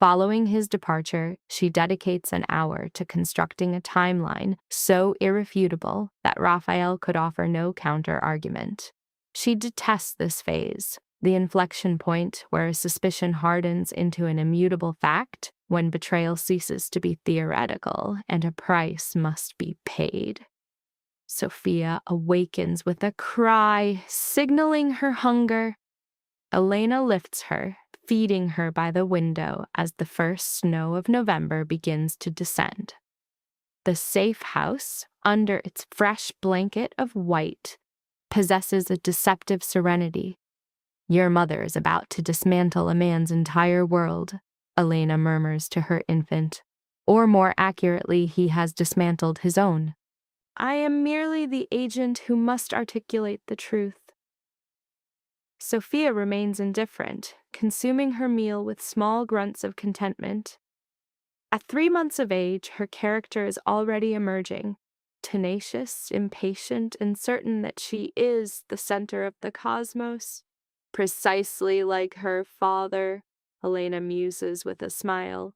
[SPEAKER 2] Following his departure, she dedicates an hour to constructing a timeline so irrefutable that Raphael could offer no counter-argument. She detests this phase, the inflection point where a suspicion hardens into an immutable fact when betrayal ceases to be theoretical and a price must be paid. Sophia awakens with a cry, signaling her hunger. Elena lifts her, feeding her by the window as the first snow of November begins to descend. The safe house, under its fresh blanket of white, possesses a deceptive serenity. Your mother is about to dismantle a man's entire world, Elena murmurs to her infant. Or more accurately, he has dismantled his own. I am merely the agent who must articulate the truth. Sophia remains indifferent, consuming her meal with small grunts of contentment. At 3 months of age, her character is already emerging, tenacious, impatient, and certain that she is the center of the cosmos. Precisely like her father, Elena muses with a smile.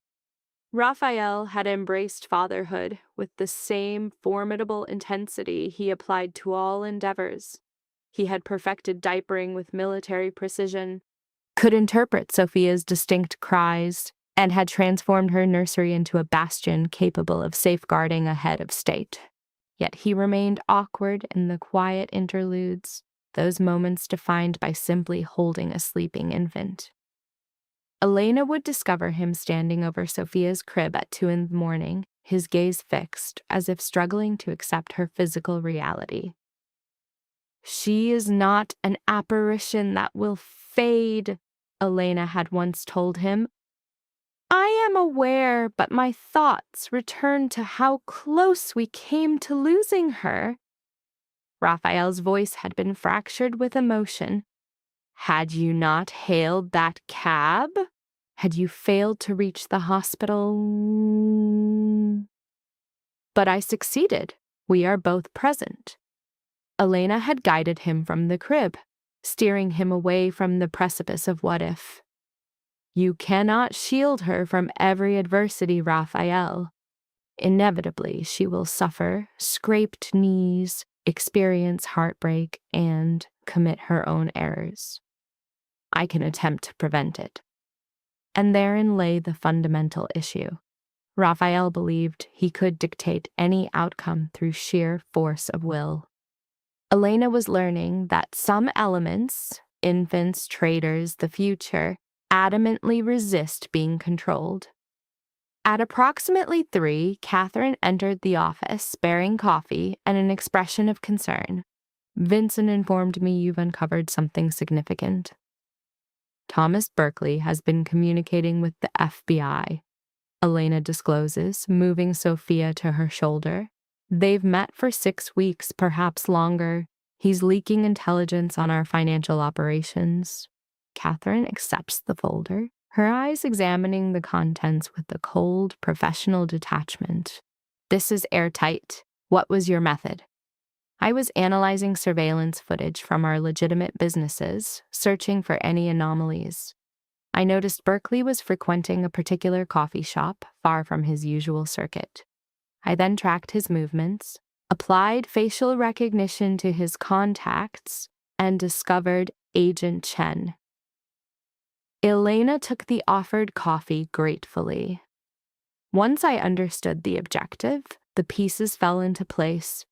[SPEAKER 2] Raphael had embraced fatherhood with the same formidable intensity he applied to all endeavors. He had perfected diapering with military precision, could interpret Sophia's distinct cries, and had transformed her nursery into a bastion capable of safeguarding a head of state. Yet he remained awkward in the quiet interludes, those moments defined by simply holding a sleeping infant. Elena would discover him standing over Sophia's crib at 2 a.m, his gaze fixed, as if struggling to accept her physical reality. She is not an apparition that will fade, Elena had once told him. I am aware, but my thoughts return to how close we came to losing her. Raphael's voice had been fractured with emotion. Had you not hailed that cab? Had you failed to reach the hospital? But I succeeded. We are both present. Elena had guided him from the crib. steering him away from the precipice of what if. You cannot shield her from every adversity, Raphael. Inevitably, she will suffer scraped knees, experience heartbreak, and commit her own errors. I can attempt to prevent it. And therein lay the fundamental issue. Raphael believed he could dictate any outcome through sheer force of will. Elena was learning that some elements, infants, traders, the future, adamantly resist being controlled. At approximately 3, Catherine entered the office, bearing coffee and an expression of concern. Vincent informed me you've uncovered something significant. Thomas Berkeley has been communicating with the FBI, Elena discloses, moving Sophia to her shoulder. They've met for 6 weeks, perhaps longer. He's leaking intelligence on our financial operations. Catherine accepts the folder, her eyes examining the contents with a cold, professional detachment. This is airtight. What was your method? I was analyzing surveillance footage from our legitimate businesses, searching for any anomalies. I noticed Berkeley was frequenting a particular coffee shop far from his usual circuit. I then tracked his movements, applied facial recognition to his contacts, and discovered Agent Chen. Elena took the offered coffee gratefully. Once I understood the objective, the pieces fell into place.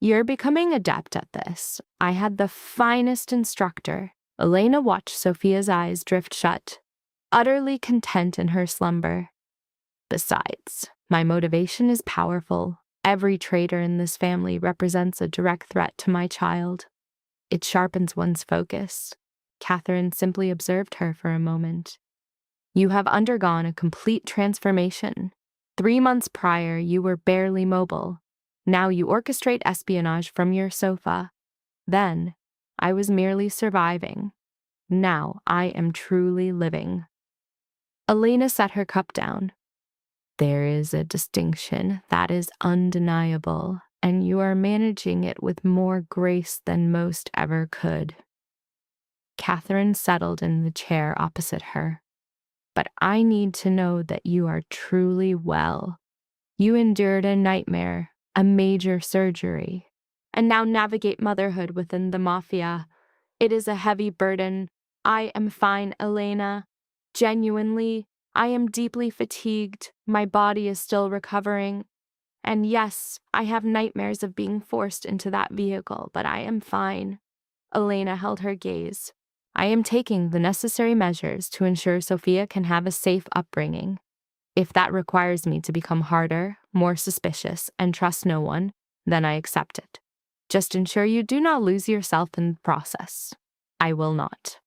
[SPEAKER 2] You're becoming adept at this. I had the finest instructor. Elena watched Sophia's eyes drift shut, utterly content in her slumber. Besides, my motivation is powerful. Every traitor in this family represents a direct threat to my child. It sharpens one's focus. Catherine simply observed her for a moment. You have undergone a complete transformation. 3 months prior, you were barely mobile. Now you orchestrate espionage from your sofa. Then, I was merely surviving. Now I am truly living. Elena set her cup down. There is a distinction that is undeniable, and you are managing it with more grace than most ever could. Catherine settled in the chair opposite her. But I need to know that you are truly well. You endured a nightmare, a major surgery, and now navigate motherhood within the mafia. It is a heavy burden. I am fine, Elena. Genuinely, I am deeply fatigued. My body is still recovering. And yes, I have nightmares of being forced into that vehicle, but I am fine. Elena held her gaze. I am taking the necessary measures to ensure Sophia can have a safe upbringing. If that requires me to become harder, more suspicious, and trust no one, then I accept it. Just ensure you do not lose yourself in the process. I will not.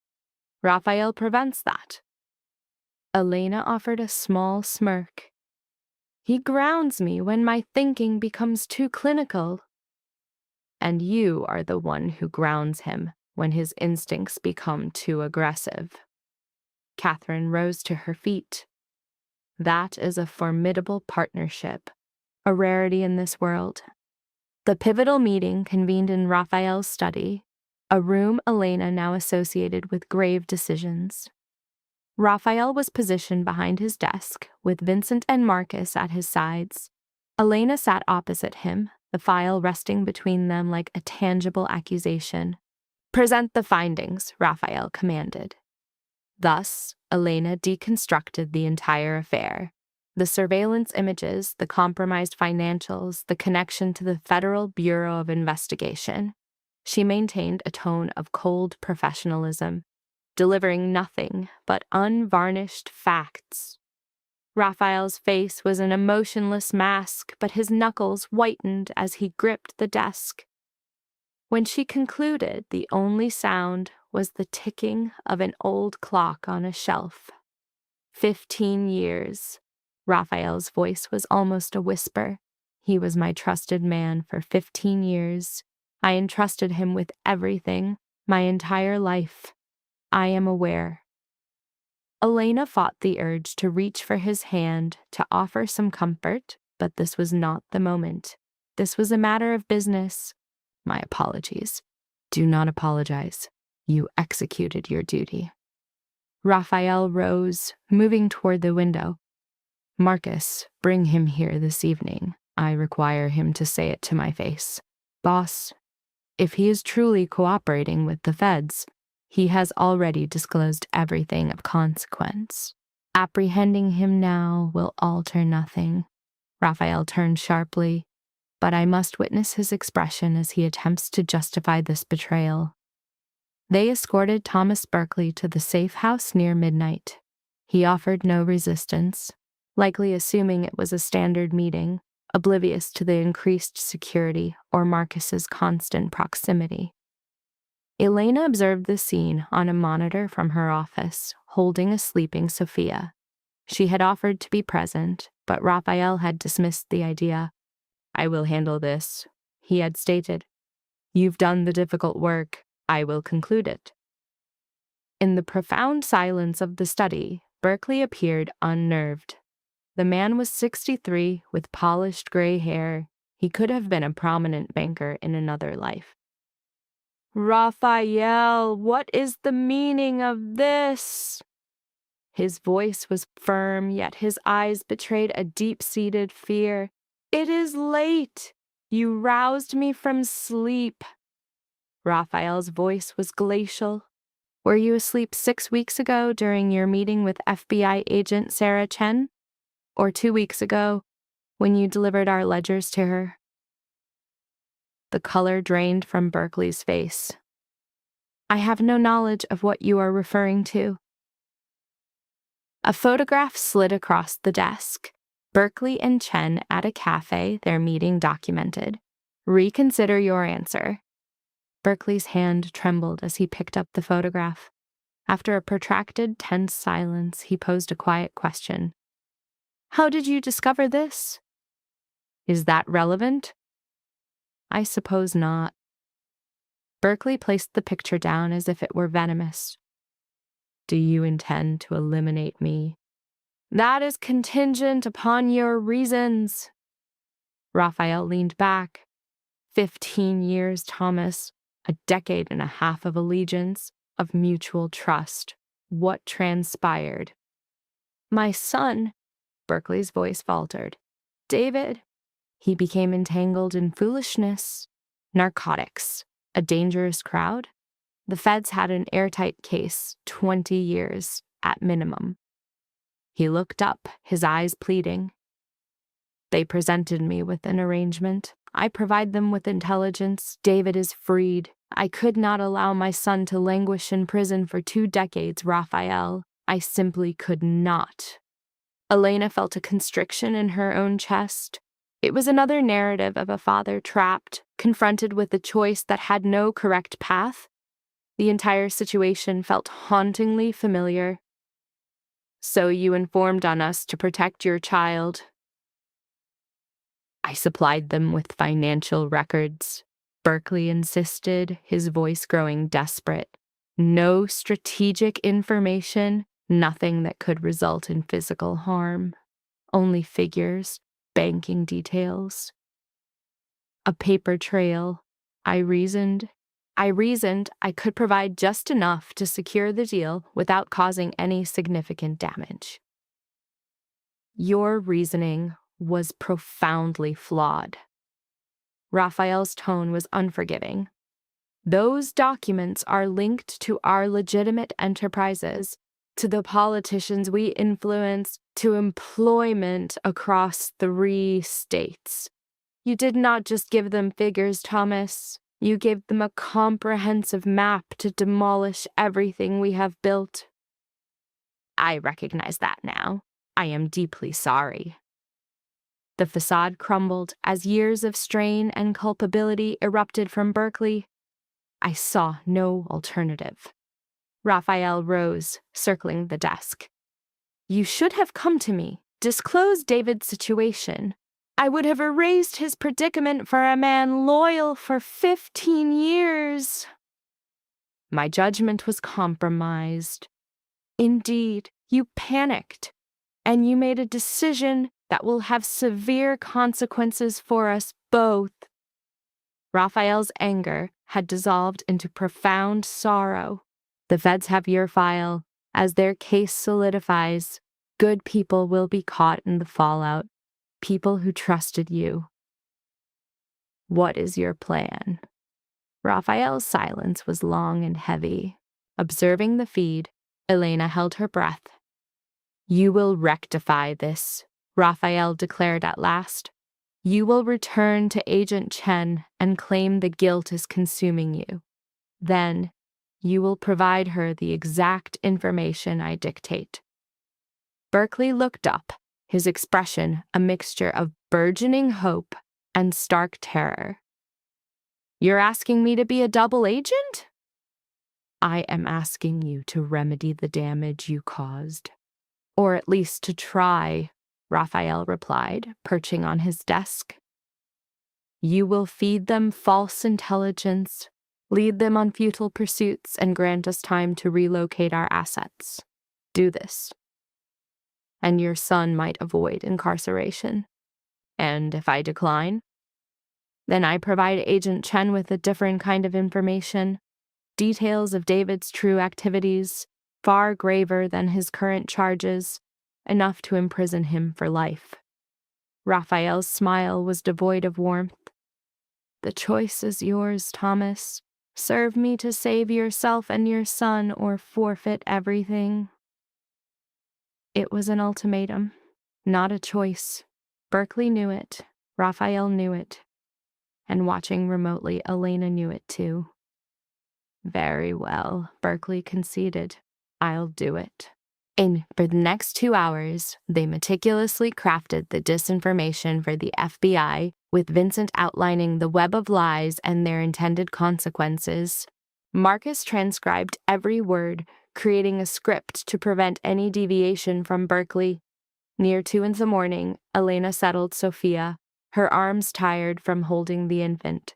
[SPEAKER 2] Raphael prevents that. Elena offered a small smirk. He grounds me when my thinking becomes too clinical. And you are the one who grounds him when his instincts become too aggressive. Catherine rose to her feet. That is a formidable partnership, a rarity in this world. The pivotal meeting convened in Raphael's study, a room Elena now associated with grave decisions. Raphael was positioned behind his desk, with Vincent and Marcus at his sides. Elena sat opposite him, the file resting between them like a tangible accusation. Present the findings, Raphael commanded. Thus, Elena deconstructed the entire affair. The surveillance images, the compromised financials, the connection to the Federal Bureau of Investigation. She maintained a tone of cold professionalism, delivering nothing but unvarnished facts. Raphael's face was an emotionless mask, but his knuckles whitened as he gripped the desk. When she concluded, the only sound was the ticking of an old clock on a shelf. 15 years. Raphael's voice was almost a whisper. He was my trusted man for 15 years. I entrusted him with everything, my entire life. I am aware. Elena fought the urge to reach for his hand, to offer some comfort, but this was not the moment. This was a matter of business. My apologies. Do not apologize. You executed your duty. Raphael rose, moving toward the window. Marcus, bring him here this evening. I require him to say it to my face. Boss, if he is truly cooperating with the feds, he has already disclosed everything of consequence. Apprehending him now will alter nothing. Raphael turned sharply, but I must witness his expression as he attempts to justify this betrayal. They escorted Thomas Berkeley to the safe house near midnight. He offered no resistance, likely assuming it was a standard meeting, oblivious to the increased security or Marcus's constant proximity. Elena observed the scene on a monitor from her office, holding a sleeping Sophia. She had offered to be present, but Raphael had dismissed the idea. I will handle this, he had stated. You've done the difficult work. I will conclude it. In the profound silence of the study, Berkeley appeared unnerved. The man was 63 with polished gray hair. He could have been a prominent banker in another life. Raphael, what is the meaning of this? His voice was firm, yet his eyes betrayed a deep-seated fear. It is late. You roused me from sleep. Raphael's voice was glacial. Were you asleep 6 weeks ago during your meeting with FBI agent Sarah Chen? Or 2 weeks ago when you delivered our ledgers to her? The color drained from Berkeley's face. I have no knowledge of what you are referring to. A photograph slid across the desk. Berkeley and Chen at a cafe, their meeting documented. Reconsider your answer. Berkeley's hand trembled as he picked up the photograph. After a protracted, tense silence, he posed a quiet question. How did you discover this? Is that relevant? I suppose not. Berkeley placed the picture down as if it were venomous. Do you intend to eliminate me? That is contingent upon your reasons. Raphael leaned back. 15 years, Thomas. A decade and a half of allegiance, of mutual trust. What transpired? My son, Berkeley's voice faltered. David. He became entangled in foolishness, narcotics, a dangerous crowd. The feds had an airtight case, 20 years, at minimum. He looked up, his eyes pleading. They presented me with an arrangement. I provide them with intelligence. David is freed. I could not allow my son to languish in prison for 2 decades, Raphael. I simply could not. Elena felt a constriction in her own chest. It was another narrative of a father trapped, confronted with a choice that had no correct path. The entire situation felt hauntingly familiar. So you informed on us to protect your child. I supplied them with financial records. Berkeley insisted, his voice growing desperate. No strategic information, nothing that could result in physical harm. Only figures, banking details. A paper trail. I reasoned I could provide just enough to secure the deal without causing any significant damage. Your reasoning was profoundly flawed. Raphael's tone was unforgiving. Those documents are linked to our legitimate enterprises, to the politicians we influence, to employment across 3 states. You did not just give them figures, Thomas. You gave them a comprehensive map to demolish everything we have built. I recognize that now. I am deeply sorry. The facade crumbled as years of strain and culpability erupted from Berkeley. I saw no alternative. Raphael rose, circling the desk. You should have come to me, disclosed David's situation. I would have erased his predicament for a man loyal for 15 years. My judgment was compromised. Indeed, you panicked, and you made a decision that will have severe consequences for us both. Raphael's anger had dissolved into profound sorrow. The feds have your file. As their case solidifies, good people will be caught in the fallout. People who trusted you. What is your plan? Raphael's silence was long and heavy. Observing the feed, Elena held her breath. You will rectify this, Raphael declared at last. You will return to Agent Chen and claim the guilt is consuming you. Then, you will provide her the exact information I dictate. Berkeley looked up, his expression a mixture of burgeoning hope and stark terror. You're asking me to be a double agent? I am asking you to remedy the damage you caused. Or at least to try, Raphael replied, perching on his desk. You will feed them false intelligence, lead them on futile pursuits, and grant us time to relocate our assets. Do this. And your son might avoid incarceration. And if I decline, then I provide Agent Chen with a different kind of information, details of David's true activities, far graver than his current charges, enough to imprison him for life. Raphael's smile was devoid of warmth. The choice is yours, Thomas. Serve me to save yourself and your son, or forfeit everything. It was an ultimatum, not a choice. Berkeley knew it. Raphael knew it. And watching remotely, Elena knew it too. Very well, Berkeley conceded. I'll do it. And for the next 2 hours, they meticulously crafted the disinformation for the FBI, with Vincent outlining the web of lies and their intended consequences. Marcus transcribed every word, creating a script to prevent any deviation from Berkeley. Near 2 a.m, Elena settled Sophia, her arms tired from holding the infant.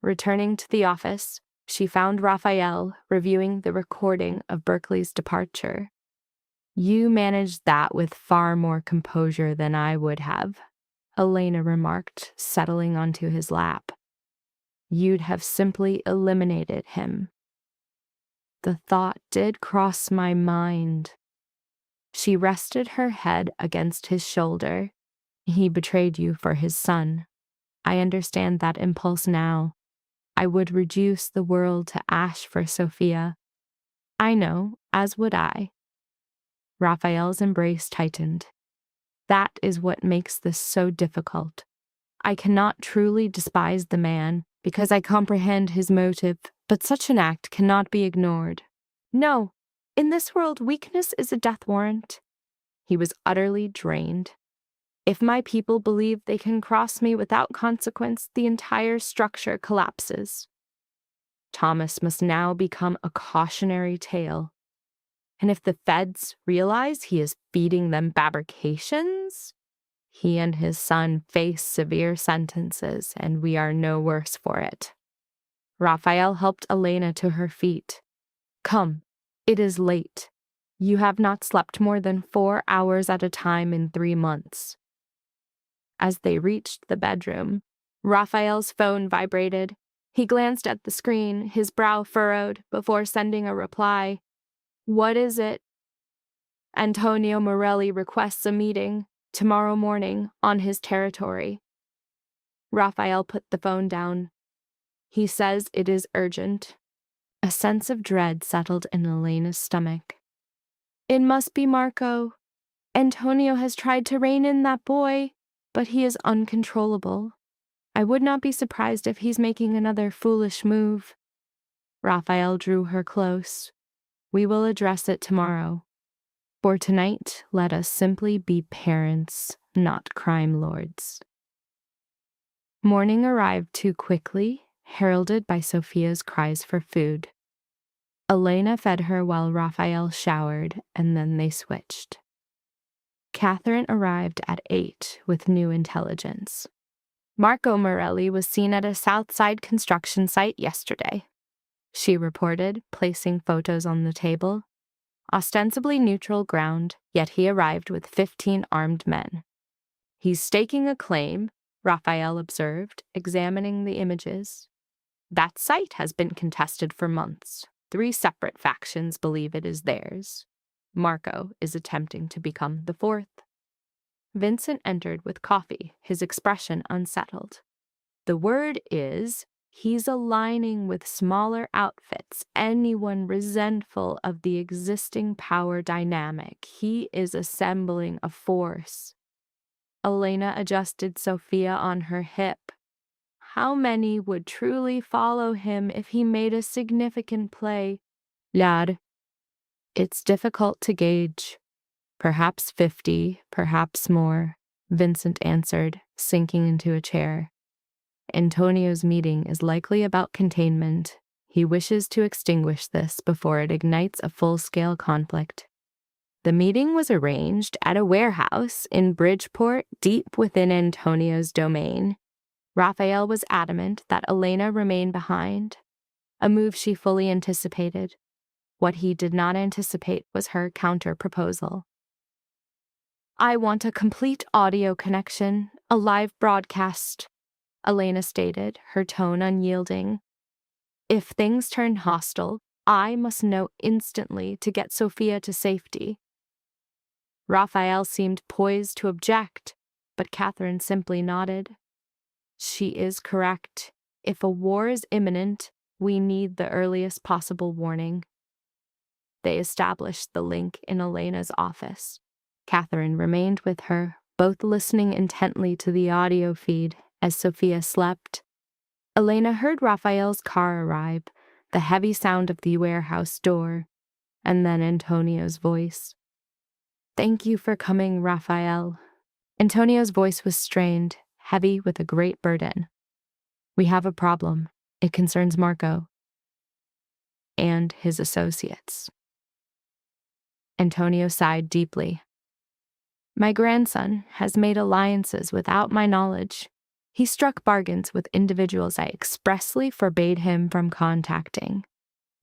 [SPEAKER 2] Returning to the office, she found Raphael reviewing the recording of Berkeley's departure. You managed that with far more composure than I would have, Elena remarked, settling onto his lap. You'd have simply eliminated him. The thought did cross my mind. She rested her head against his shoulder. He betrayed you for his son. I understand that impulse now. I would reduce the world to ash for Sophia. I know, as would I. Raphael's embrace tightened. That is what makes this so difficult. I cannot truly despise the man, because I comprehend his motive, but such an act cannot be ignored. No, in this world, weakness is a death warrant. He was utterly drained. If my people believe they can cross me without consequence, the entire structure collapses. Thomas must now become a cautionary tale. And if the feds realize he is feeding them fabrications, he and his son face severe sentences, and we are no worse for it. Raphael helped Elena to her feet. Come, it is late. You have not slept more than 4 hours at a time in 3 months. As they reached the bedroom, Raphael's phone vibrated. He glanced at the screen, his brow furrowed, before sending a reply. What is it? Antonio Morelli requests a meeting tomorrow morning on his territory. Raphael put the phone down. He says it is urgent. A sense of dread settled in Elena's stomach. It must be Marco. Antonio has tried to rein in that boy, but he is uncontrollable. I would not be surprised if he's making another foolish move. Raphael drew her close. We will address it tomorrow. For tonight, let us simply be parents, not crime lords. Morning arrived too quickly, heralded by Sophia's cries for food. Elena fed her while Raphael showered, and then they switched. Catherine arrived at 8 with new intelligence. Marco Morelli was seen at a Southside construction site yesterday, she reported, placing photos on the table. Ostensibly neutral ground, yet he arrived with 15 armed men. He's staking a claim, Raphael observed, examining the images. That site has been contested for months. 3 separate factions believe it is theirs. Marco is attempting to become the 4th. Vincent entered with coffee, his expression unsettled. The word is, he's aligning with smaller outfits, anyone resentful of the existing power dynamic. He is assembling a force. Elena adjusted Sophia on her hip. How many would truly follow him if he made a significant play? Lad, it's difficult to gauge. Perhaps 50, perhaps more, Vincent answered, sinking into a chair. Antonio's meeting is likely about containment. He wishes to extinguish this before it ignites a full-scale conflict. The meeting was arranged at a warehouse in Bridgeport, deep within Antonio's domain. Raphael was adamant that Elena remain behind, a move she fully anticipated. What he did not anticipate was her counter-proposal. I want a complete audio connection, a live broadcast, Elena stated, her tone unyielding. If things turn hostile, I must know instantly to get Sophia to safety. Raphael seemed poised to object, but Catherine simply nodded. She is correct. If a war is imminent, we need the earliest possible warning. They established the link in Elena's office. Catherine remained with her, both listening intently to the audio feed as Sophia slept. Elena heard Raphael's car arrive, the heavy sound of the warehouse door, and then Antonio's voice. Thank you for coming, Raphael. Antonio's voice was strained, heavy with a great burden. We have a problem. It concerns Marco and his associates. Antonio sighed deeply. My grandson has made alliances without my knowledge. He struck bargains with individuals I expressly forbade him from contacting.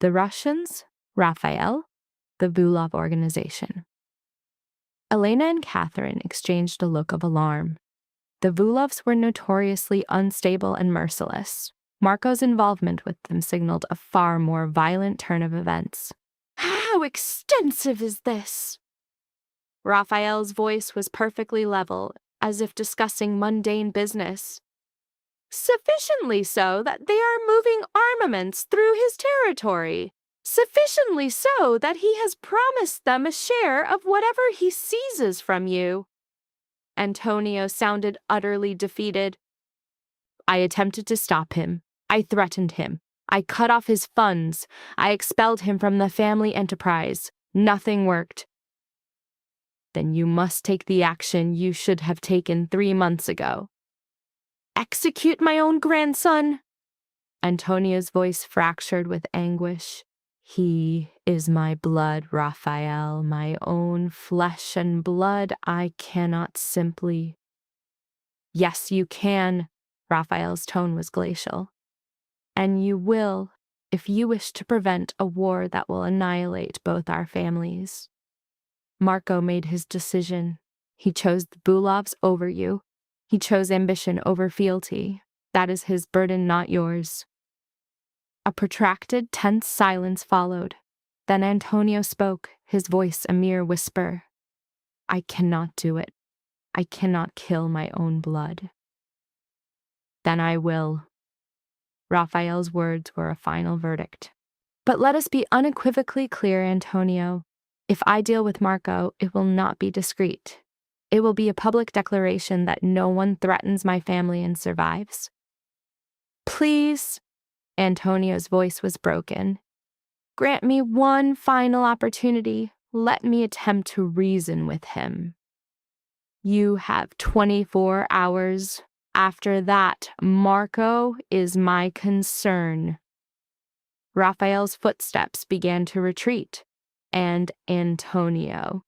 [SPEAKER 2] The Russians, Raphael, the Vulov organization. Elena and Catherine exchanged a look of alarm. The Vulovs were notoriously unstable and merciless. Marco's involvement with them signaled a far more violent turn of events. How extensive is this? Raphael's voice was perfectly level, as if discussing mundane business. Sufficiently so that they are moving armaments through his territory. Sufficiently so that he has promised them a share of whatever he seizes from you. Antonio sounded utterly defeated. I attempted to stop him. I threatened him. I cut off his funds. I expelled him from the family enterprise. Nothing worked. Then you must take the action you should have taken 3 months ago. Execute my own grandson? Antonio's voice fractured with anguish. He is my blood, Raphael, my own flesh and blood. I cannot simply... Yes, you can. Raphael's tone was glacial. And you will, if you wish to prevent a war that will annihilate both our families. Marco made his decision. He chose the Bulovs over you. He chose ambition over fealty. That is his burden, not yours. A protracted, tense silence followed. Then Antonio spoke, his voice a mere whisper. I cannot do it. I cannot kill my own blood. Then I will. Raphael's words were a final verdict. But let us be unequivocally clear, Antonio. If I deal with Marco, it will not be discreet. It will be a public declaration that no one threatens my family and survives. Please, Antonio's voice was broken. Grant me one final opportunity. Let me attempt to reason with him. You have 24 hours. After that, Marco is my concern. Raphael's footsteps began to retreat, and Antonio.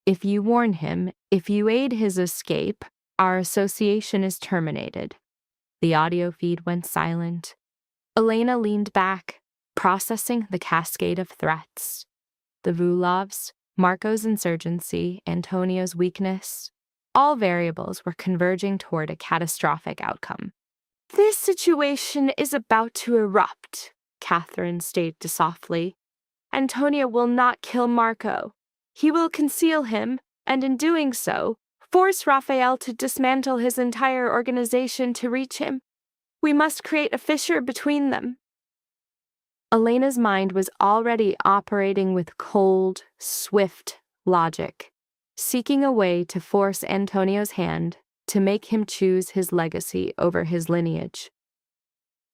[SPEAKER 2] If you warn him, if you aid his escape, our association is terminated. The audio feed went silent. Elena leaned back, processing the cascade of threats. The Vulovs, Marco's insurgency, Antonio's weakness. All variables were converging toward a catastrophic outcome. This situation is about to erupt, Catherine stated softly. Antonio will not kill Marco. He will conceal him, and in doing so, force Raphael to dismantle his entire organization to reach him. We must create a fissure between them. Elena's mind was already operating with cold, swift logic, seeking a way to force Antonio's hand to make him choose his legacy over his lineage.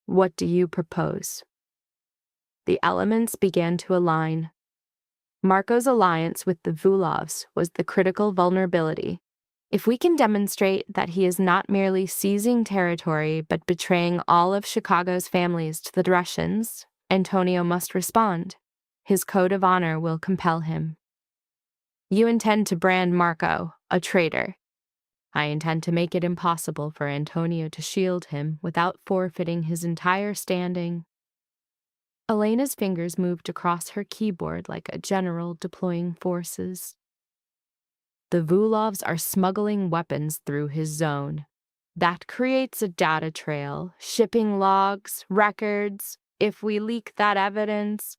[SPEAKER 2] What do you propose? The elements began to align. Marco's alliance with the Vulovs was the critical vulnerability. If we can demonstrate that he is not merely seizing territory but betraying all of Chicago's families to the Russians, Antonio must respond. His code of honor will compel him. You intend to brand Marco a traitor. I intend to make it impossible for Antonio to shield him without forfeiting his entire standing. Elena's fingers moved across her keyboard like a general deploying forces. The Vulovs are smuggling weapons through his zone. That creates a data trail, shipping logs, records. If we leak that evidence,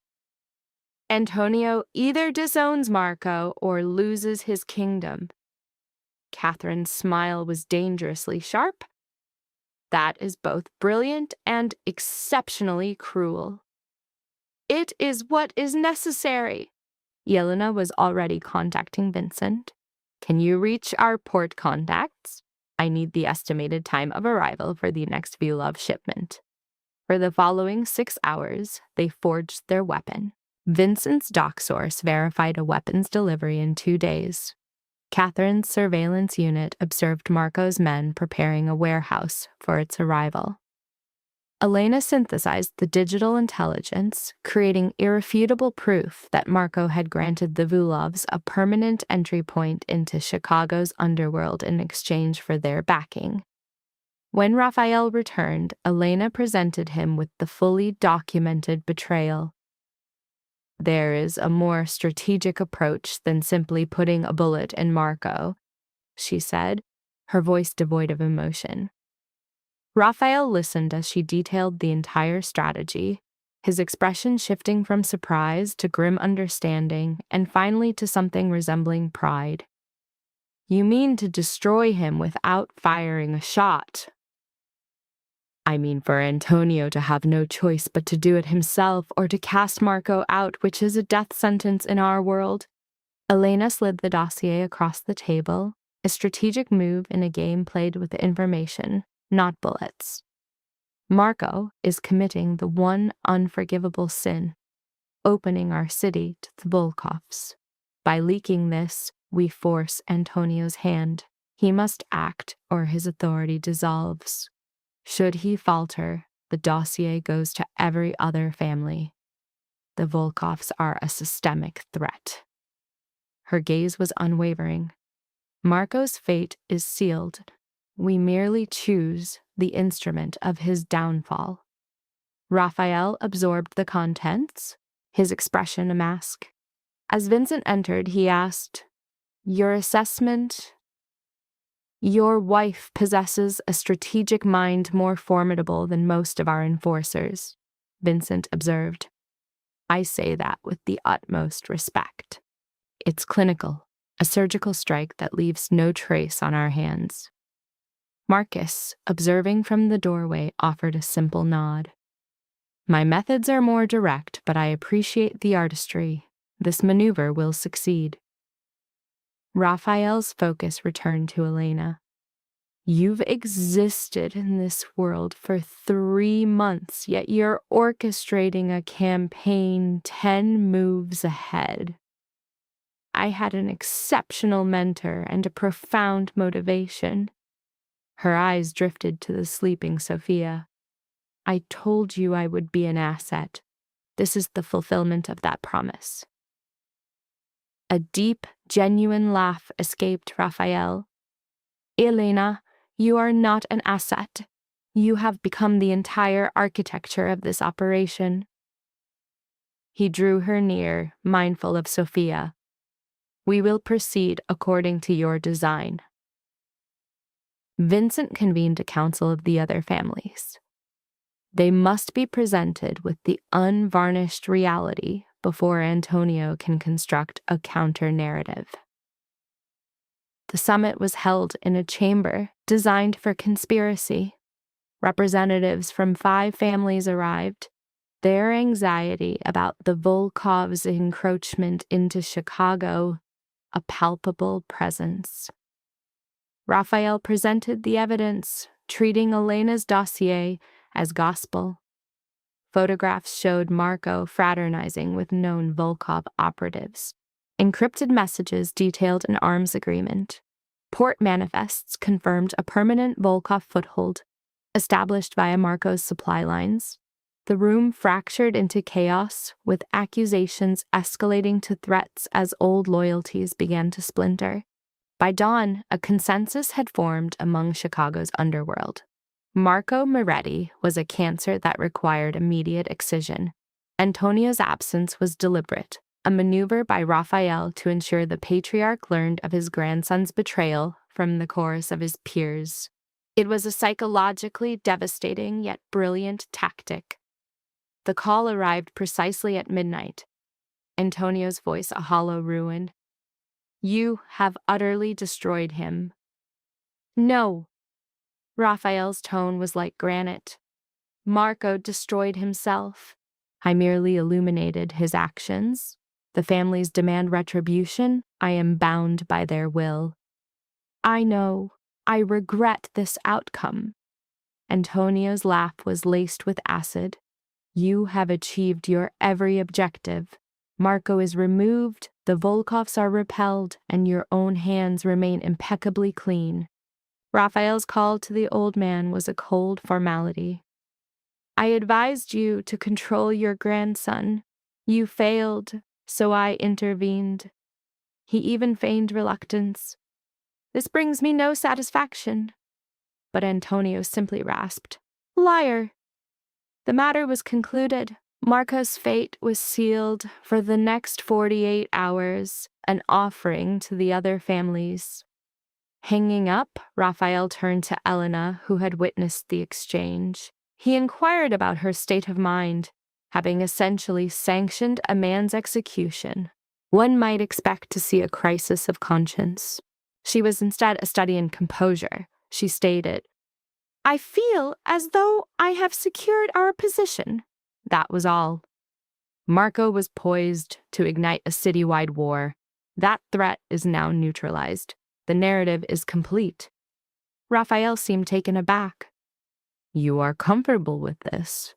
[SPEAKER 2] Antonio either disowns Marco or loses his kingdom. Catherine's smile was dangerously sharp. That is both brilliant and exceptionally cruel. It is what is necessary. Yelena was already contacting Vincent. Can you reach our port contacts? I need the estimated time of arrival for the next Vulov shipment. For the following 6 hours, they forged their weapon. Vincent's dock source verified a weapons delivery in 2 days. Catherine's surveillance unit observed Marco's men preparing a warehouse for its arrival. Elena synthesized the digital intelligence, creating irrefutable proof that Marco had granted the Vulovs a permanent entry point into Chicago's underworld in exchange for their backing. When Raphael returned, Elena presented him with the fully documented betrayal. There is a more strategic approach than simply putting a bullet in Marco, she said, her voice devoid of emotion. Raphael listened as she detailed the entire strategy, his expression shifting from surprise to grim understanding and finally to something resembling pride. You mean to destroy him without firing a shot? I mean for Antonio to have no choice but to do it himself or to cast Marco out, which is a death sentence in our world. Elena slid the dossier across the table, a strategic move in a game played with information, not bullets. Marco is committing the one unforgivable sin, opening our city to the Volkovs. By leaking this, we force Antonio's hand. He must act or his authority dissolves. Should he falter, the dossier goes to every other family. The Volkovs are a systemic threat. Her gaze was unwavering. Marco's fate is sealed. We merely choose the instrument of his downfall. Raphael absorbed the contents, his expression a mask. As Vincent entered, he asked, Your assessment? Your wife possesses a strategic mind more formidable than most of our enforcers, Vincent observed. I say that with the utmost respect. It's clinical, a surgical strike that leaves no trace on our hands. Marcus, observing from the doorway, offered a simple nod. My methods are more direct, but I appreciate the artistry. This maneuver will succeed. Raphael's focus returned to Elena. You've existed in this world for 3 months, yet you're orchestrating a campaign 10 moves ahead. I had an exceptional mentor and a profound motivation. Her eyes drifted to the sleeping Sophia. I told you I would be an asset. This is the fulfillment of that promise. A deep, genuine laugh escaped Raphael. Elena, you are not an asset. You have become the entire architecture of this operation. He drew her near, mindful of Sophia. We will proceed according to your design. Vincent convened a council of the other families. They must be presented with the unvarnished reality before Antonio can construct a counter-narrative. The summit was held in a chamber designed for conspiracy. Representatives from 5 families arrived, their anxiety about the Volkovs' encroachment into Chicago a palpable presence. Raphael presented the evidence, treating Elena's dossier as gospel. Photographs showed Marco fraternizing with known Volkov operatives. Encrypted messages detailed an arms agreement. Port manifests confirmed a permanent Volkov foothold, established via Marco's supply lines. The room fractured into chaos, with accusations escalating to threats as old loyalties began to splinter. By dawn, a consensus had formed among Chicago's underworld. Marco Moretti was a cancer that required immediate excision. Antonio's absence was deliberate, a maneuver by Raphael to ensure the patriarch learned of his grandson's betrayal from the chorus of his peers. It was a psychologically devastating yet brilliant tactic. The call arrived precisely at midnight. Antonio's voice a hollow ruin. "You have utterly destroyed him." "No." Raphael's tone was like granite. "Marco destroyed himself. I merely illuminated his actions. The families demand retribution. I am bound by their will." "I know. I regret this outcome." Antonio's laugh was laced with acid. "You have achieved your every objective. Marco is removed, the Volkovs are repelled, and your own hands remain impeccably clean." Raphael's call to the old man was a cold formality. "I advised you to control your grandson. You failed, so I intervened." He even feigned reluctance. "This brings me no satisfaction." But Antonio simply rasped, "Liar!" The matter was concluded. Marco's fate was sealed for the next 48 hours, an offering to the other families. Hanging up, Raphael turned to Elena, who had witnessed the exchange. He inquired about her state of mind, having essentially sanctioned a man's execution. One might expect to see a crisis of conscience. She was instead a study in composure. She stated, "I feel as though I have secured our position." That was all. Marco was poised to ignite a citywide war. That threat is now neutralized. The narrative is complete. Raphael seemed taken aback. "You are comfortable with this?"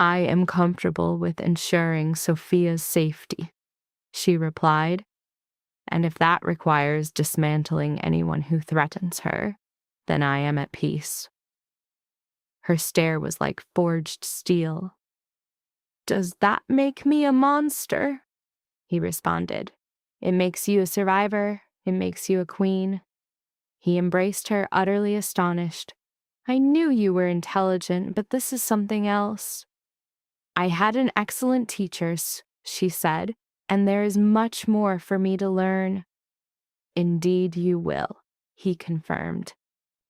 [SPEAKER 2] "I am comfortable with ensuring Sophia's safety," she replied. "And if that requires dismantling anyone who threatens her, then I am at peace." Her stare was like forged steel. "Does that make me a monster?" he responded. "It makes you a survivor. It makes you a queen." He embraced her, utterly astonished. "I knew you were intelligent, but this is something else." "I had an excellent teacher," she said, "and there is much more for me to learn." "Indeed you will," he confirmed.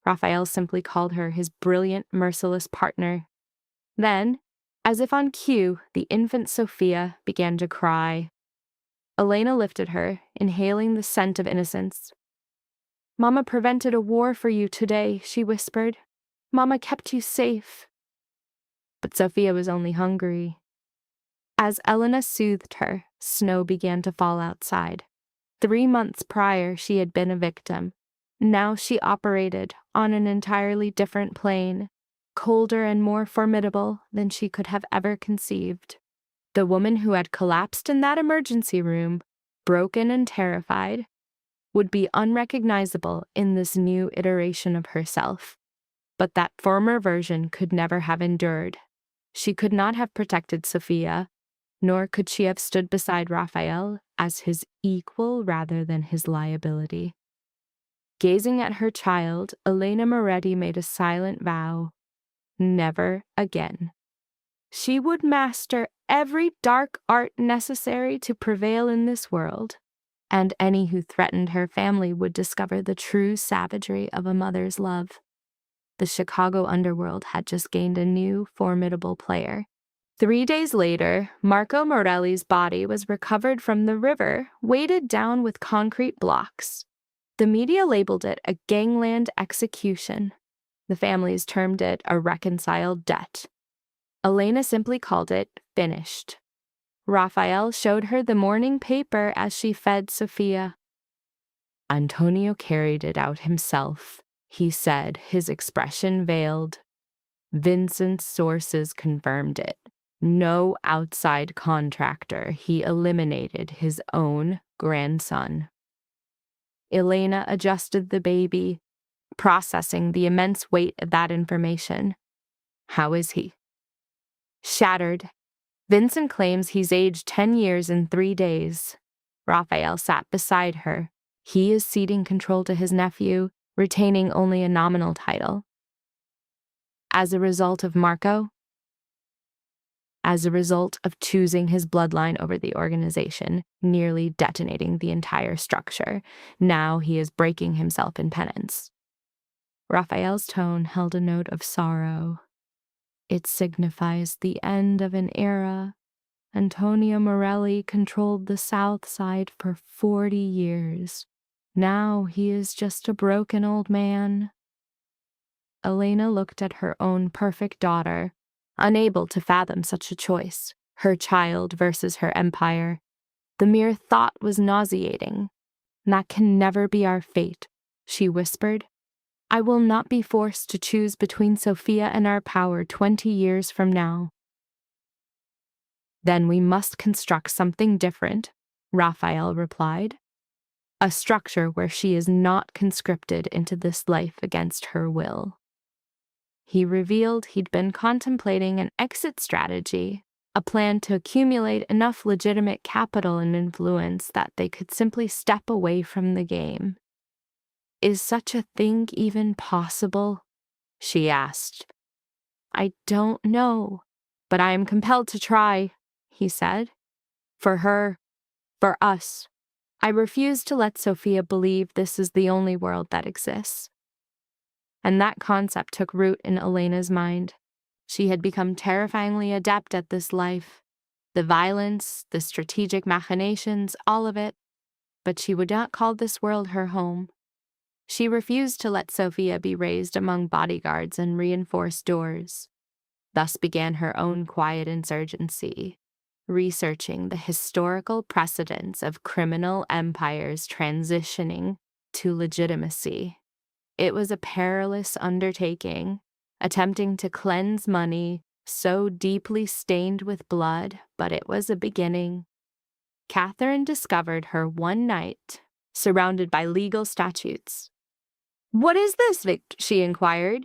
[SPEAKER 2] Raphael simply called her his brilliant, merciless partner. Then, as if on cue, the infant Sophia began to cry. Elena lifted her, inhaling the scent of innocence. "Mama prevented a war for you today," she whispered. "Mama kept you safe." But Sophia was only hungry. As Elena soothed her, snow began to fall outside. 3 months prior, she had been a victim. Now she operated on an entirely different plane, colder and more formidable than she could have ever conceived. The woman who had collapsed in that emergency room, broken and terrified, would be unrecognizable in this new iteration of herself. But that former version could never have endured. She could not have protected Sophia, nor could she have stood beside Raphael as his equal rather than his liability. Gazing at her child, Elena Moretti made a silent vow. Never again. She would master every dark art necessary to prevail in this world, and any who threatened her family would discover the true savagery of a mother's love. The Chicago underworld had just gained a new, formidable player. 3 days later, Marco Morelli's body was recovered from the river, weighted down with concrete blocks. The media labeled it a gangland execution. The families termed it a reconciled debt. Elena simply called it finished. Raphael showed her the morning paper as she fed Sophia. Antonio carried it out himself, he said, his expression veiled. Vincent's sources confirmed it. No outside contractor. He eliminated his own grandson. Elena adjusted the baby, processing the immense weight of that information. How is he? Shattered. Vincent claims he's aged 10 years in 3 days. Raphael sat beside her. He is ceding control to his nephew, retaining only a nominal title. As a result of Marco? As a result of choosing his bloodline over the organization, nearly detonating the entire structure. Now he is breaking himself in penance. Raphael's tone held a note of sorrow. It signifies the end of an era. Antonio Morelli controlled the South Side for 40 years. Now he is just a broken old man. Elena looked at her own perfect daughter, unable to fathom such a choice, her child versus her empire. The mere thought was nauseating. That can never be our fate, she whispered. I will not be forced to choose between Sophia and our power 20 years from now. Then we must construct something different, Raphael replied. A structure where she is not conscripted into this life against her will. He revealed he'd been contemplating an exit strategy, a plan to accumulate enough legitimate capital and influence that they could simply step away from the game. Is such a thing even possible? She asked. I don't know, but I am compelled to try, he said. For her, for us. I refuse to let Sophia believe this is the only world that exists. And that concept took root in Elena's mind. She had become terrifyingly adept at this life. The violence, the strategic machinations, all of it. But she would not call this world her home. She refused to let Sophia be raised among bodyguards and reinforced doors. Thus began her own quiet insurgency, researching the historical precedents of criminal empires transitioning to legitimacy. It was a perilous undertaking, attempting to cleanse money so deeply stained with blood, but it was a beginning. Catherine discovered her one night, surrounded by legal statutes. What is this, she inquired.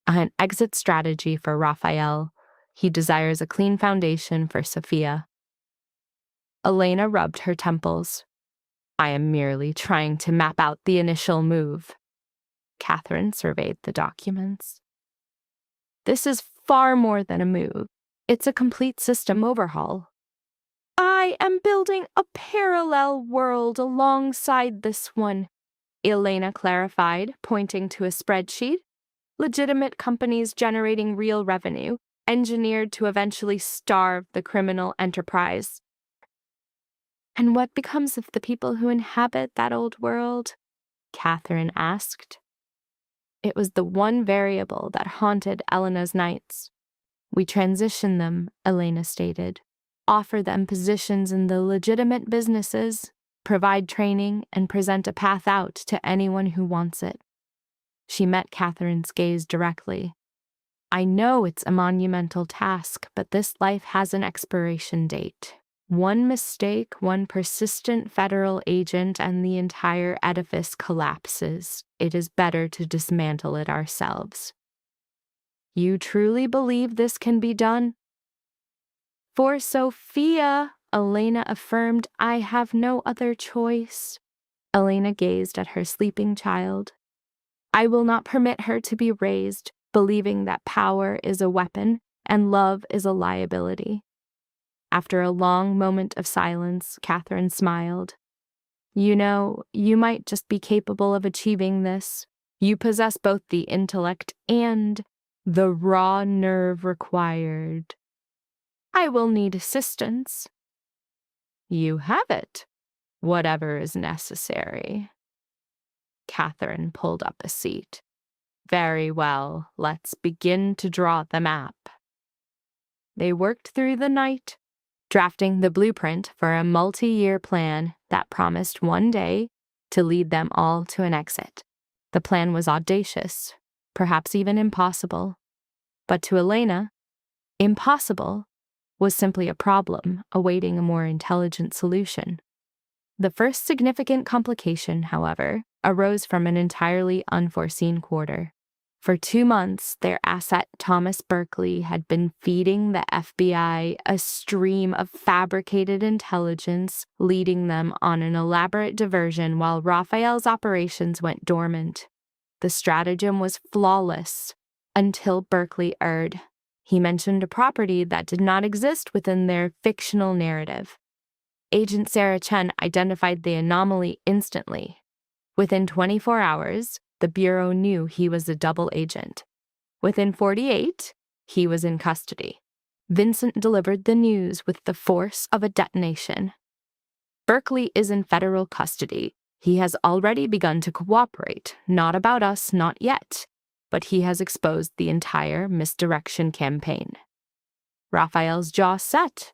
[SPEAKER 2] An exit strategy for Raphael. He desires a clean foundation for Sophia. Elena rubbed her temples. I am merely trying to map out the initial move. Catherine surveyed the documents. This is far more than a move. It's a complete system overhaul. I am building a parallel world alongside this one, Elena clarified, pointing to a spreadsheet. Legitimate companies generating real revenue, engineered to eventually starve the criminal enterprise. And what becomes of the people who inhabit that old world? Catherine asked. It was the one variable that haunted Elena's nights. We transition them, Elena stated, offer them positions in the legitimate businesses, provide training, and present a path out to anyone who wants it. She met Catherine's gaze directly. I know it's a monumental task, but this life has an expiration date. One mistake, one persistent federal agent, and the entire edifice collapses. It is better to dismantle it ourselves. You truly believe this can be done? For Sophia, Elena affirmed, I have no other choice. Elena gazed at her sleeping child. I will not permit her to be raised, believing that power is a weapon and love is a liability. After a long moment of silence, Catherine smiled. You know, you might just be capable of achieving this. You possess both the intellect and the raw nerve required. I will need assistance. You have it. Whatever is necessary. Catherine pulled up a seat. Very well, let's begin to draw the map. They worked through the night, drafting the blueprint for a multi-year plan that promised one day to lead them all to an exit. The plan was audacious, perhaps even impossible. But to Elena, impossible was simply a problem awaiting a more intelligent solution. The first significant complication, however, arose from an entirely unforeseen quarter. For 2 months, their asset, Thomas Berkeley, had been feeding the FBI a stream of fabricated intelligence, leading them on an elaborate diversion while Raphael's operations went dormant. The stratagem was flawless until Berkeley erred. He mentioned a property that did not exist within their fictional narrative. Agent Sarah Chen identified the anomaly instantly. Within 24 hours, the Bureau knew he was a double agent. Within 48, he was in custody. Vincent delivered the news with the force of a detonation. Berkeley is in federal custody. He has already begun to cooperate. Not about us, not yet. But he has exposed the entire misdirection campaign. Raphael's jaw set.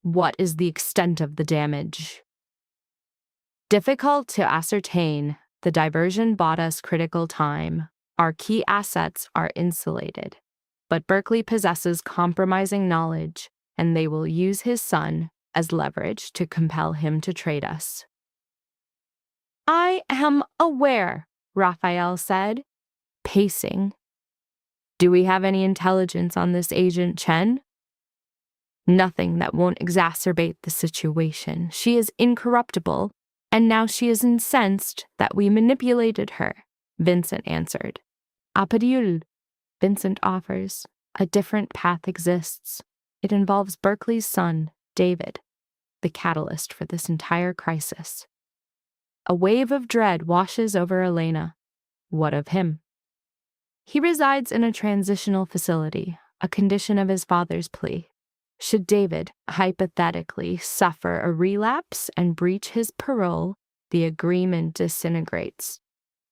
[SPEAKER 2] What is the extent of the damage? Difficult to ascertain. The diversion bought us critical time. Our key assets are insulated. But Berkeley possesses compromising knowledge, and they will use his son as leverage to compel him to trade us. I am aware, Raphael said, pacing. Do we have any intelligence on this Agent Chen? Nothing that won't exacerbate the situation. She is incorruptible, and now she is incensed that we manipulated her, Vincent answered. Apadiul, Vincent offers. A different path exists. It involves Berkeley's son, David, the catalyst for this entire crisis. A wave of dread washes over Elena. What of him? He resides in a transitional facility, a condition of his father's plea. Should David, hypothetically, suffer a relapse and breach his parole, the agreement disintegrates.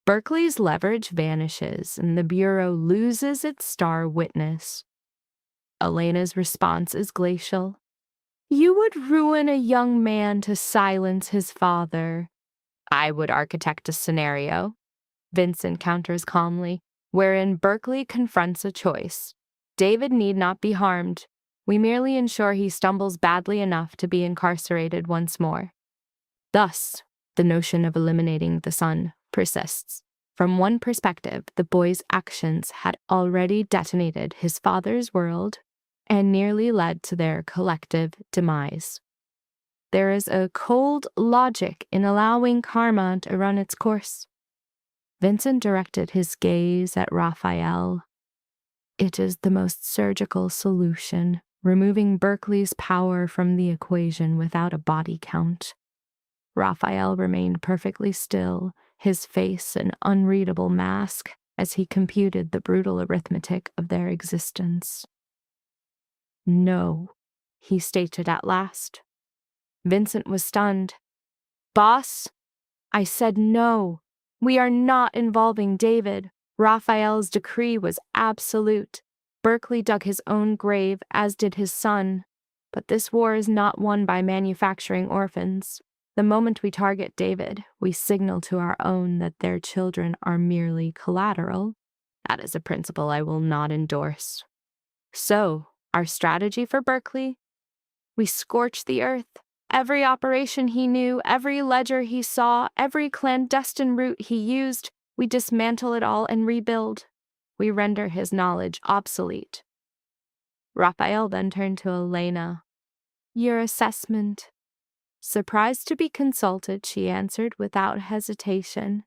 [SPEAKER 2] Berkeley's leverage vanishes, and the Bureau loses its star witness. Elena's response is glacial. You would ruin a young man to silence his father. I would architect a scenario, Vincent counters calmly, wherein Berkeley confronts a choice. David need not be harmed. We merely ensure he stumbles badly enough to be incarcerated once more. Thus, the notion of eliminating the son persists. From one perspective, the boy's actions had already detonated his father's world and nearly led to their collective demise. There is a cold logic in allowing karma to run its course. Vincent directed his gaze at Raphael. It is the most surgical solution, removing Berkeley's power from the equation without a body count. Raphael remained perfectly still, his face an unreadable mask as he computed the brutal arithmetic of their existence. No, he stated at last. Vincent was stunned. Boss, I said no. We are not involving David. Raphael's decree was absolute. Berkeley dug his own grave, as did his son. But this war is not won by manufacturing orphans. The moment we target David, we signal to our own that their children are merely collateral. That is a principle I will not endorse. So, our strategy for Berkeley? We scorch the earth. Every operation he knew, every ledger he saw, every clandestine route he used, we dismantle it all and rebuild. We render his knowledge obsolete. Raphael then turned to Elena. Your assessment. Surprised to be consulted, she answered without hesitation.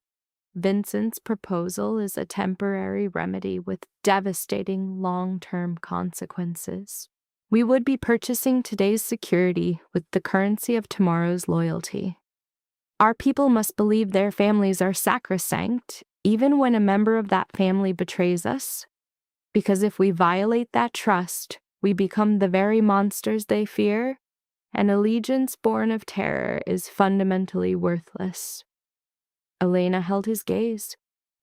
[SPEAKER 2] Vincent's proposal is a temporary remedy with devastating long-term consequences. We would be purchasing today's security with the currency of tomorrow's loyalty. Our people must believe their families are sacrosanct, even when a member of that family betrays us, because if we violate that trust, we become the very monsters they fear. An allegiance born of terror is fundamentally worthless. Elena held his gaze.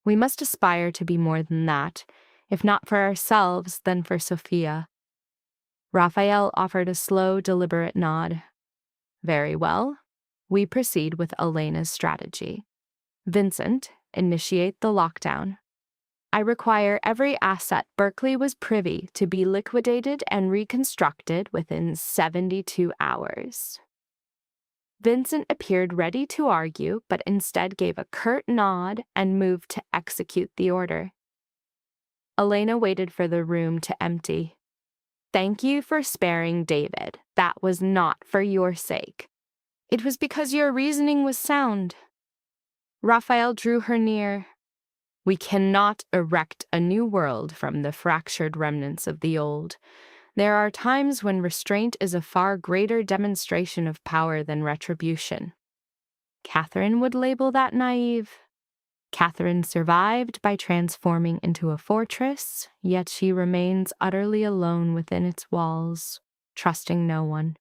[SPEAKER 2] We must aspire to be more than that, if not for ourselves, then for Sophia. Raphael offered a slow, deliberate nod. Very well. We proceed with Elena's strategy. Vincent, initiate the lockdown. I require every asset Berkeley was privy to be liquidated and reconstructed within 72 hours. Vincent appeared ready to argue, but instead gave a curt nod and moved to execute the order. Elena waited for the room to empty. Thank you for sparing David. That was not for your sake. It was because your reasoning was sound. Raphael drew her near. We cannot erect a new world from the fractured remnants of the old. There are times when restraint is a far greater demonstration of power than retribution. Catherine would label that naive. Catherine survived by transforming into a fortress, yet she remains utterly alone within its walls, trusting no one.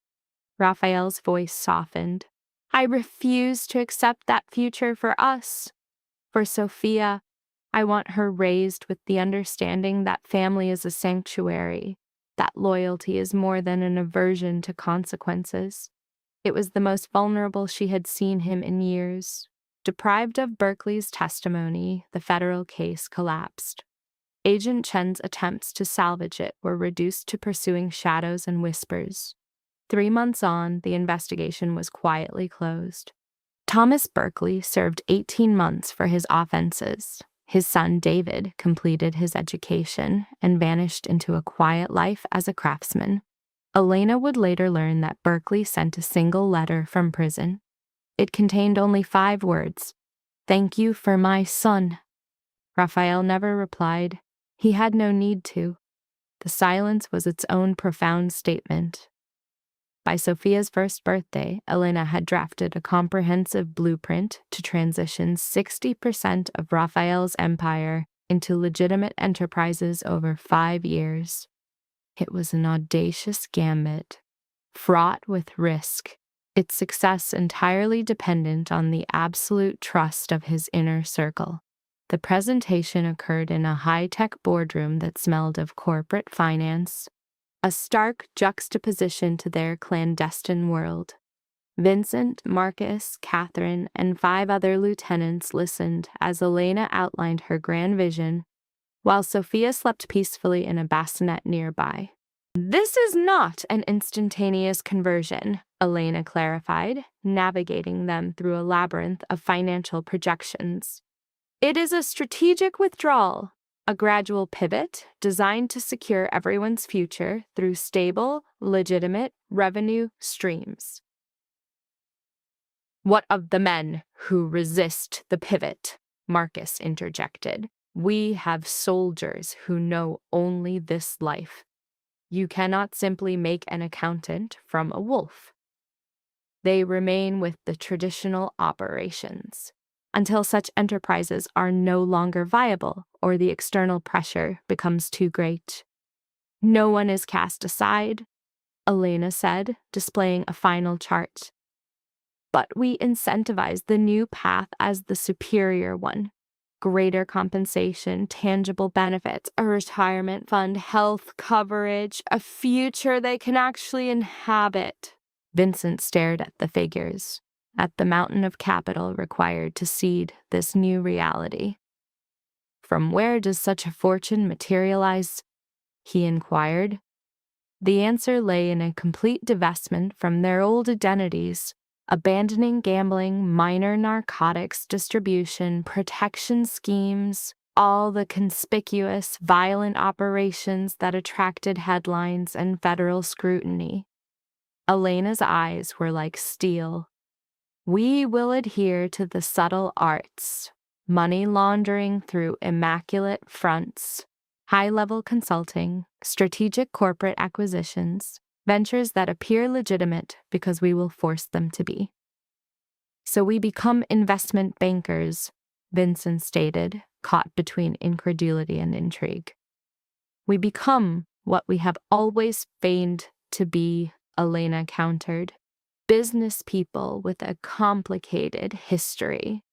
[SPEAKER 2] Raphael's voice softened. I refuse to accept that future for us. For Sophia, I want her raised with the understanding that family is a sanctuary, that loyalty is more than an aversion to consequences. It was the most vulnerable she had seen him in years. Deprived of Berkeley's testimony, the federal case collapsed. Agent Chen's attempts to salvage it were reduced to pursuing shadows and whispers. 3 months on, the investigation was quietly closed. Thomas Berkeley served 18 months for his offenses. His son David completed his education and vanished into a quiet life as a craftsman. Elena would later learn that Berkeley sent a single letter from prison. It contained only 5 words. Thank you for my son. Raphael never replied. He had no need to. The silence was its own profound statement. By Sophia's first birthday, Elena had drafted a comprehensive blueprint to transition 60% of Raphael's empire into legitimate enterprises over 5 years. It was an audacious gambit, fraught with risk, its success entirely dependent on the absolute trust of his inner circle. The presentation occurred in a high-tech boardroom that smelled of corporate finance, a stark juxtaposition to their clandestine world. Vincent, Marcus, Catherine, and 5 other lieutenants listened as Elena outlined her grand vision, while Sophia slept peacefully in a bassinet nearby. This is not an instantaneous conversion, Elena clarified, navigating them through a labyrinth of financial projections. It is a strategic withdrawal, a gradual pivot designed to secure everyone's future through stable, legitimate revenue streams. What of the men who resist the pivot? Marcus interjected. We have soldiers who know only this life. You cannot simply make an accountant from a wolf. They remain with the traditional operations until such enterprises are no longer viable or the external pressure becomes too great. No one is cast aside, Elena said, displaying a final chart. But we incentivize the new path as the superior one. Greater compensation, tangible benefits, a retirement fund, health coverage, a future they can actually inhabit. Vincent stared at the figures, at the mountain of capital required to seed this new reality. From where does such a fortune materialize? He inquired. The answer lay in a complete divestment from their old identities, abandoning gambling, minor narcotics distribution, protection schemes, all the conspicuous, violent operations that attracted headlines and federal scrutiny. Elena's eyes were like steel. We will adhere to the subtle arts, money laundering through immaculate fronts, high-level consulting, strategic corporate acquisitions, ventures that appear legitimate because we will force them to be. So we become investment bankers, Vincent stated, caught between incredulity and intrigue. We become what we have always feigned to be, Elena countered. Business people with a complicated history.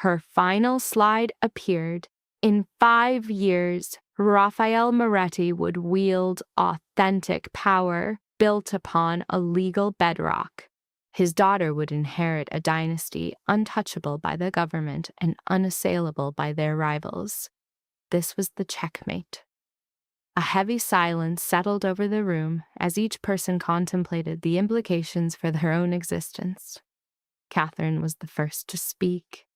[SPEAKER 2] Her final slide appeared. In 5 years, Raphael Moretti would wield authentic power built upon a legal bedrock. His daughter would inherit a dynasty untouchable by the government and unassailable by their rivals. This was the checkmate. A heavy silence settled over the room as each person contemplated the implications for their own existence. Catherine was the first to speak.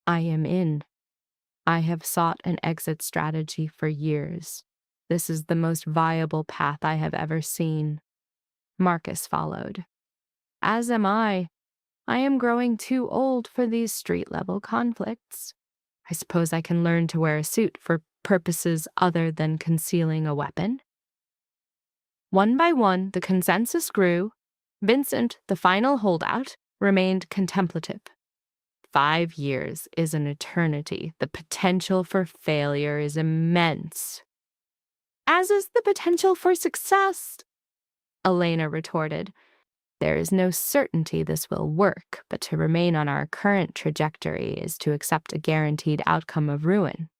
[SPEAKER 2] I am in. I have sought an exit strategy for years. This is the most viable path I have ever seen. Marcus followed. As am I. I am growing too old for these street-level conflicts. I suppose I can learn to wear a suit for purposes other than concealing a weapon. One by one, the consensus grew. Vincent, the final holdout, remained contemplative. 5 years is an eternity. The potential for failure is immense. As is the potential for success, Elena retorted. There is no certainty this will work, but to remain on our current trajectory is to accept a guaranteed outcome of ruin.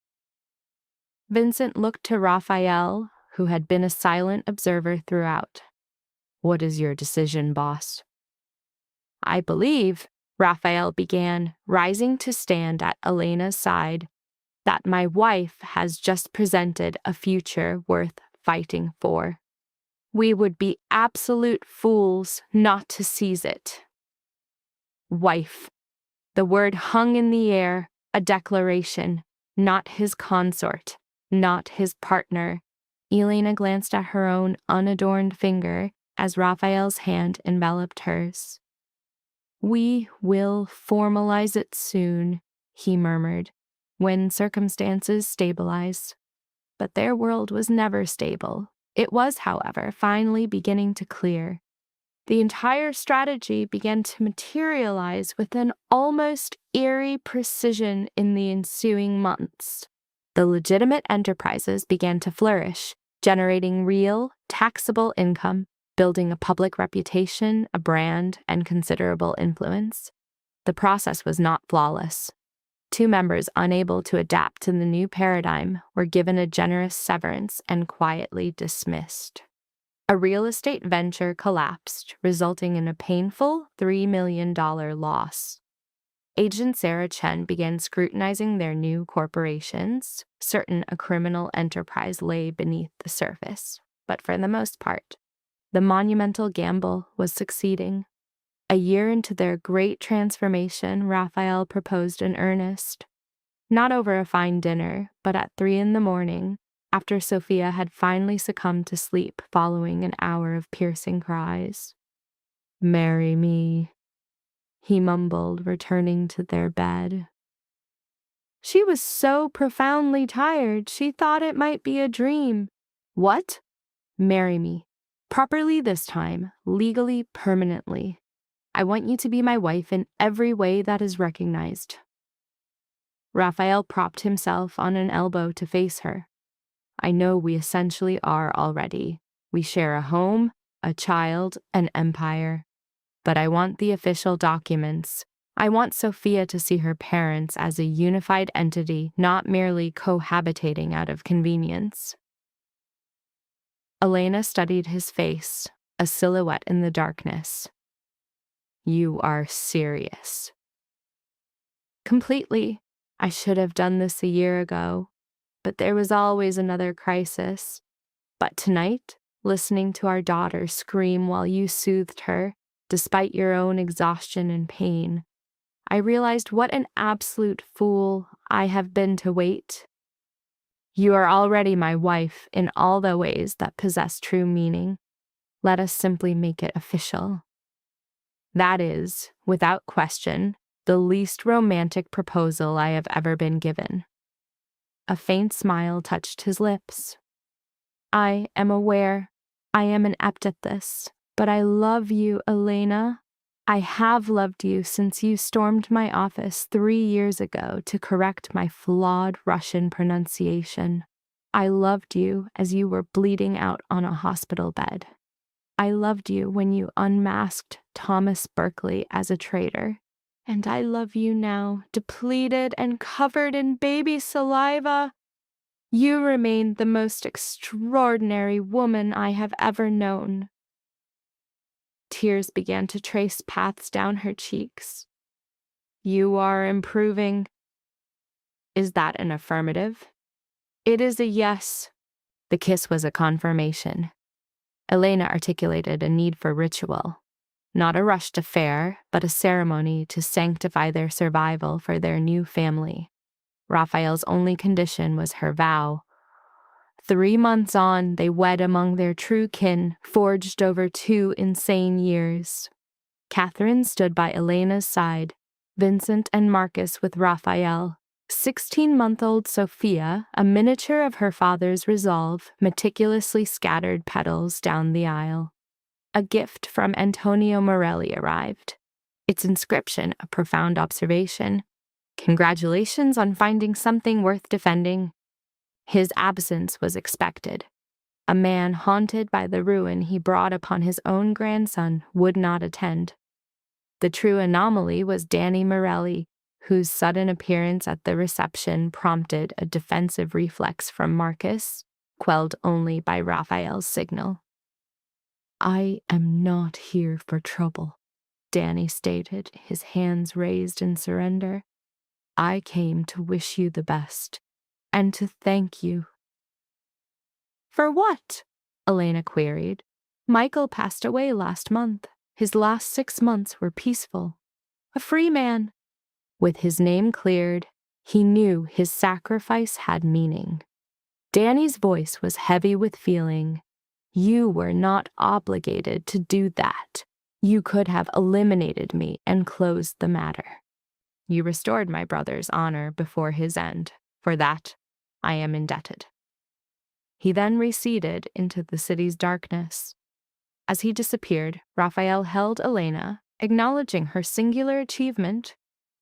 [SPEAKER 2] Vincent looked to Raphael, who had been a silent observer throughout. What is your decision, boss? I believe, Raphael began, rising to stand at Elena's side, that my wife has just presented a future worth fighting for. We would be absolute fools not to seize it. Wife. The word hung in the air, a declaration, not his consort, not his partner. Elena glanced at her own unadorned finger as Raphael's hand enveloped hers. We will formalize it soon, he murmured, when circumstances stabilize. But their world was never stable. It was, however, finally beginning to clear. The entire strategy began to materialize with an almost eerie precision in the ensuing months. The legitimate enterprises began to flourish, generating real, taxable income, building a public reputation, a brand, and considerable influence. The process was not flawless. 2 members unable to adapt to the new paradigm were given a generous severance and quietly dismissed. A real estate venture collapsed, resulting in a painful $3 million loss. Agent Sarah Chen began scrutinizing their new corporations, certain a criminal enterprise lay beneath the surface, but for the most part, the monumental gamble was succeeding. A year into their great transformation, Raphael proposed in earnest. Not over a fine dinner, but at 3 a.m, after Sophia had finally succumbed to sleep following an hour of piercing cries. Marry me, he mumbled, returning to their bed. She was so profoundly tired, she thought it might be a dream. What? Marry me. Properly this time, legally, permanently. I want you to be my wife in every way that is recognized. Raphael propped himself on an elbow to face her. I know we essentially are already. We share a home, a child, an empire. But I want the official documents. I want Sophia to see her parents as a unified entity, not merely cohabitating out of convenience. Elena studied his face, a silhouette in the darkness. You are serious. Completely. I should have done this a year ago, but there was always another crisis. But tonight, listening to our daughter scream while you soothed her, despite your own exhaustion and pain, I realized what an absolute fool I have been to wait. You are already my wife in all the ways that possess true meaning. Let us simply make it official. That is, without question, the least romantic proposal I have ever been given. A faint smile touched his lips. I am aware I am inept at this, but I love you, Elena. I have loved you since you stormed my office 3 years ago to correct my flawed Russian pronunciation. I loved you as you were bleeding out on a hospital bed. I loved you when you unmasked Thomas Berkeley as a traitor. And I love you now, depleted and covered in baby saliva. You remain the most extraordinary woman I have ever known. Tears began to trace paths down her cheeks. You are improving. Is that an affirmative? It is a yes. The kiss was a confirmation. Elena articulated a need for ritual. Not a rushed affair, but a ceremony to sanctify their survival for their new family. Raphael's only condition was her vow. 3 months on, they wed among their true kin, forged over 2 insane years. Catherine stood by Elena's side, Vincent and Marcus with Raphael. 16-month-old Sophia, a miniature of her father's resolve, meticulously scattered petals down the aisle. A gift from Antonio Morelli arrived. Its inscription, a profound observation. Congratulations on finding something worth defending. His absence was expected. A man haunted by the ruin he brought upon his own grandson would not attend. The true anomaly was Danny Morelli, whose sudden appearance at the reception prompted a defensive reflex from Marcus, quelled only by Raphael's signal. I am not here for trouble, Danny stated, his hands raised in surrender. I came to wish you the best, and to thank you. For what? Elena queried. Michael passed away last month. His last 6 months were peaceful. A free man. With his name cleared, he knew his sacrifice had meaning. Danny's voice was heavy with feeling. You were not obligated to do that. You could have eliminated me and closed the matter. You restored my brother's honor before his end. For that, I am indebted. He then receded into the city's darkness. As he disappeared, Raphael held Elena, acknowledging her singular achievement,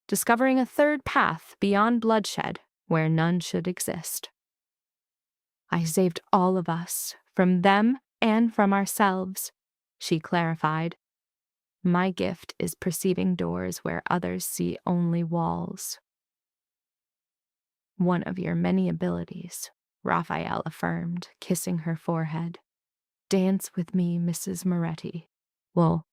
[SPEAKER 2] discovering a third path beyond bloodshed where none should exist. I saved all of us, from them and from ourselves, she clarified. My gift is perceiving doors where others see only walls. One of your many abilities, Raphael affirmed, kissing her forehead. Dance with me, Mrs. Moretti. Well,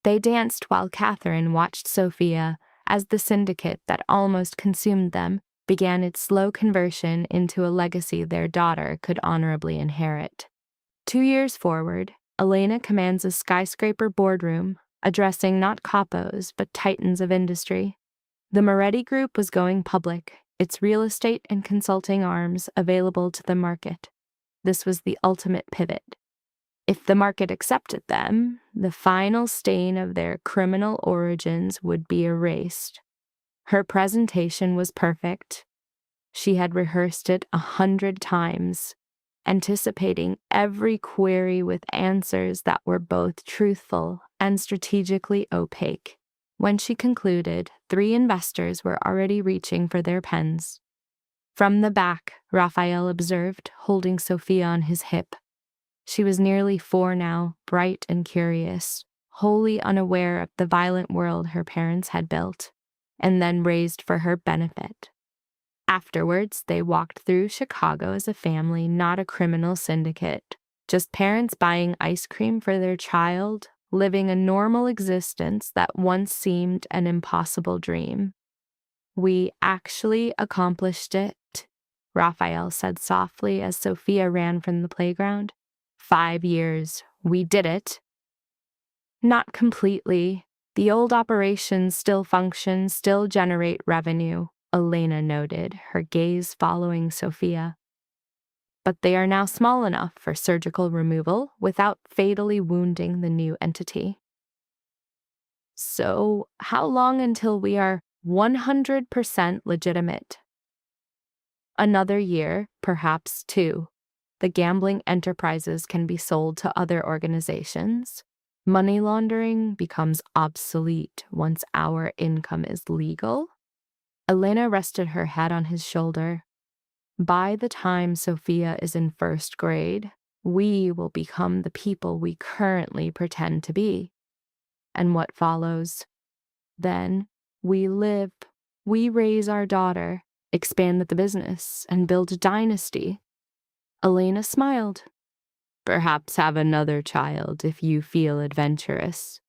[SPEAKER 2] they danced while Catherine watched Sophia as the syndicate that almost consumed them began its slow conversion into a legacy their daughter could honorably inherit. 2 years forward, Elena commands a skyscraper boardroom, addressing not capos but titans of industry. The Moretti Group was going public, its real estate and consulting arms available to the market. This was the ultimate pivot. If the market accepted them, the final stain of their criminal origins would be erased. Her presentation was perfect. She had rehearsed it 100 times, anticipating every query with answers that were both truthful and strategically opaque. When she concluded, 3 investors were already reaching for their pens. From the back, Raphael observed, holding Sophia on his hip. She was nearly 4 now, bright and curious, wholly unaware of the violent world her parents had built, and then raised for her benefit. Afterwards, they walked through Chicago as a family, not a criminal syndicate, just parents buying ice cream for their child, living a normal existence that once seemed an impossible dream. We actually accomplished it, Raphael said softly as Sophia ran from the playground. 5 years. We did it. Not completely. The old operations still function, still generate revenue, Elena noted, her gaze following Sophia. But they are now small enough for surgical removal without fatally wounding the new entity. So, how long until we are 100% legitimate? Another year, perhaps 2. The gambling enterprises can be sold to other organizations. Money laundering becomes obsolete once our income is legal. Elena rested her head on his shoulder. By the time Sophia is in first grade, we will become the people we currently pretend to be. And what follows? Then we live, we raise our daughter, expand the business, and build a dynasty. Elena smiled. Perhaps have another child if you feel adventurous.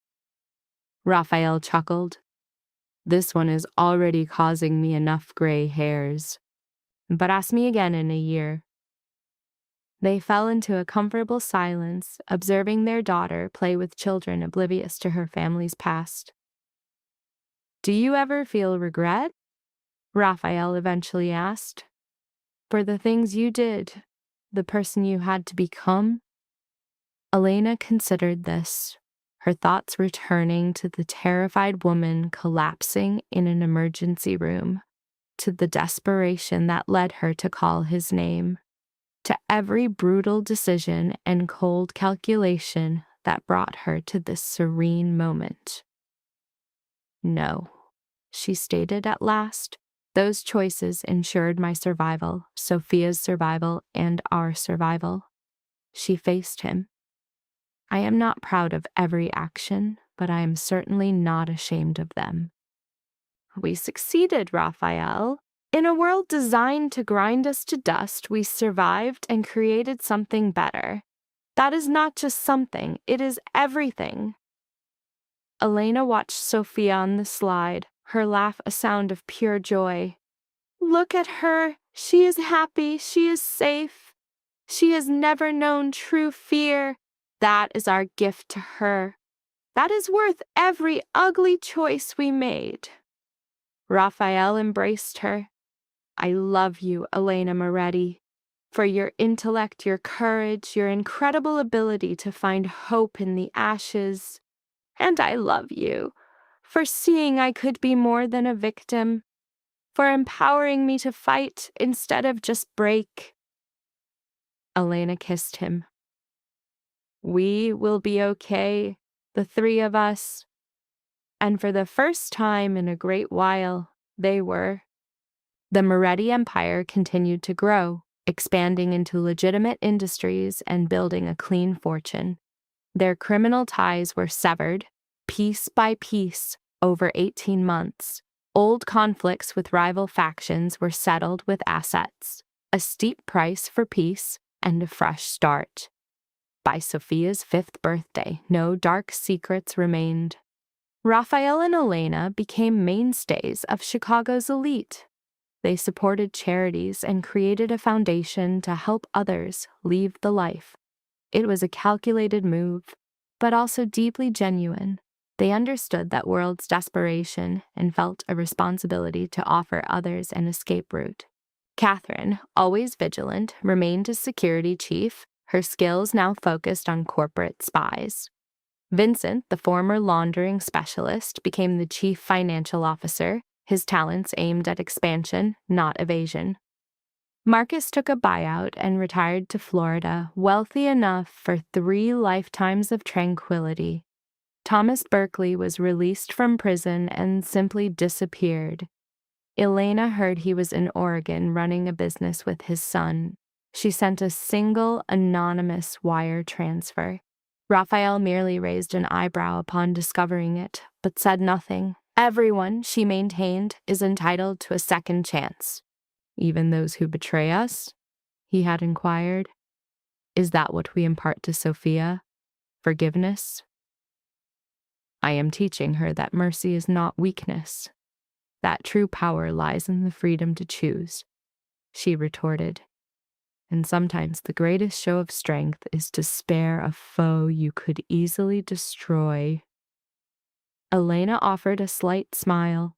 [SPEAKER 2] Raphael chuckled. This one is already causing me enough gray hairs. But ask me again in a year. They fell into a comfortable silence, observing their daughter play with children oblivious to her family's past. Do you ever feel regret? Raphael eventually asked. For the things you did, the person you had to become? Elena considered this, her thoughts returning to the terrified woman collapsing in an emergency room, to the desperation that led her to call his name, to every brutal decision and cold calculation that brought her to this serene moment. No, she stated at last. Those choices ensured my survival, Sophia's survival, and our survival. She faced him. I am not proud of every action, but I am certainly not ashamed of them. We succeeded, Raphael. In a world designed to grind us to dust, we survived and created something better. That is not just something, it is everything. Elena watched Sophia on the slide, her laugh a sound of pure joy. Look at her. She is happy. She is safe. She has never known true fear. That is our gift to her. That is worth every ugly choice we made. Raphael embraced her. I love you, Elena Moretti, for your intellect, your courage, your incredible ability to find hope in the ashes. And I love you for seeing I could be more than a victim, for empowering me to fight instead of just break. Elena kissed him. We will be okay, the three of us. And for the first time in a great while, they were. The Moretti Empire continued to grow, expanding into legitimate industries and building a clean fortune. Their criminal ties were severed, piece by piece, over 18 months. Old conflicts with rival factions were settled with assets, a steep price for peace, and a fresh start. By Sophia's 5th birthday, no dark secrets remained. Raphael and Elena became mainstays of Chicago's elite. They supported charities and created a foundation to help others leave the life. It was a calculated move, but also deeply genuine. They understood that world's desperation and felt a responsibility to offer others an escape route. Catherine, always vigilant, remained as security chief, her skills now focused on corporate spies. Vincent, the former laundering specialist, became the chief financial officer, his talents aimed at expansion, not evasion. Marcus took a buyout and retired to Florida, wealthy enough for 3 lifetimes of tranquility. Thomas Berkeley was released from prison and simply disappeared. Elena heard he was in Oregon running a business with his son. She sent a single anonymous wire transfer. Raphael merely raised an eyebrow upon discovering it, but said nothing. Everyone, she maintained, is entitled to a second chance. Even those who betray us? He had inquired. Is that what we impart to Sophia? Forgiveness? I am teaching her that mercy is not weakness, that true power lies in the freedom to choose, she retorted. And sometimes the greatest show of strength is to spare a foe you could easily destroy. Elena offered a slight smile.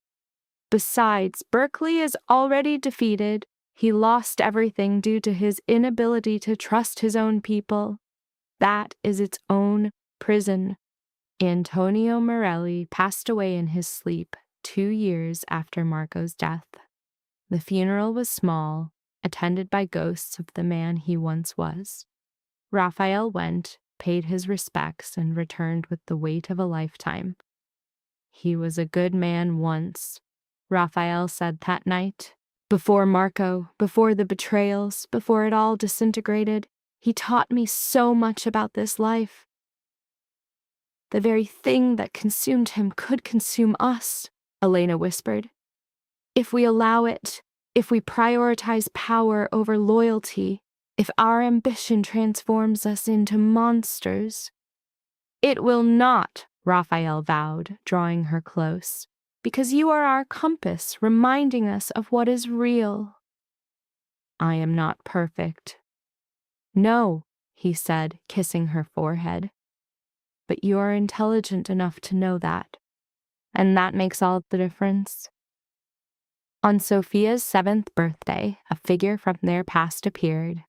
[SPEAKER 2] Besides, Berkeley is already defeated. He lost everything due to his inability to trust his own people. That is its own prison. Antonio Morelli passed away in his sleep 2 years after Marco's death. The funeral was small, attended by ghosts of the man he once was. Raphael went, paid his respects, and returned with the weight of a lifetime. He was a good man once, Raphael said that night. Before Marco, before the betrayals, before it all disintegrated, he taught me so much about this life. The very thing that consumed him could consume us, Elena whispered. If we allow it, if we prioritize power over loyalty, if our ambition transforms us into monsters. It will not, Raphael vowed, drawing her close, because you are our compass, reminding us of what is real. I am not perfect. No, he said, kissing her forehead. But you are intelligent enough to know that, and that makes all the difference. On Sophia's 7th birthday, a figure from their past appeared.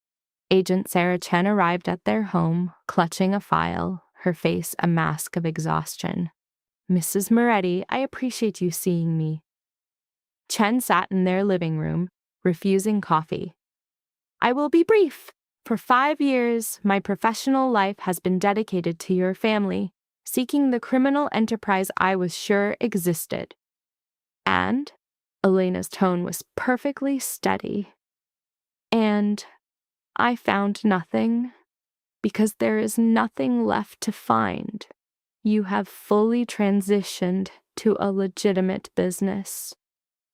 [SPEAKER 2] Agent Sarah Chen arrived at their home, clutching a file, her face a mask of exhaustion. Mrs. Moretti, I appreciate you seeing me. Chen sat in their living room, refusing coffee. I will be brief. For 5 years, my professional life has been dedicated to your family, seeking the criminal enterprise I was sure existed. And, Elena's tone was perfectly steady. And I found nothing, because there is nothing left to find. You have fully transitioned to a legitimate business.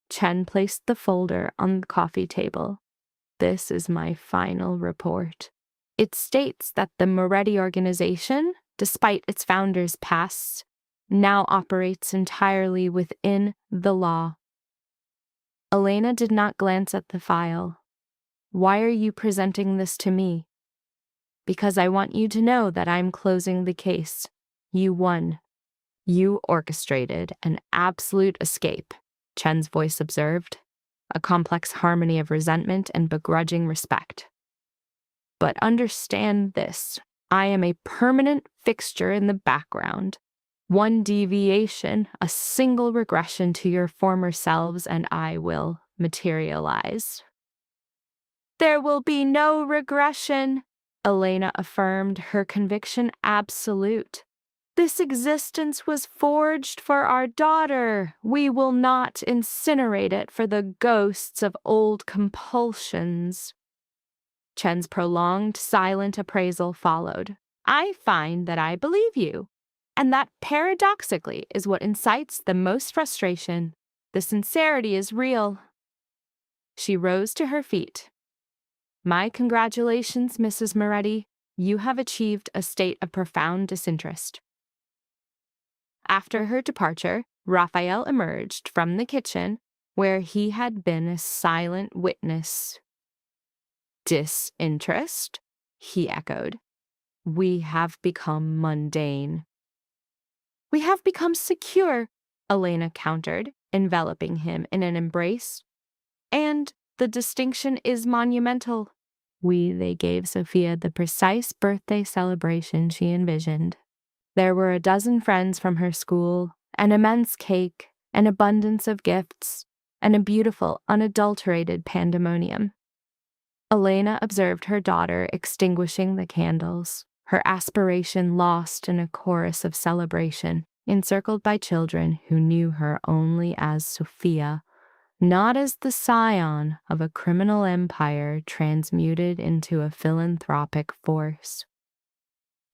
[SPEAKER 2] Chen placed the folder on the coffee table. This is my final report. It states that the Moretti organization, despite its founder's pasts, now operates entirely within the law. Elena did not glance at the file. Why are you presenting this to me? Because I want you to know that I'm closing the case. You won. You orchestrated an absolute escape, Chen's voice observed, a complex harmony of resentment and begrudging respect. But understand this, I am a permanent fixture in the background. One deviation, a single regression to your former selves, and I will materialize. There will be no regression, Elena affirmed, her conviction absolute. This existence was forged for our daughter. We will not incinerate it for the ghosts of old compulsions. Chen's prolonged, silent appraisal followed. I find that I believe you, and that paradoxically is what incites the most frustration. The sincerity is real. She rose to her feet. My congratulations, Mrs. Moretti. You have achieved a state of profound disinterest. After her departure, Raphael emerged from the kitchen, where he had been a silent witness. Disinterest? He echoed. We have become mundane. We have become secure, Elena countered, enveloping him in an embrace. And the distinction is monumental. They gave Sophia the precise birthday celebration she envisioned. There were a dozen friends from her school, an immense cake, an abundance of gifts, and a beautiful, unadulterated pandemonium. Elena observed her daughter extinguishing the candles, her aspiration lost in a chorus of celebration, encircled by children who knew her only as Sophia, not as the scion of a criminal empire transmuted into a philanthropic force.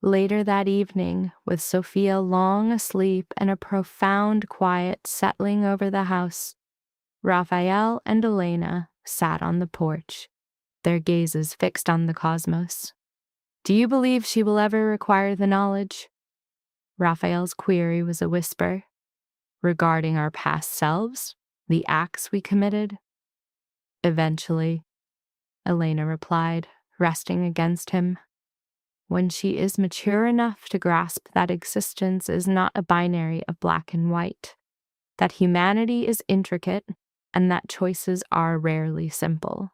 [SPEAKER 2] Later that evening, with Sophia long asleep and a profound quiet settling over the house, Raphael and Elena sat on the porch, their gazes fixed on the cosmos. Do you believe she will ever require the knowledge? Raphael's query was a whisper. Regarding our past selves, the acts we committed? Eventually, Elena replied, resting against him. When she is mature enough to grasp that existence is not a binary of black and white, that humanity is intricate, and that choices are rarely simple.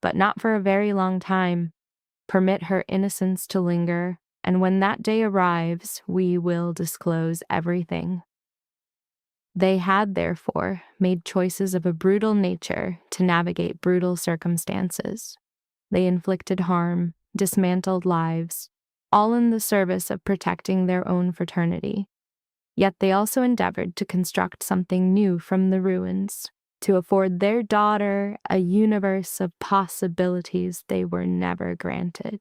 [SPEAKER 2] But not for a very long time. Permit her innocence to linger, and when that day arrives, we will disclose everything. They had, therefore, made choices of a brutal nature to navigate brutal circumstances. They inflicted harm, dismantled lives, all in the service of protecting their own fraternity. Yet they also endeavored to construct something new from the ruins, to afford their daughter a universe of possibilities they were never granted.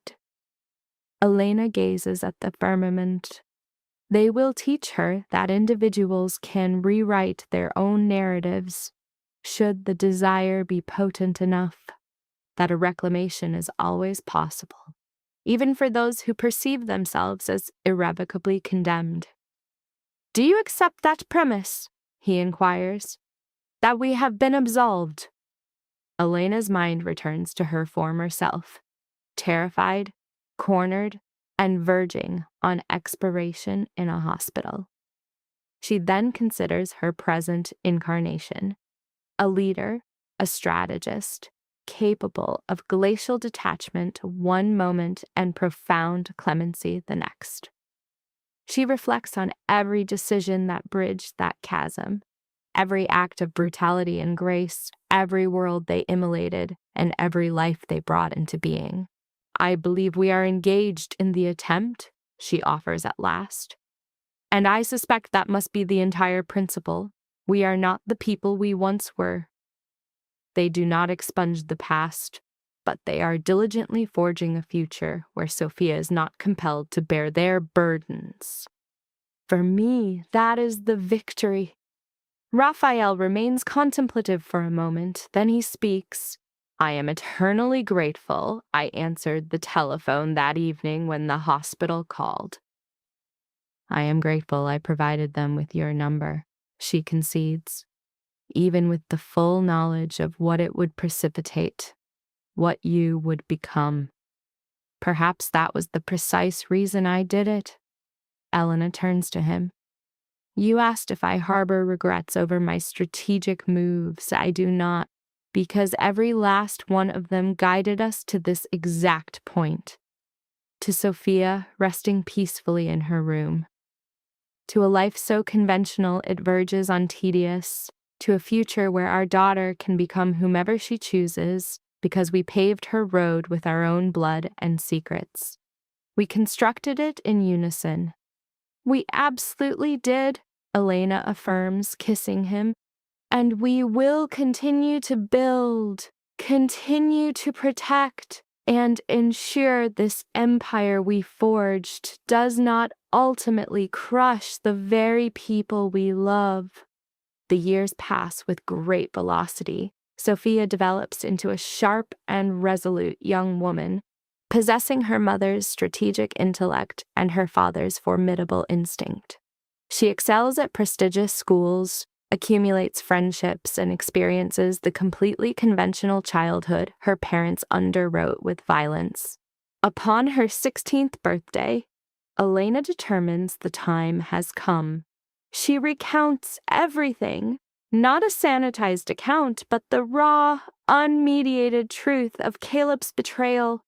[SPEAKER 2] Elena gazes at the firmament. They will teach her that individuals can rewrite their own narratives, should the desire be potent enough, that a reclamation is always possible, even for those who perceive themselves as irrevocably condemned. "Do you accept that premise?" he inquires. "That we have been absolved?" Elena's mind returns to her former self, terrified, cornered, and verging on expiration in a hospital. She then considers her present incarnation, a leader, a strategist, capable of glacial detachment one moment and profound clemency the next. She reflects on every decision that bridged that chasm, every act of brutality and grace, every world they immolated, and every life they brought into being. "I believe we are engaged in the attempt," she offers at last. "And I suspect that must be the entire principle. We are not the people we once were." They do not expunge the past, but they are diligently forging a future where Sophia is not compelled to bear their burdens. For me, that is the victory. Raphael remains contemplative for a moment, then he speaks. "I am eternally grateful I answered the telephone that evening when the hospital called." "I am grateful I provided them with your number," she concedes, even with the full knowledge of what it would precipitate, what you would become. "Perhaps that was the precise reason I did it." Elena turns to him. "You asked if I harbor regrets over my strategic moves. I do not, because every last one of them guided us to this exact point. To Sophia resting peacefully in her room. To a life so conventional it verges on tedious. To a future where our daughter can become whomever she chooses, because we paved her road with our own blood and secrets. We constructed it in unison." "We absolutely did," Elena affirms, kissing him. "And we will continue to build, continue to protect, and ensure this empire we forged does not ultimately crush the very people we love." The years pass with great velocity. Sophia develops into a sharp and resolute young woman, possessing her mother's strategic intellect and her father's formidable instinct. She excels at prestigious schools, accumulates friendships, and experiences the completely conventional childhood her parents underwrote with violence. Upon her 16th birthday, Elena determines the time has come. She recounts everything, not a sanitized account, but the raw, unmediated truth of Caleb's betrayal,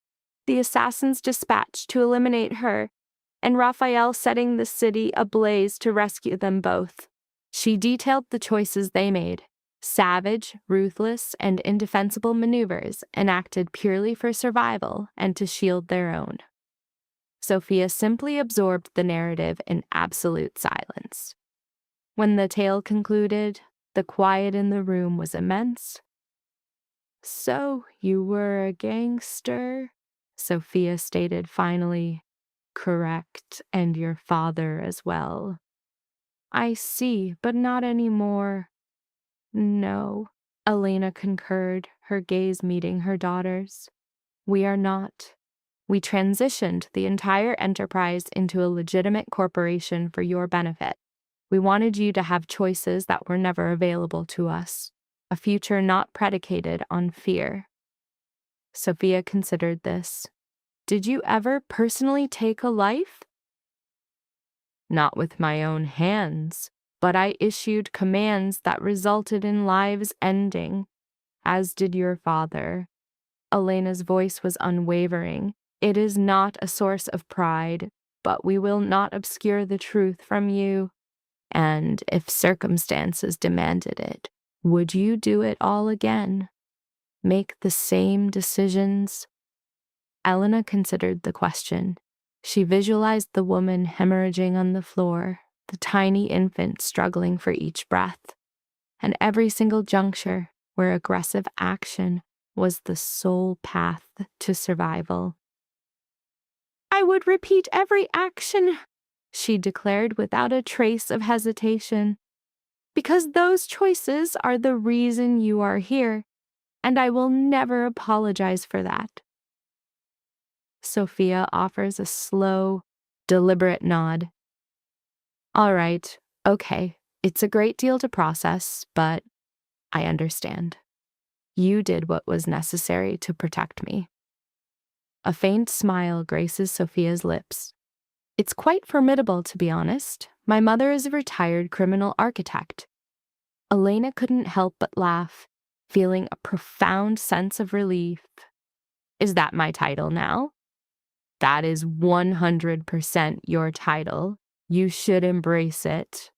[SPEAKER 2] the assassin's dispatch to eliminate her, and Raphael setting the city ablaze to rescue them both. She detailed the choices they made, savage, ruthless, and indefensible maneuvers enacted purely for survival and to shield their own. Sophia simply absorbed the narrative in absolute silence. When the tale concluded, the quiet in the room was immense. "So you were a gangster?" Sophia stated finally. "Correct, and your father as well." "I see, but not anymore." "No," Elena concurred, her gaze meeting her daughter's. "We are not. We transitioned the entire enterprise into a legitimate corporation for your benefit. We wanted you to have choices that were never available to us, a future not predicated on fear." Sophia considered this. "Did you ever personally take a life?" "Not with my own hands, but I issued commands that resulted in lives ending, as did your father." Elena's voice was unwavering. "It is not a source of pride, but we will not obscure the truth from you. And if circumstances demanded it, would you do it all again? Make the same decisions?" Elena considered the question. She visualized the woman hemorrhaging on the floor, the tiny infant struggling for each breath, and every single juncture where aggressive action was the sole path to survival. "I would repeat every action," she declared without a trace of hesitation, "because those choices are the reason you are here, and I will never apologize for that." Sophia offers a slow, deliberate nod. "All right, okay, it's a great deal to process, but I understand. You did what was necessary to protect me." A faint smile graces Sophia's lips. "It's quite formidable, to be honest. My mother is a retired criminal architect." Elena couldn't help but laugh, feeling a profound sense of relief. "Is that my title now?" "That is 100% your title. You should embrace it."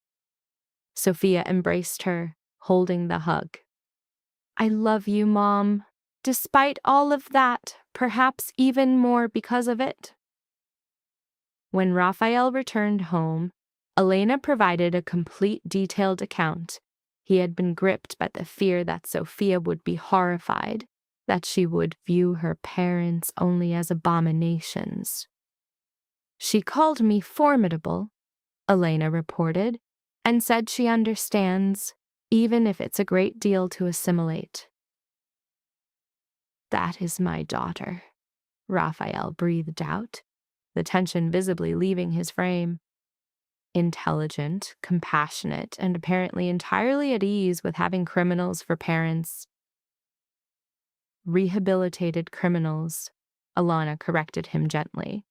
[SPEAKER 2] Sophia embraced her, holding the hug. "I love you, Mom. Despite all of that, perhaps even more because of it." When Raphael returned home, Elena provided a complete detailed account. He had been gripped by the fear that Sophia would be horrified, that she would view her parents only as abominations. "She called me formidable," Elena reported, "and said she understands, even if it's a great deal to assimilate." "That is my daughter," Raphael breathed out, the tension visibly leaving his frame. Intelligent, compassionate, and apparently entirely at ease with having criminals for parents. "Rehabilitated criminals," Alana corrected him gently.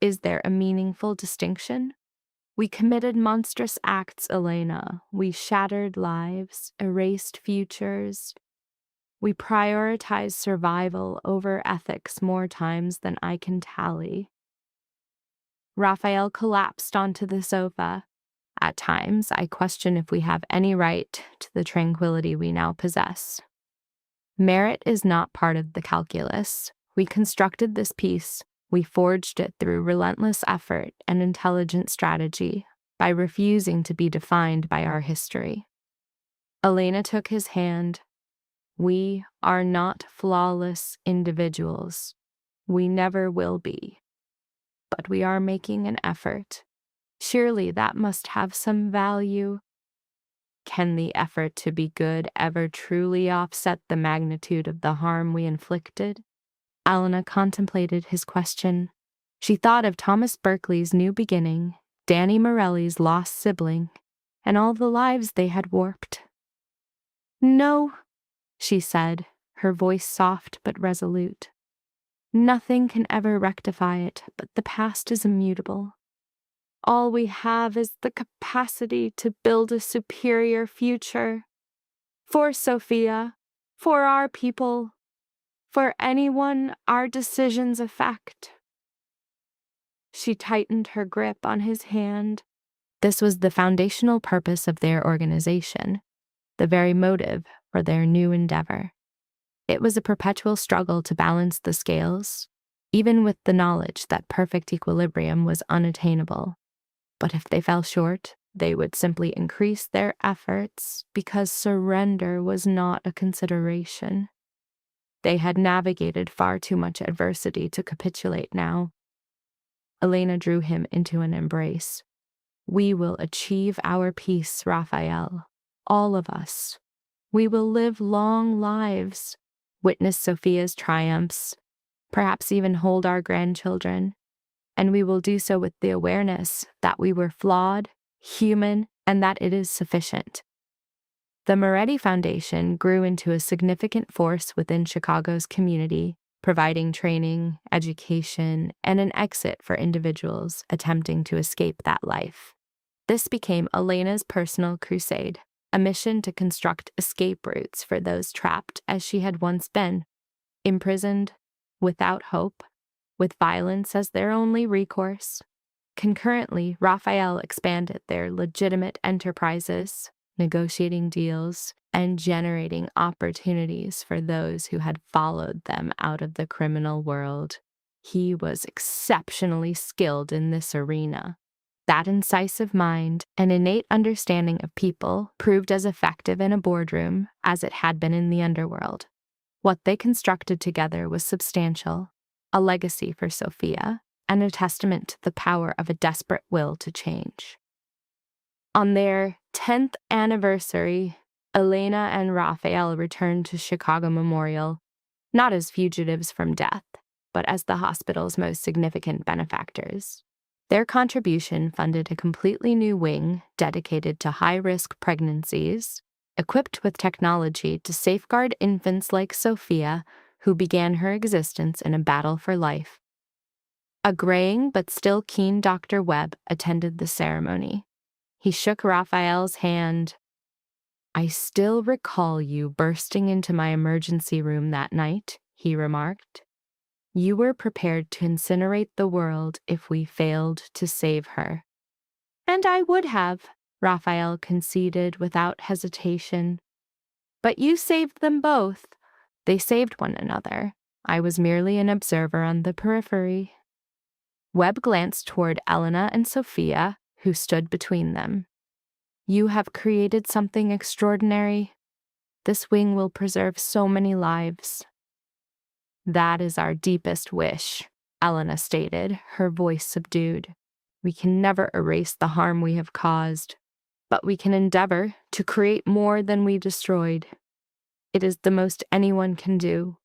[SPEAKER 2] "Is there a meaningful distinction? We committed monstrous acts, Elena. We shattered lives, erased futures. We prioritized survival over ethics more times than I can tally." Raphael collapsed onto the sofa. "At times, I question if we have any right to the tranquility we now possess. Merit is not part of the calculus. We constructed this peace. We forged it through relentless effort and intelligent strategy by refusing to be defined by our history." Elena took his hand. "We are not flawless individuals. We never will be. But we are making an effort. Surely that must have some value." "Can the effort to be good ever truly offset the magnitude of the harm we inflicted?" Alana contemplated his question. She thought of Thomas Berkeley's new beginning, Danny Morelli's lost sibling, and all the lives they had warped. "No," she said, her voice soft but resolute. "Nothing can ever rectify it, but the past is immutable. All we have is the capacity to build a superior future. For Sophia, for our people, for anyone our decisions affect." She tightened her grip on his hand. This was the foundational purpose of their organization, the very motive for their new endeavor. It was a perpetual struggle to balance the scales, even with the knowledge that perfect equilibrium was unattainable. But if they fell short, they would simply increase their efforts because surrender was not a consideration. They had navigated far too much adversity to capitulate now. Elena drew him into an embrace. "We will achieve our peace, Raphael. All of us. We will live long lives, witness Sophia's triumphs, perhaps even hold our grandchildren. And we will do so with the awareness that we were flawed, human, and that it is sufficient." The Moretti Foundation grew into a significant force within Chicago's community, providing training, education, and an exit for individuals attempting to escape that life. This became Elena's personal crusade, a mission to construct escape routes for those trapped as she had once been, imprisoned, without hope, with violence as their only recourse. Concurrently, Raphael expanded their legitimate enterprises, negotiating deals, and generating opportunities for those who had followed them out of the criminal world. He was exceptionally skilled in this arena. That incisive mind and innate understanding of people proved as effective in a boardroom as it had been in the underworld. What they constructed together was substantial, a legacy for Sophia, and a testament to the power of a desperate will to change. On their 10th anniversary, Elena and Raphael returned to Chicago Memorial, not as fugitives from death, but as the hospital's most significant benefactors. Their contribution funded a completely new wing dedicated to high-risk pregnancies, equipped with technology to safeguard infants like Sophia, who began her existence in a battle for life. A graying but still keen Dr. Webb attended the ceremony. He shook Raphael's hand. "I still recall you bursting into my emergency room that night," he remarked. "You were prepared to incinerate the world if we failed to save her." "And I would have," Raphael conceded without hesitation. "But you saved them both. They saved one another. I was merely an observer on the periphery." Webb glanced toward Elena and Sophia, who stood between them. "You have created something extraordinary. This wing will preserve so many lives." "That is our deepest wish," Elena stated, her voice subdued. "We can never erase the harm we have caused, but we can endeavor to create more than we destroyed. It is the most anyone can do."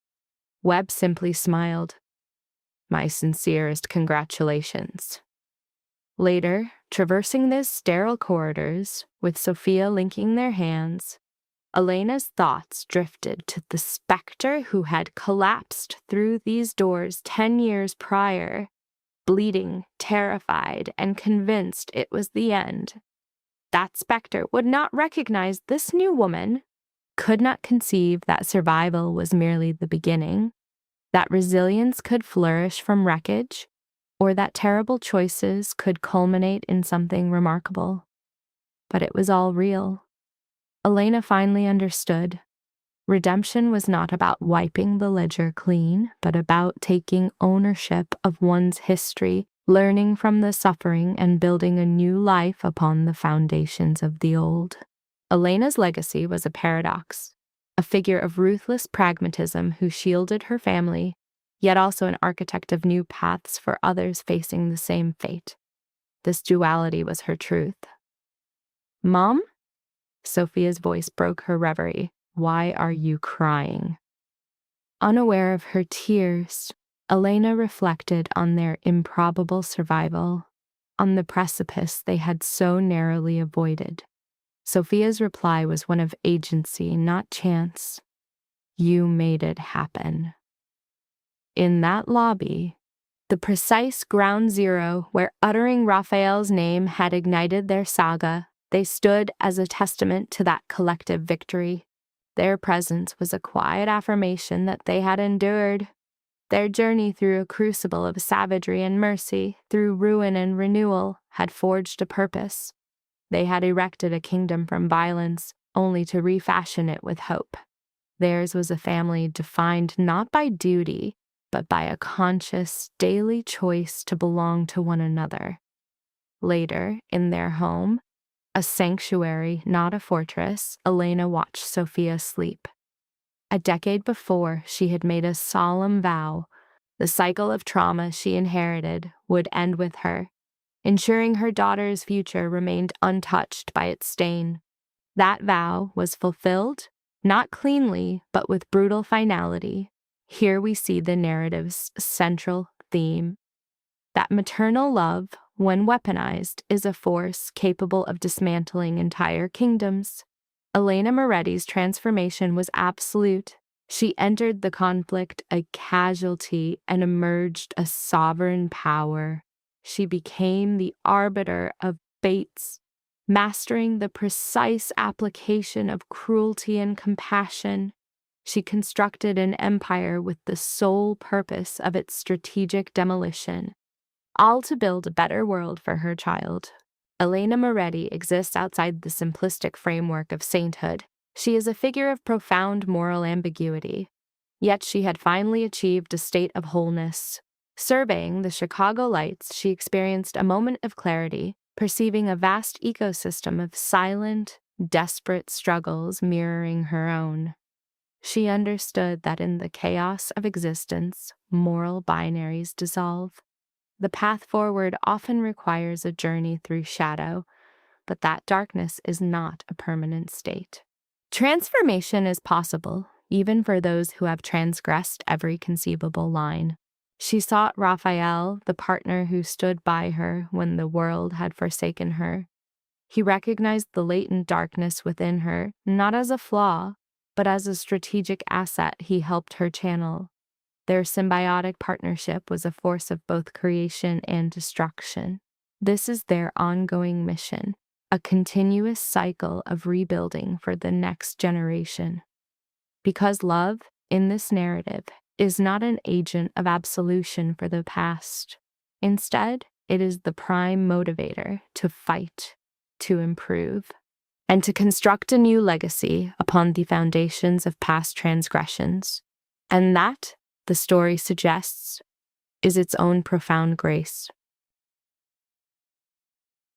[SPEAKER 2] Webb simply smiled. "My sincerest congratulations." Later, traversing those sterile corridors, with Sophia linking their hands, Elena's thoughts drifted to the specter who had collapsed through these doors 10 years prior, bleeding, terrified, and convinced it was the end. That specter would not recognize this new woman, could not conceive that survival was merely the beginning, that resilience could flourish from wreckage, or that terrible choices could culminate in something remarkable. But it was all real. Elena finally understood. Redemption was not about wiping the ledger clean, but about taking ownership of one's history, learning from the suffering, and building a new life upon the foundations of the old. Elena's legacy was a paradox, a figure of ruthless pragmatism who shielded her family, yet also an architect of new paths for others facing the same fate. This duality was her truth. "Mom?" Sophia's voice broke her reverie. "Why are you crying?" Unaware of her tears, Elena reflected on their improbable survival, on the precipice they had so narrowly avoided. Sophia's reply was one of agency, not chance. "You made it happen." In that lobby, the precise ground zero where uttering Raphael's name had ignited their saga, they stood as a testament to that collective victory. Their presence was a quiet affirmation that they had endured. Their journey through a crucible of savagery and mercy, through ruin and renewal, had forged a purpose. They had erected a kingdom from violence, only to refashion it with hope. Theirs was a family defined not by duty, but by a conscious, daily choice to belong to one another. Later, in their home, a sanctuary, not a fortress, Elena watched Sophia sleep. A decade before, she had made a solemn vow. The cycle of trauma she inherited would end with her, ensuring her daughter's future remained untouched by its stain. That vow was fulfilled, not cleanly, but with brutal finality. Here we see the narrative's central theme. That maternal love, when weaponized, is a force capable of dismantling entire kingdoms. Elena Moretti's transformation was absolute. She entered the conflict a casualty and emerged a sovereign power. She became the arbiter of fates, mastering the precise application of cruelty and compassion. She constructed an empire with the sole purpose of its strategic demolition, all to build a better world for her child. Elena Moretti exists outside the simplistic framework of sainthood. She is a figure of profound moral ambiguity. Yet she had finally achieved a state of wholeness, Surveying the Chicago lights, she experienced a moment of clarity, perceiving a vast ecosystem of silent, desperate struggles mirroring her own. She understood that in the chaos of existence, moral binaries dissolve. The path forward often requires a journey through shadow, but that darkness is not a permanent state. Transformation is possible, even for those who have transgressed every conceivable line. She sought Raphael, the partner who stood by her when the world had forsaken her. He recognized the latent darkness within her, not as a flaw, but as a strategic asset he helped her channel. Their symbiotic partnership was a force of both creation and destruction. This is their ongoing mission, a continuous cycle of rebuilding for the next generation. Because love, in this narrative, is not an agent of absolution for the past. Instead, it is the prime motivator to fight, to improve, and to construct a new legacy upon the foundations of past transgressions. And that, the story suggests, is its own profound grace.